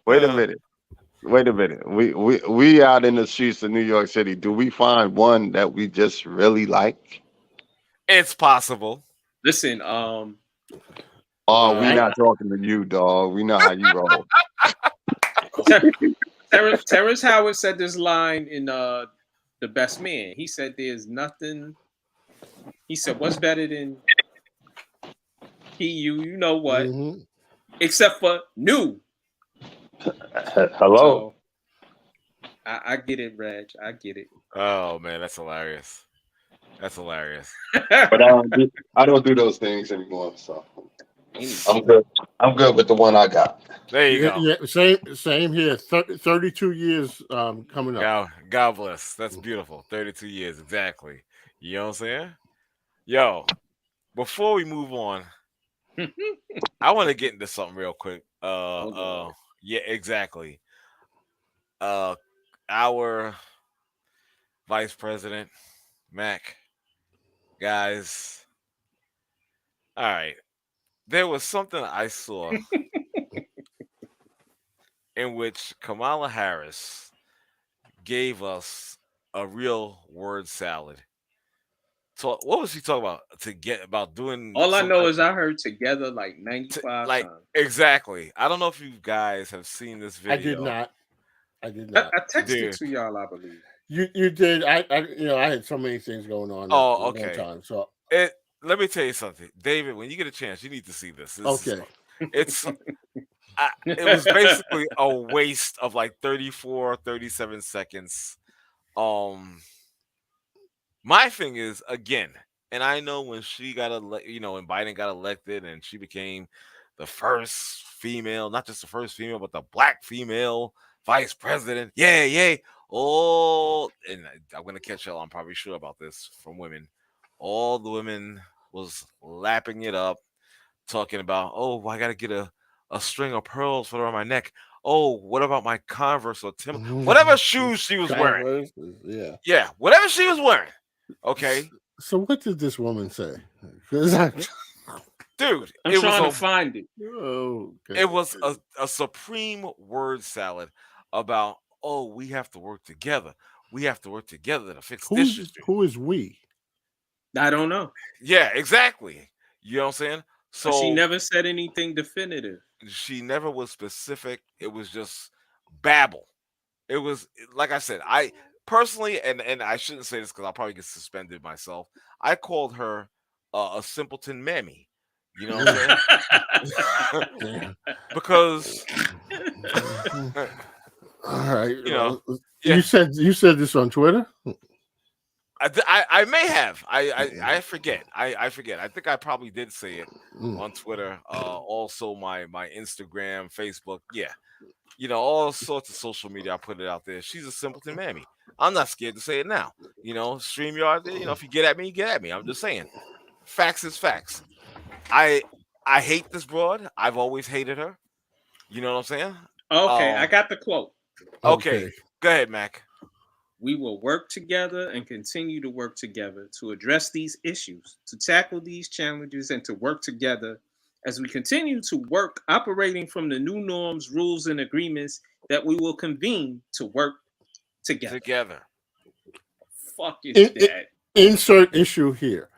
[SPEAKER 4] minute. Wait a minute. We out in the streets of New York City. Do we find one that we just really like?
[SPEAKER 1] It's possible.
[SPEAKER 2] Listen,
[SPEAKER 4] Oh, we not talking to you, dog. We know how you roll.
[SPEAKER 2] Terrence Howard said this line in The Best Man. He said, "There's nothing." He said, "What's better than you know what, except for new."
[SPEAKER 4] Hello.
[SPEAKER 2] So, I get it, Reg. I get it.
[SPEAKER 1] Oh man, that's hilarious. That's hilarious.
[SPEAKER 4] But I don't do those things anymore. So I'm good. I'm good with the one I got.
[SPEAKER 1] There you go.
[SPEAKER 3] Yeah, same here. 32 years coming up.
[SPEAKER 1] God bless. That's beautiful. 32 years exactly. You know what I'm saying? Yo, before we move on, I want to get into something real quick. Yeah, exactly. Our vice president, Mac, guys. All right. There was something I saw in which Kamala Harris gave us a real word salad. So what was she talking about? Doing
[SPEAKER 2] all I know is I heard together like 95
[SPEAKER 1] like
[SPEAKER 2] times.
[SPEAKER 1] Exactly. I don't know if you guys have seen this video.
[SPEAKER 3] I did not.
[SPEAKER 2] I texted to y'all, I believe.
[SPEAKER 3] You did. I had so many things going on at one time. So
[SPEAKER 1] let me tell you something, David. When you get a chance, you need to see this. It was basically a waste of like 34, 37 seconds. My thing is, again, and I know when she got when Biden got elected and she became the first female, not just the first female, but the black female vice president. Yay. Oh, and I'm going to catch y'all. I'm probably sure about this from women. All the women was lapping it up, talking about, oh, I got to get a string of pearls for around my neck. Oh, what about my Converse or Tim? Whatever shoes she was wearing. Yeah, whatever she was wearing. Okay.
[SPEAKER 3] So what did this woman say?
[SPEAKER 1] Dude,
[SPEAKER 2] I'm trying to find it.
[SPEAKER 1] It was a supreme word salad about, oh, we have to work together. We have to work together to fix this issue.
[SPEAKER 3] Who is we?
[SPEAKER 2] I don't know.
[SPEAKER 1] Yeah, exactly. You know what I'm saying? So
[SPEAKER 2] she never said anything definitive.
[SPEAKER 1] She never was specific. It was just babble. It was, like I said, I personally, and I shouldn't say this because I'll probably get suspended myself, I called her a simpleton mammy. You know what I'm saying? Because
[SPEAKER 3] all right, you said this on Twitter.
[SPEAKER 1] I may have. I forget. I forget. I think I probably did say it on Twitter. Also my Instagram, Facebook. Yeah. All sorts of social media. I put it out there. She's a simpleton mammy. I'm not scared to say it now. StreamYard, if you get at me, get at me. I'm just saying. Facts is facts. I hate this broad. I've always hated her. You know what I'm saying?
[SPEAKER 2] Okay, I got the quote.
[SPEAKER 1] Okay. Go ahead, Mac.
[SPEAKER 2] We will work together and continue to work together to address these issues, to tackle these challenges, and to work together as we continue to work operating from the new norms, rules, and agreements that we will convene to work together. Fuck is that?
[SPEAKER 3] Insert issue here.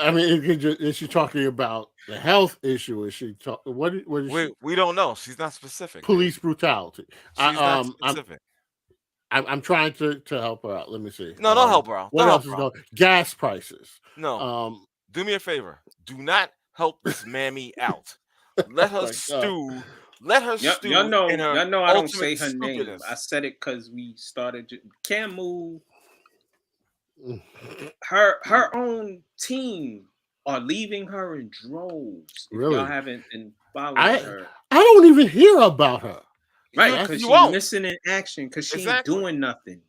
[SPEAKER 3] I mean, is she talking about the health issue? Is she talking? What is
[SPEAKER 1] we don't know. She's not specific.
[SPEAKER 3] Police brutality.
[SPEAKER 1] She's not specific.
[SPEAKER 3] I'm trying to help her out. Let me see.
[SPEAKER 1] No, don't help her out.
[SPEAKER 3] What else is going? Gas prices.
[SPEAKER 1] No. Do me a favor. Do not help this mammy out. Let her stew. Let her stew.
[SPEAKER 2] Y'all know I don't say her
[SPEAKER 1] stupidness.
[SPEAKER 2] name. I said it because we started. Camu. Her own team are leaving her in droves.
[SPEAKER 3] Really?
[SPEAKER 2] Y'all haven't been following her.
[SPEAKER 3] I don't even hear about her.
[SPEAKER 2] Right, because she's missing in action because she ain't doing nothing.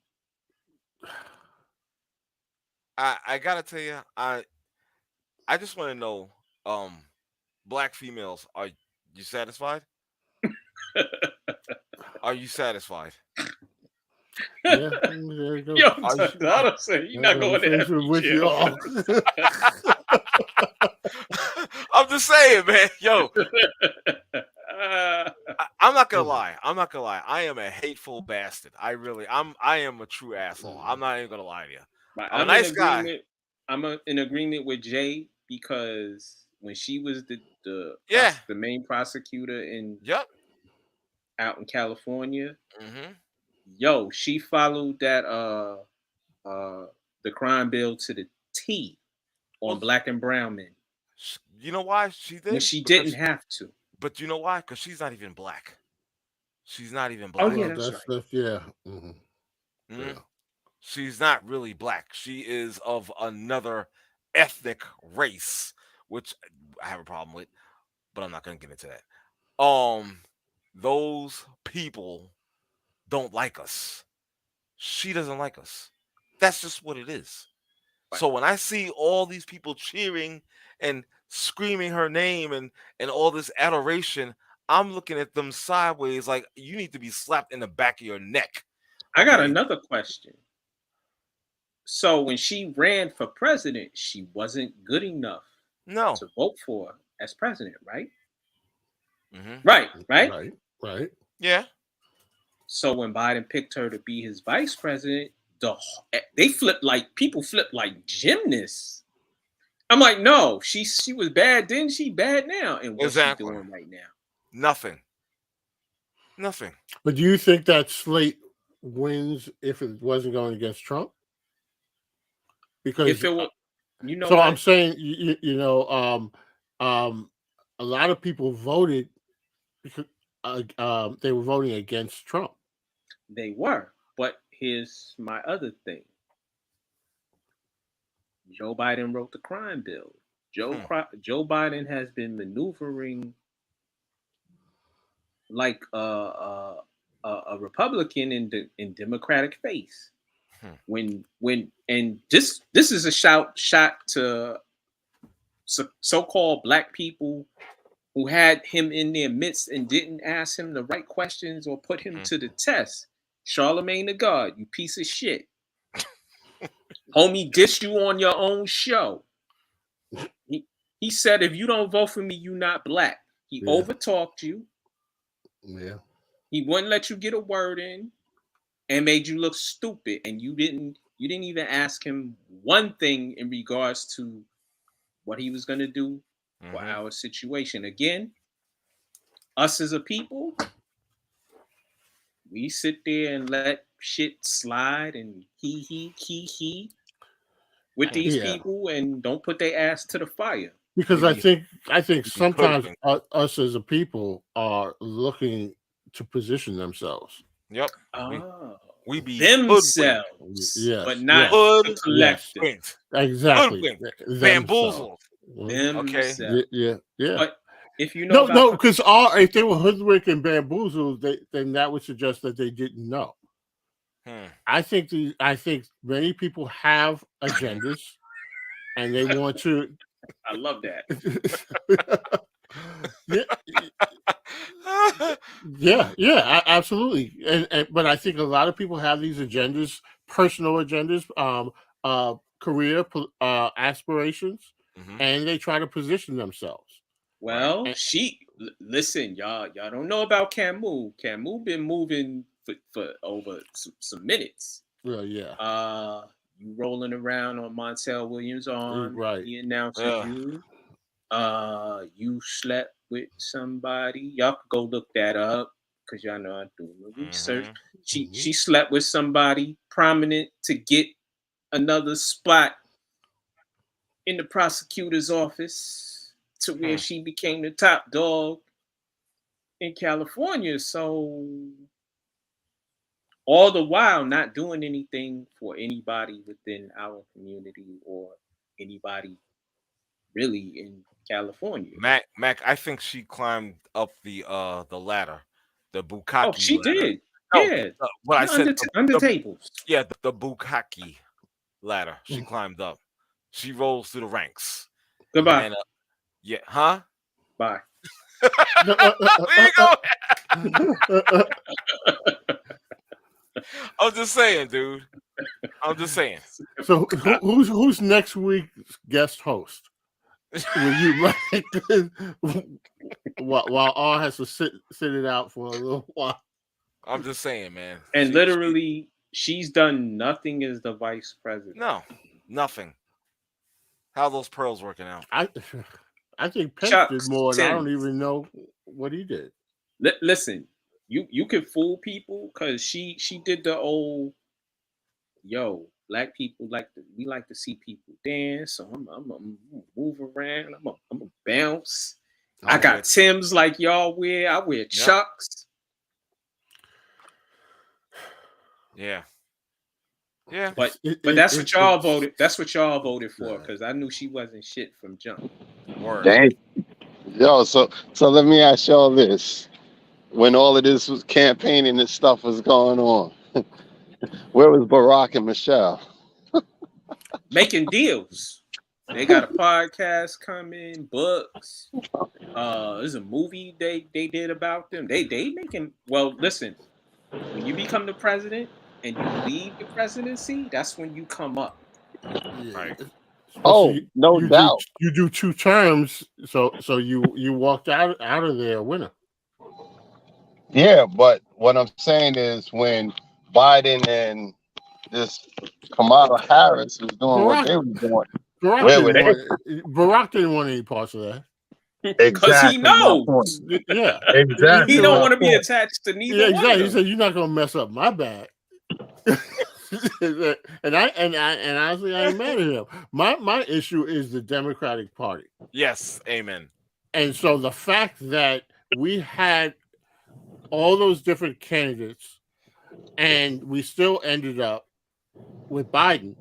[SPEAKER 1] I gotta tell you, I just want to know, black females, are you satisfied? Are you satisfied?
[SPEAKER 3] Yeah, there you go.
[SPEAKER 2] Yo,
[SPEAKER 1] Are you,
[SPEAKER 2] I don't say you're not going to
[SPEAKER 3] Finish with you all.
[SPEAKER 1] I'm just saying, man. Yo,
[SPEAKER 2] Uh,
[SPEAKER 1] I'm not gonna lie. I'm not gonna lie. I am a hateful bastard. I am a true asshole. I'm not even gonna lie to you.
[SPEAKER 2] but
[SPEAKER 1] I'm a
[SPEAKER 2] I'm in
[SPEAKER 1] nice guy.
[SPEAKER 2] agreement. In agreement with Jay because when she was
[SPEAKER 1] Yeah.
[SPEAKER 2] the main prosecutor
[SPEAKER 1] Yep.
[SPEAKER 2] out in California,
[SPEAKER 1] Hmm.
[SPEAKER 2] yo, she followed that the crime bill to the T on
[SPEAKER 1] Well,
[SPEAKER 2] black and brown men
[SPEAKER 1] you know why she
[SPEAKER 2] when
[SPEAKER 1] did?
[SPEAKER 2] she didn't
[SPEAKER 1] Because,
[SPEAKER 2] have to.
[SPEAKER 1] but you know why? Because she's not even black. She's not even
[SPEAKER 2] Oh
[SPEAKER 1] black.
[SPEAKER 2] yeah,
[SPEAKER 3] Well,
[SPEAKER 2] that's right.
[SPEAKER 3] that's yeah.
[SPEAKER 1] Mhm.
[SPEAKER 3] Yeah.
[SPEAKER 1] She's not really black. She is of another ethnic race, which I have a problem with, but I'm not gonna get into that. Those people don't like us. She doesn't like us. That's just what it is.
[SPEAKER 2] Right.
[SPEAKER 1] So when I see all these people cheering and screaming her name and all this adoration, I'm looking at them sideways like you need to be slapped in the back of your neck.
[SPEAKER 2] I got
[SPEAKER 1] Okay?
[SPEAKER 2] another question. So when she ran for president, she wasn't good enough
[SPEAKER 1] No.
[SPEAKER 2] to vote for as president, right?
[SPEAKER 1] Hmm.
[SPEAKER 2] Right, right.
[SPEAKER 3] Right. Right.
[SPEAKER 1] Yeah.
[SPEAKER 2] So when Biden picked her to be his vice president, they flipped like people flipped like gymnasts. I'm like, no, she was bad then, she bad now, and what's she
[SPEAKER 1] Exactly.
[SPEAKER 2] doing right now?
[SPEAKER 1] Nothing. Nothing.
[SPEAKER 3] But do you think that slate wins if it wasn't going against Trump? Because
[SPEAKER 2] If it were, you know
[SPEAKER 3] so
[SPEAKER 2] what?
[SPEAKER 3] I'm saying, a lot of people voted because they were voting against Trump.
[SPEAKER 2] They were, but here's my other thing. Joe Biden wrote the crime bill. Joe Biden has been maneuvering like a Republican in Democratic face. When and this is a shot to so-called black people who had him in their midst and didn't ask him the right questions or put him to the test. Charlemagne the God, you piece of shit. Homie dissed you on your own show. He said, if you don't vote for me, you not black. He overtalked you.
[SPEAKER 3] Yeah.
[SPEAKER 2] He wouldn't let you get a word in and made you look stupid. And you didn't even ask him one thing in regards to what he was going to do for our situation. Again, us as a people, we sit there and let shit slide and he with these people and don't put their ass to the fire.
[SPEAKER 3] Because I think sometimes
[SPEAKER 1] could've
[SPEAKER 3] us as a people are looking to position themselves.
[SPEAKER 1] Yep.
[SPEAKER 2] Oh,
[SPEAKER 1] We be
[SPEAKER 2] themselves,
[SPEAKER 3] Yes,
[SPEAKER 2] but not
[SPEAKER 1] hood
[SPEAKER 2] collective.
[SPEAKER 1] hoodwinked.
[SPEAKER 3] Exactly.
[SPEAKER 1] Hoodwinked. Bamboozled. Okay.
[SPEAKER 2] Themselves.
[SPEAKER 3] Yeah.
[SPEAKER 2] But if you know
[SPEAKER 3] No, because if they were hoodwinked and bamboozled, then that would suggest that they didn't know. I think many people have agendas, and they want to.
[SPEAKER 2] I love that.
[SPEAKER 3] yeah, absolutely. And but I think a lot of people have these agendas, personal agendas, career aspirations, and they try to position themselves.
[SPEAKER 2] Well, listen, y'all don't know about Camus. Camus been moving for over some minutes.
[SPEAKER 3] Well, yeah.
[SPEAKER 2] You rolling around on Montel Williams' arm.
[SPEAKER 3] Right.
[SPEAKER 2] He announces you slept with somebody. Y'all could go look that up because y'all know I do my research. She slept with somebody prominent to get another spot in the prosecutor's office to where she became the top dog in California. So all the while not doing anything for anybody within our community or anybody really in California.
[SPEAKER 1] Mac, I think she climbed up the ladder, the bukkake.
[SPEAKER 2] Oh, she
[SPEAKER 1] ladder.
[SPEAKER 2] did.
[SPEAKER 1] No,
[SPEAKER 2] Yeah.
[SPEAKER 1] what I said
[SPEAKER 2] under tables.
[SPEAKER 1] Yeah, the bukkake. ladder. She climbed up. She rolls through the ranks.
[SPEAKER 2] Goodbye.
[SPEAKER 1] And yeah, huh?
[SPEAKER 2] Bye.
[SPEAKER 1] There you go. I'm just saying, dude. I'm just saying.
[SPEAKER 3] So who's next week's guest host? Will you while R has to sit it out for a little while?
[SPEAKER 1] I'm just saying, man.
[SPEAKER 2] And literally, she's done nothing as the vice president.
[SPEAKER 1] No, nothing. How are those pearls working out?
[SPEAKER 3] I think Pence
[SPEAKER 2] Chuck
[SPEAKER 3] did more, and I don't
[SPEAKER 2] Sims.
[SPEAKER 3] even know what he did.
[SPEAKER 2] Listen, you can fool people because she did the old, black people we like to see people dance, so I'm gonna move around, I'm gonna bounce. I got Timbs like y'all wear. I wear Chucks.
[SPEAKER 1] Yeah. Yeah.
[SPEAKER 2] But that's what y'all voted. That's what y'all voted for, because I knew she wasn't shit from jump.
[SPEAKER 1] Word.
[SPEAKER 4] Dang. Yo, so let me ask y'all this. When all of this was campaigning and stuff was going on, where was Barack and Michelle?
[SPEAKER 2] Making deals. They got a podcast coming, books. There's a movie they did about them. They making, well, listen, when you become the president and you leave the presidency, that's when you come up.
[SPEAKER 1] Right.
[SPEAKER 4] Oh, no doubt.
[SPEAKER 3] You do 2 terms, so you walked out of there a winner.
[SPEAKER 4] Yeah, but what I'm saying is when Biden and this Kamala Harris was doing what they were doing,
[SPEAKER 3] Barack didn't want any parts of that.
[SPEAKER 2] Because he knows.
[SPEAKER 3] Yeah,
[SPEAKER 4] exactly.
[SPEAKER 2] He don't want to be attached to neither.
[SPEAKER 3] Yeah, exactly.
[SPEAKER 2] One
[SPEAKER 3] He said, "You're not gonna mess up my bag." and honestly, I ain't mad at him. My issue is the Democratic Party.
[SPEAKER 1] Yes, amen.
[SPEAKER 3] And so the fact that we had all those different candidates, and we still ended up with Biden,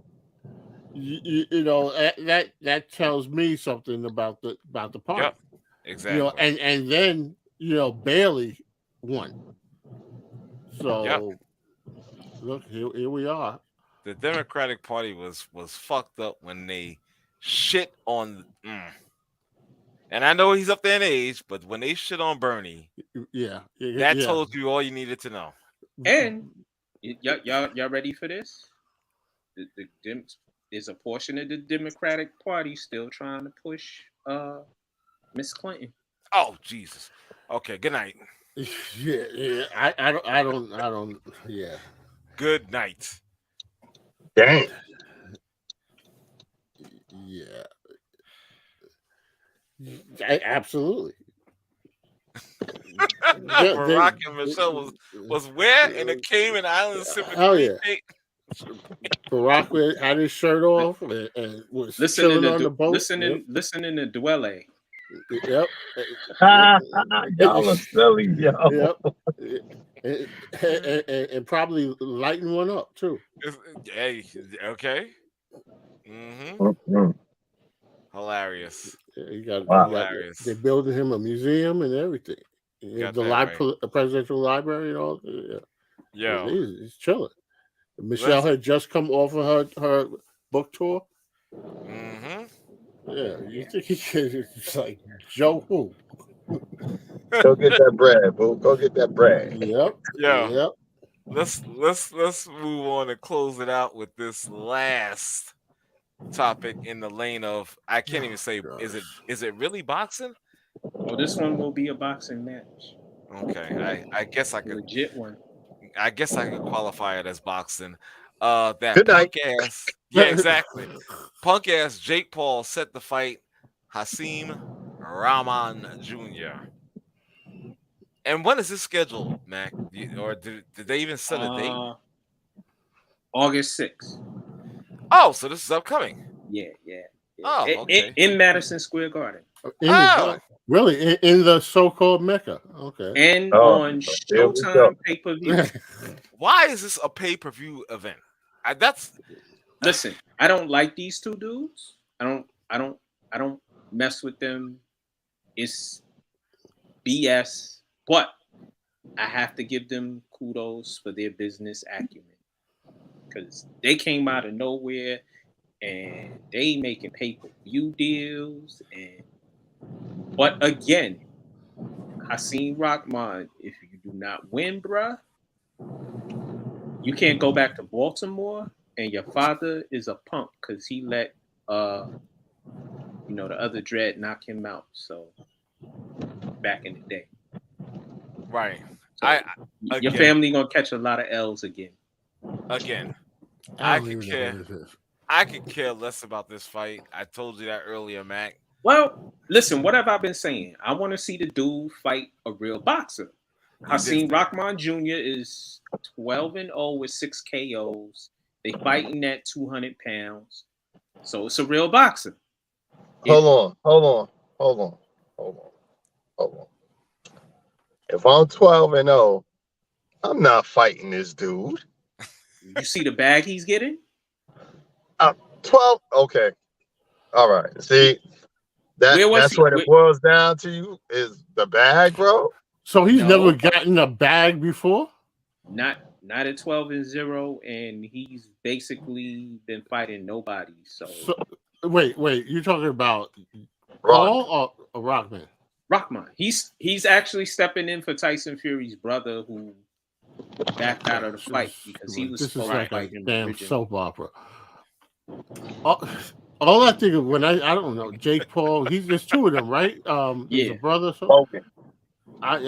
[SPEAKER 3] you know, that tells me something about the party.
[SPEAKER 1] Yep, exactly.
[SPEAKER 3] You know, and then Bailey won. So look, here we are.
[SPEAKER 1] The Democratic Party was fucked up when they shit on. And I know he's up there in age, but when they shit on Bernie, that told you all you needed to know.
[SPEAKER 2] And y'all ready for this? There's a portion of the Democratic Party still trying to push Miss Clinton.
[SPEAKER 1] Oh Jesus. Okay. Good night.
[SPEAKER 3] Yeah. I don't. Yeah.
[SPEAKER 1] Good night.
[SPEAKER 4] Dang.
[SPEAKER 3] Yeah. Absolutely.
[SPEAKER 1] Barack and Michelle was where in the Cayman Islands sipping
[SPEAKER 3] Barack had his shirt off and was chilling on the boat.
[SPEAKER 2] Listening to Dwelle.
[SPEAKER 3] Yep.
[SPEAKER 4] Y'all are silly, yo.
[SPEAKER 3] Yep. And probably lighting one up too.
[SPEAKER 1] Hey, okay. Hilarious.
[SPEAKER 3] Hilarious. They're building him a museum and everything. The presidential library and all. Yeah. He's chilling. Michelle had just come off of her book tour. Yeah, you think it's like Joe who?
[SPEAKER 4] Go get that bread, boo. Go get that bread.
[SPEAKER 3] Yep.
[SPEAKER 1] Yep. Let's move on and close it out with this last topic in the lane of, I can't even say, is it really boxing?
[SPEAKER 2] Well, this one will be a boxing match.
[SPEAKER 1] Okay, I guess I could
[SPEAKER 2] legit one.
[SPEAKER 1] I guess I could qualify it as boxing. That
[SPEAKER 4] Good night.
[SPEAKER 1] punk ass, yeah, exactly. Punk ass Jake Paul set the fight Hasim Rahman Jr. And when is this scheduled, Mac? Or did they even set a date?
[SPEAKER 2] August 6th.
[SPEAKER 1] Oh, so this is upcoming.
[SPEAKER 2] Yeah.
[SPEAKER 1] Oh, okay.
[SPEAKER 2] In Madison Square Garden.
[SPEAKER 3] Really? In the so-called Mecca? Okay.
[SPEAKER 2] And on Showtime pay-per-view.
[SPEAKER 1] Why is this a pay-per-view event?
[SPEAKER 2] Listen, I don't like these two dudes. I don't mess with them. It's BS. But I have to give them kudos for their business acumen. Because they came out of nowhere. and they making pay-per-view deals. But again, Hasim Rahman, if you do not win, bruh, you can't go back to Baltimore, and your father is a punk because he let the other dread knock him out. So back in the day.
[SPEAKER 1] Right.
[SPEAKER 2] So your family gonna catch a lot of L's again.
[SPEAKER 1] Again.
[SPEAKER 3] I don't even know what this is.
[SPEAKER 1] I could care less about this fight. I told you that earlier, Mac.
[SPEAKER 2] Well, listen, what have I been saying? I want to see the dude fight a real boxer. Hasim Rahman Jr. is 12-0 with 6 KOs. They fighting at 200 pounds. So it's a real boxer.
[SPEAKER 4] Hold on. If I'm 12-0, I'm not fighting this dude.
[SPEAKER 2] You see the bag he's getting?
[SPEAKER 4] 12. Okay. All right. See, that's what it boils down to. You is the bag, bro.
[SPEAKER 3] So he's never gotten a bag before.
[SPEAKER 2] Not at 12-0, and he's basically been fighting nobody. So
[SPEAKER 3] wait, you're talking about Paul or Rahman?
[SPEAKER 2] Rahman. He's actually stepping in for Tyson Fury's brother, who backed out of the fight because he was supposed to fight him.
[SPEAKER 3] Damn soap opera. All I think of when I don't know Jake Paul, there's two of them, right? He's a brother. So
[SPEAKER 4] okay.
[SPEAKER 3] I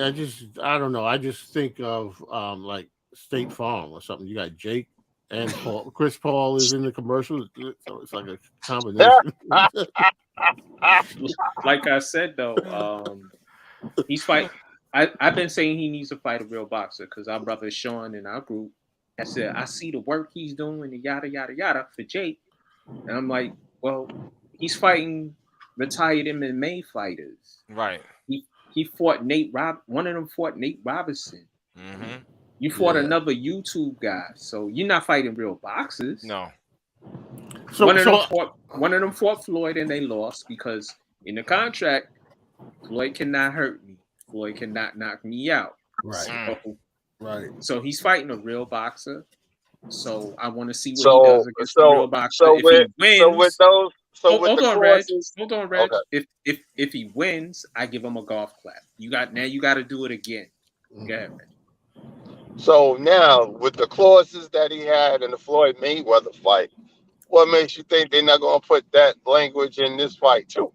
[SPEAKER 3] don't know. I just think of like State Farm or something. You got Jake and Paul. Chris Paul is in the commercial, so it's like a combination.
[SPEAKER 2] Like I said though, he's fighting. I've been saying he needs to fight a real boxer because our brother Sean in our group, I said I see the work he's doing and yada yada yada for Jake, and I'm like, well, he's fighting retired MMA fighters,
[SPEAKER 1] right?
[SPEAKER 2] He fought one of them fought Nate Robinson.
[SPEAKER 1] Mm-hmm.
[SPEAKER 2] You fought another YouTube guy, so you're not fighting real boxers.
[SPEAKER 1] No.
[SPEAKER 2] So one of them fought Floyd and they lost because in the contract, Floyd cannot hurt me. Floyd cannot knock me out.
[SPEAKER 3] Right.
[SPEAKER 2] So he's fighting a real boxer. So I want to see what he does against a real boxer. Hold on, Reg. Okay. If he wins, I give him a golf clap. You got to do it again. Go ahead, man.
[SPEAKER 4] So now with the clauses that he had in the Floyd Mayweather fight, what makes you think they're not going to put that language in this fight too?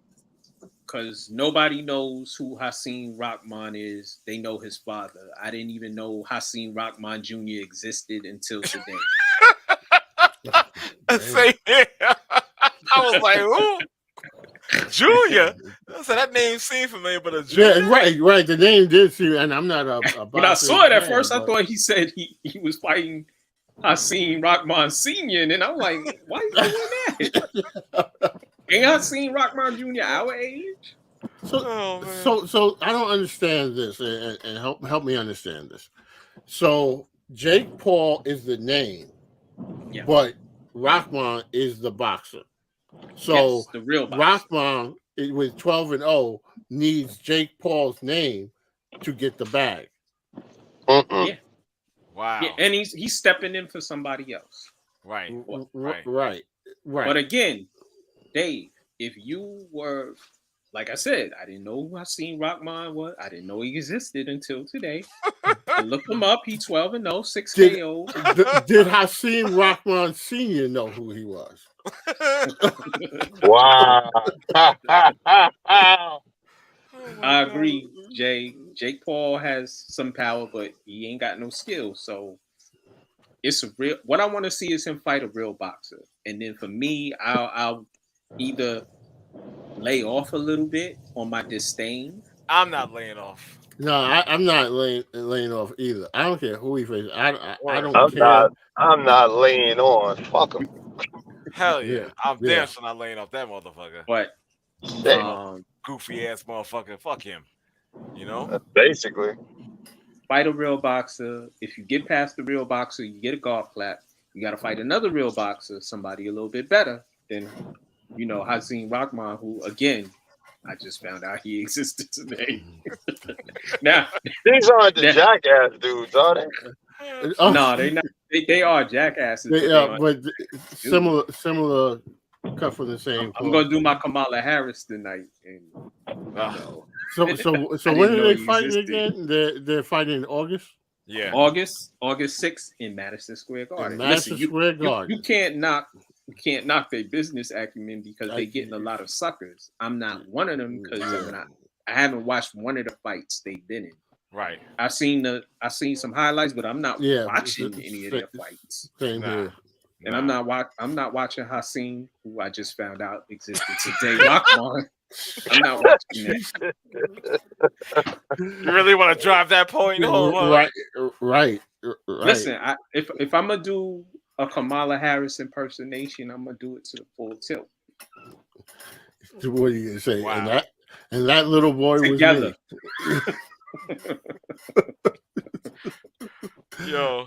[SPEAKER 2] Because nobody knows who Hasim Rahman is. They know his father. I didn't even know Hasim Rahman Jr. existed until today.
[SPEAKER 1] Same here. I was like, who? Junior? I said, that name seemed familiar, but a Junior?
[SPEAKER 3] Yeah, right. The name did seem, and I'm not a
[SPEAKER 2] when I saw it at first, I thought he said he was fighting Hasim Rahman Sr., and I'm like, why are you doing that? Ain't Hasim Rahman Jr. our age?
[SPEAKER 3] So I don't understand this, and help me understand this. So Jake Paul is the name, but Rahman is the boxer. So
[SPEAKER 2] the real boxer.
[SPEAKER 3] Rahman with 12-0 needs Jake Paul's name to get the bag.
[SPEAKER 2] Yeah.
[SPEAKER 1] Wow.
[SPEAKER 2] Yeah, and he's stepping in for somebody else.
[SPEAKER 1] Right.
[SPEAKER 2] But again, Dave, if you were, like I said, I didn't know who Hasim Rahman was. I didn't know he existed until today. I looked him up. He 12-0, 6 KOs.
[SPEAKER 3] Did Hasim Rahman Sr. know who he was?
[SPEAKER 4] Wow.
[SPEAKER 2] I agree, Jay. Jake Paul has some power, but he ain't got no skill. So it's a real. What I want to see is him fight a real boxer, and then for me, I'll either lay off a little bit on my disdain.
[SPEAKER 1] I'm not laying off.
[SPEAKER 3] No, I'm not laying off either. I don't care who he faces. I don't care.
[SPEAKER 4] I'm not laying on. Fuck him.
[SPEAKER 1] Hell yeah. I'm damn sure not laying off that motherfucker.
[SPEAKER 2] But
[SPEAKER 1] goofy ass motherfucker. Fuck him. You know?
[SPEAKER 4] Basically.
[SPEAKER 2] Fight a real boxer. If you get past the real boxer, you get a golf clap. You got to fight another real boxer, somebody a little bit better than, Hasim Rahman, who, again, I just found out he existed today. Now,
[SPEAKER 4] these aren't the jackass dudes, are they?
[SPEAKER 2] No, they not. They are jackasses.
[SPEAKER 3] But similar cut from the same
[SPEAKER 2] I'm
[SPEAKER 3] cloth.
[SPEAKER 2] gonna do my Kamala Harris tonight. And,
[SPEAKER 3] So
[SPEAKER 2] I
[SPEAKER 3] when
[SPEAKER 2] didn't
[SPEAKER 3] are
[SPEAKER 2] know
[SPEAKER 3] they
[SPEAKER 2] he
[SPEAKER 3] fighting
[SPEAKER 2] existed.
[SPEAKER 3] again? They're fighting in August.
[SPEAKER 1] Yeah.
[SPEAKER 2] August 6th in Madison Square Garden.
[SPEAKER 3] Madison Square Garden.
[SPEAKER 2] You can't knock their business acumen because they're getting a lot of suckers. I'm not one of them because I haven't watched one of the fights they've been in.
[SPEAKER 1] Right.
[SPEAKER 2] I seen some highlights, but I'm not watching any of their fights.
[SPEAKER 3] Same here.
[SPEAKER 2] And I'm not watching Hasim, who I just found out existed today. Rahman. I'm not watching that.
[SPEAKER 1] You really want to drive that point home?
[SPEAKER 3] Right.
[SPEAKER 2] Listen, if I'm gonna do a Kamala Harris impersonation, I'm gonna do it to the full tilt.
[SPEAKER 3] What are you gonna say?
[SPEAKER 1] Wow.
[SPEAKER 3] And that little boy
[SPEAKER 2] Together.
[SPEAKER 3] was me.
[SPEAKER 1] Yo.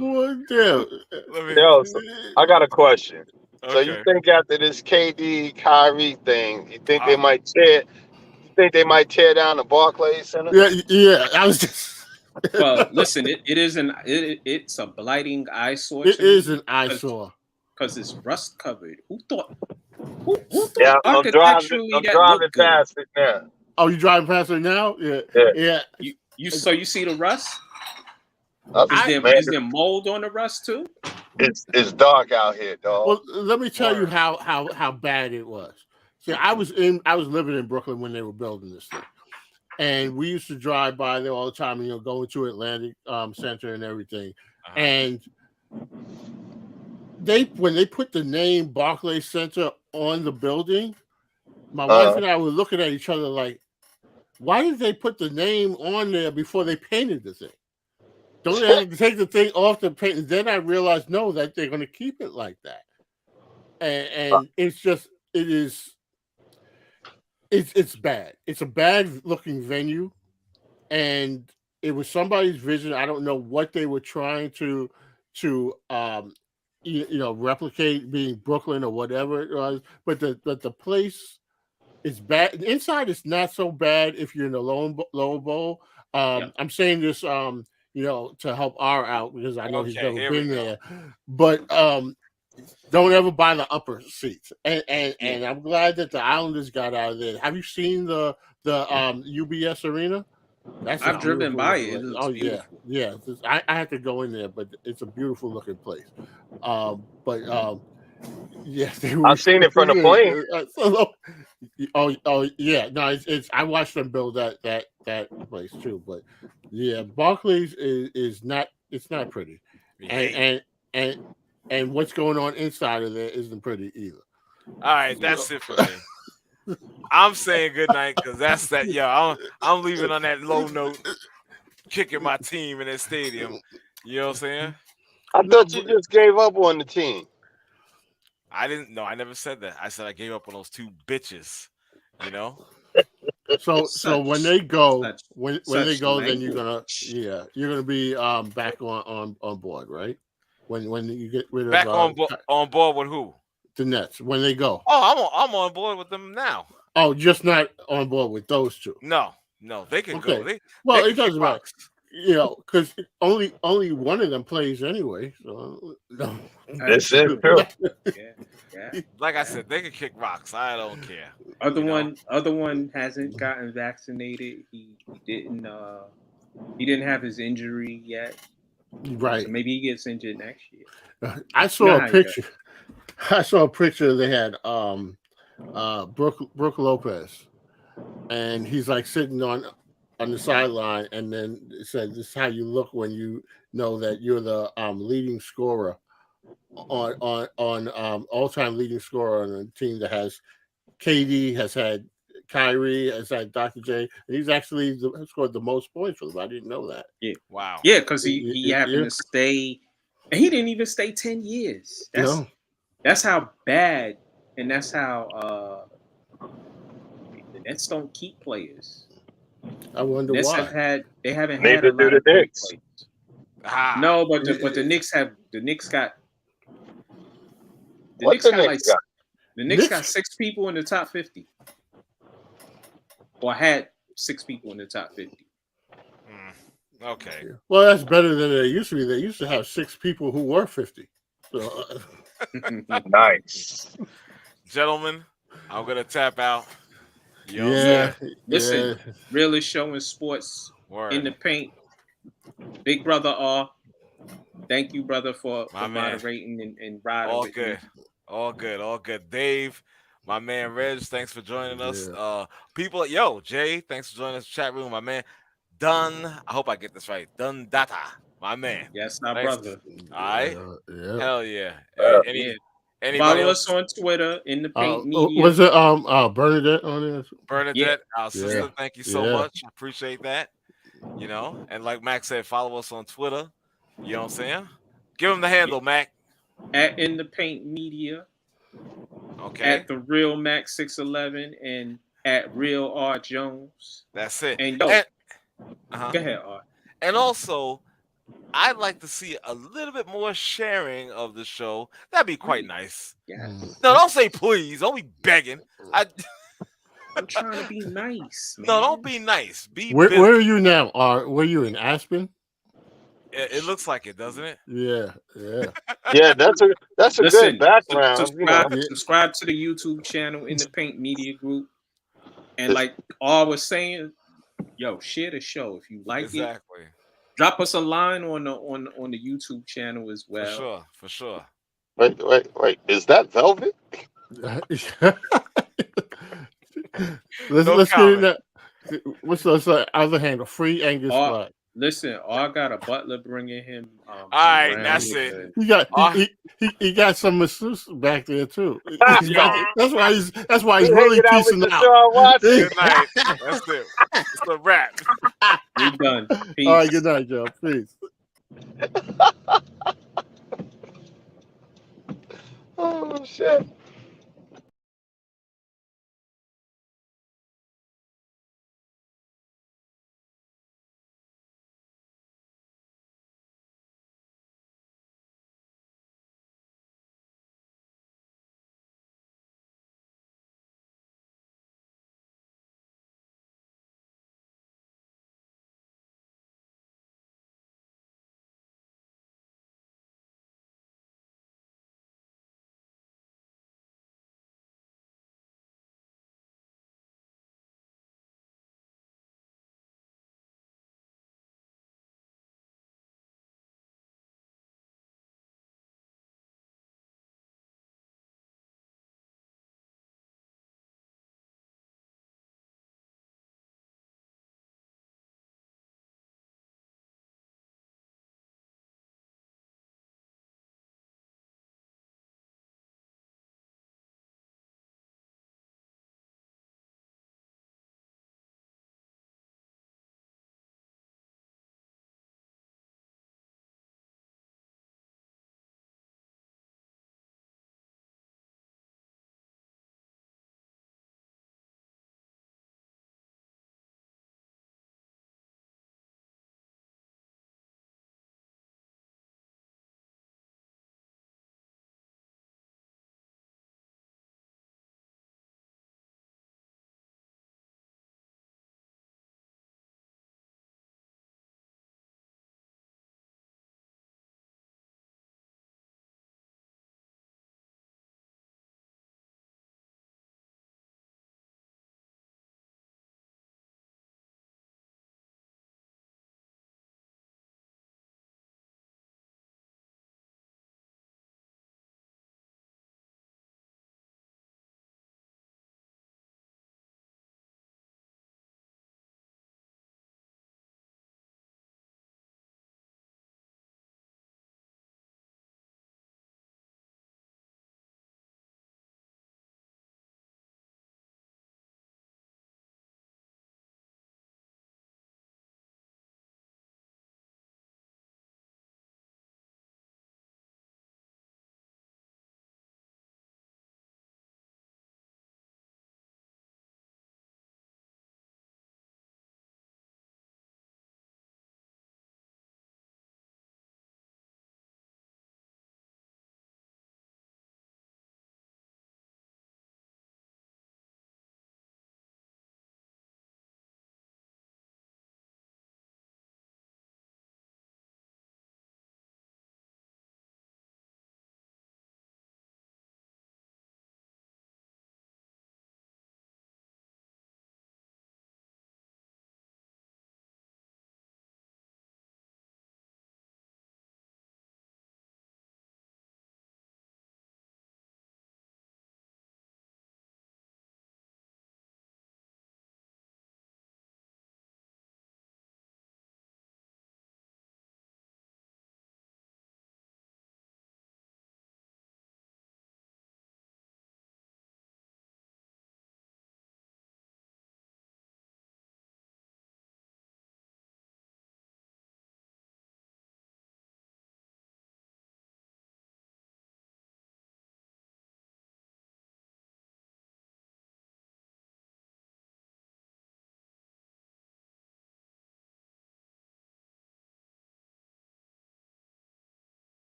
[SPEAKER 4] I got a question.
[SPEAKER 1] Okay.
[SPEAKER 4] So you think after this KD Kyrie thing, you think they might tear down the Barclays Center?
[SPEAKER 3] Yeah. I was just.
[SPEAKER 2] Well, listen, it's a blighting eyesore.
[SPEAKER 3] It is an eyesore
[SPEAKER 2] because it's rust covered. Who thought
[SPEAKER 4] Yeah, I'm
[SPEAKER 2] architecturally
[SPEAKER 4] driving
[SPEAKER 2] that looked good?
[SPEAKER 4] past it now.
[SPEAKER 3] Oh, you driving past it now? Yeah.
[SPEAKER 2] You see the rust? Is there mold on the rust too?
[SPEAKER 4] It's dark out here, dog.
[SPEAKER 3] Well, let me tell you how bad it was. See, I was living in Brooklyn when they were building this thing, and we used to drive by there all the time. Going to Atlantic Center and everything. And when they put the name Barclays Center on the building, my wife and I were looking at each other like, why did they put the name on there before they painted the thing? Don't they have to take the thing off the paint? And then I realized, no, that they're going to keep it like that. And it's bad. It's a bad looking venue. And it was somebody's vision. I don't know what they were trying to replicate, being Brooklyn or whatever it was. But the place is bad. Inside it's not so bad if you're in the lower bowl. I'm saying this to help R out because I know he's never been there. But don't ever buy the upper seats. And I'm glad that the Islanders got out of there. Have you seen the UBS Arena?
[SPEAKER 2] I've driven by it.
[SPEAKER 3] Yeah. I had to go in there, but it's a beautiful looking place. I've
[SPEAKER 4] seen it from the plane.
[SPEAKER 3] I watched them build that place too. But yeah, Barclays is not. It's not pretty, and what's going on inside of there isn't pretty either.
[SPEAKER 1] All right, that's it for me. I'm saying good night because that's that. Yeah, I'm leaving on that low note, kicking my team in that stadium. You know what I'm saying?
[SPEAKER 4] I thought you just gave up on the team.
[SPEAKER 1] I didn't. No, I never said that. I said I gave up on those two bitches.
[SPEAKER 3] So when they go, then you're gonna be back on board, right? When you get rid of
[SPEAKER 1] back on board with who?
[SPEAKER 3] The Nets when they go.
[SPEAKER 1] Oh, I'm on board with them now.
[SPEAKER 3] Oh, just not on board with those two.
[SPEAKER 1] No, they can go. It
[SPEAKER 3] doesn't matter. Because only one of them plays anyway. So no.
[SPEAKER 4] This is true.
[SPEAKER 2] Yeah.
[SPEAKER 1] Like I said, they can kick rocks. I don't care.
[SPEAKER 2] Other one hasn't gotten vaccinated. He didn't have his injury yet.
[SPEAKER 3] Right.
[SPEAKER 2] So maybe he gets injured next year.
[SPEAKER 3] I saw a picture. They had Brooke Lopez, and he's like sitting on the sideline, and then it said, "This is how you look when you know that you're the leading scorer on all-time leading scorer on a team that has KD, has had Kyrie, has had Dr. J, and he's actually scored the most points for them. I didn't know that.
[SPEAKER 2] Yeah,
[SPEAKER 1] wow.
[SPEAKER 2] Yeah, because he happened to stay, and he didn't even stay 10 years. That's how bad, and that's how the Nets don't keep players.
[SPEAKER 3] I wonder why.
[SPEAKER 2] They haven't
[SPEAKER 4] Maybe
[SPEAKER 2] had a lot
[SPEAKER 4] the
[SPEAKER 2] of
[SPEAKER 4] Knicks.
[SPEAKER 2] Players. No, but the Knicks got the Knicks got 6 people in the top 50, or had 6 people in the top 50.
[SPEAKER 1] Okay.
[SPEAKER 3] Well, that's better than they used to be. They used to have 6 people who were 50. So,
[SPEAKER 4] Nice.
[SPEAKER 1] Gentlemen, I'm gonna tap out. You know what I'm
[SPEAKER 3] Yeah,
[SPEAKER 1] saying?
[SPEAKER 2] Listen,
[SPEAKER 3] yeah.
[SPEAKER 2] realest show in sports
[SPEAKER 1] Word.
[SPEAKER 2] in the paint. Big brother R. Thank you, brother, for
[SPEAKER 1] My man.
[SPEAKER 2] moderating and riding
[SPEAKER 1] All
[SPEAKER 2] with
[SPEAKER 1] good.
[SPEAKER 2] me.
[SPEAKER 1] All good. All good. Dave, my man Reg, thanks for joining us.
[SPEAKER 3] Yeah.
[SPEAKER 1] People, yo, Jay, thanks for joining us. Chat room, my man. Dun, I hope I get this right. Dun Data, my man.
[SPEAKER 2] Yes, our
[SPEAKER 1] Thanks.
[SPEAKER 2] brother.
[SPEAKER 1] All right.
[SPEAKER 3] Yeah.
[SPEAKER 1] Hell yeah.
[SPEAKER 2] Yeah.
[SPEAKER 1] Anybody
[SPEAKER 2] Follow
[SPEAKER 1] else?
[SPEAKER 2] us on Twitter in the paint media.
[SPEAKER 3] Was it Bernadette on there?
[SPEAKER 1] Bernadette, our
[SPEAKER 3] Yeah.
[SPEAKER 1] sister, thank you so much. Appreciate that. You know, and like Mac said, follow us on Twitter. You know what I'm saying? Give him the handle, Mac.
[SPEAKER 2] At in the paint media.
[SPEAKER 1] Okay.
[SPEAKER 2] At the real Mac 611 and at real R Jones.
[SPEAKER 1] That's it.
[SPEAKER 2] And yo,
[SPEAKER 1] go
[SPEAKER 2] ahead, R.
[SPEAKER 1] And also, I'd like to see a little bit more sharing of the show. That'd be quite nice.
[SPEAKER 2] Yeah.
[SPEAKER 1] No, don't say please. Don't be begging.
[SPEAKER 2] I'm trying to be nice. Man.
[SPEAKER 1] No, don't be nice. Be
[SPEAKER 3] where are you now? Were you in Aspen?
[SPEAKER 1] It looks like it, doesn't it?
[SPEAKER 3] Yeah.
[SPEAKER 4] Yeah, that's a good background.
[SPEAKER 2] Subscribe to the YouTube channel in the Paint Media Group. And like R was saying, yo, share the show if you like it.
[SPEAKER 1] Exactly.
[SPEAKER 2] Drop us a line on the YouTube channel as well.
[SPEAKER 1] For sure.
[SPEAKER 4] Wait. Is that Velvet?
[SPEAKER 3] Let's get in that. What's the other handle? Free Angus Black.
[SPEAKER 2] Listen, R got a butler bringing him.
[SPEAKER 1] All right, that's it.
[SPEAKER 3] He got some masseuse back there too. That's why he's really piecing out.
[SPEAKER 1] Good night. That's it. It's a wrap.
[SPEAKER 2] We done. Peace.
[SPEAKER 3] All right, good night, Joe. Peace.
[SPEAKER 4] Oh shit.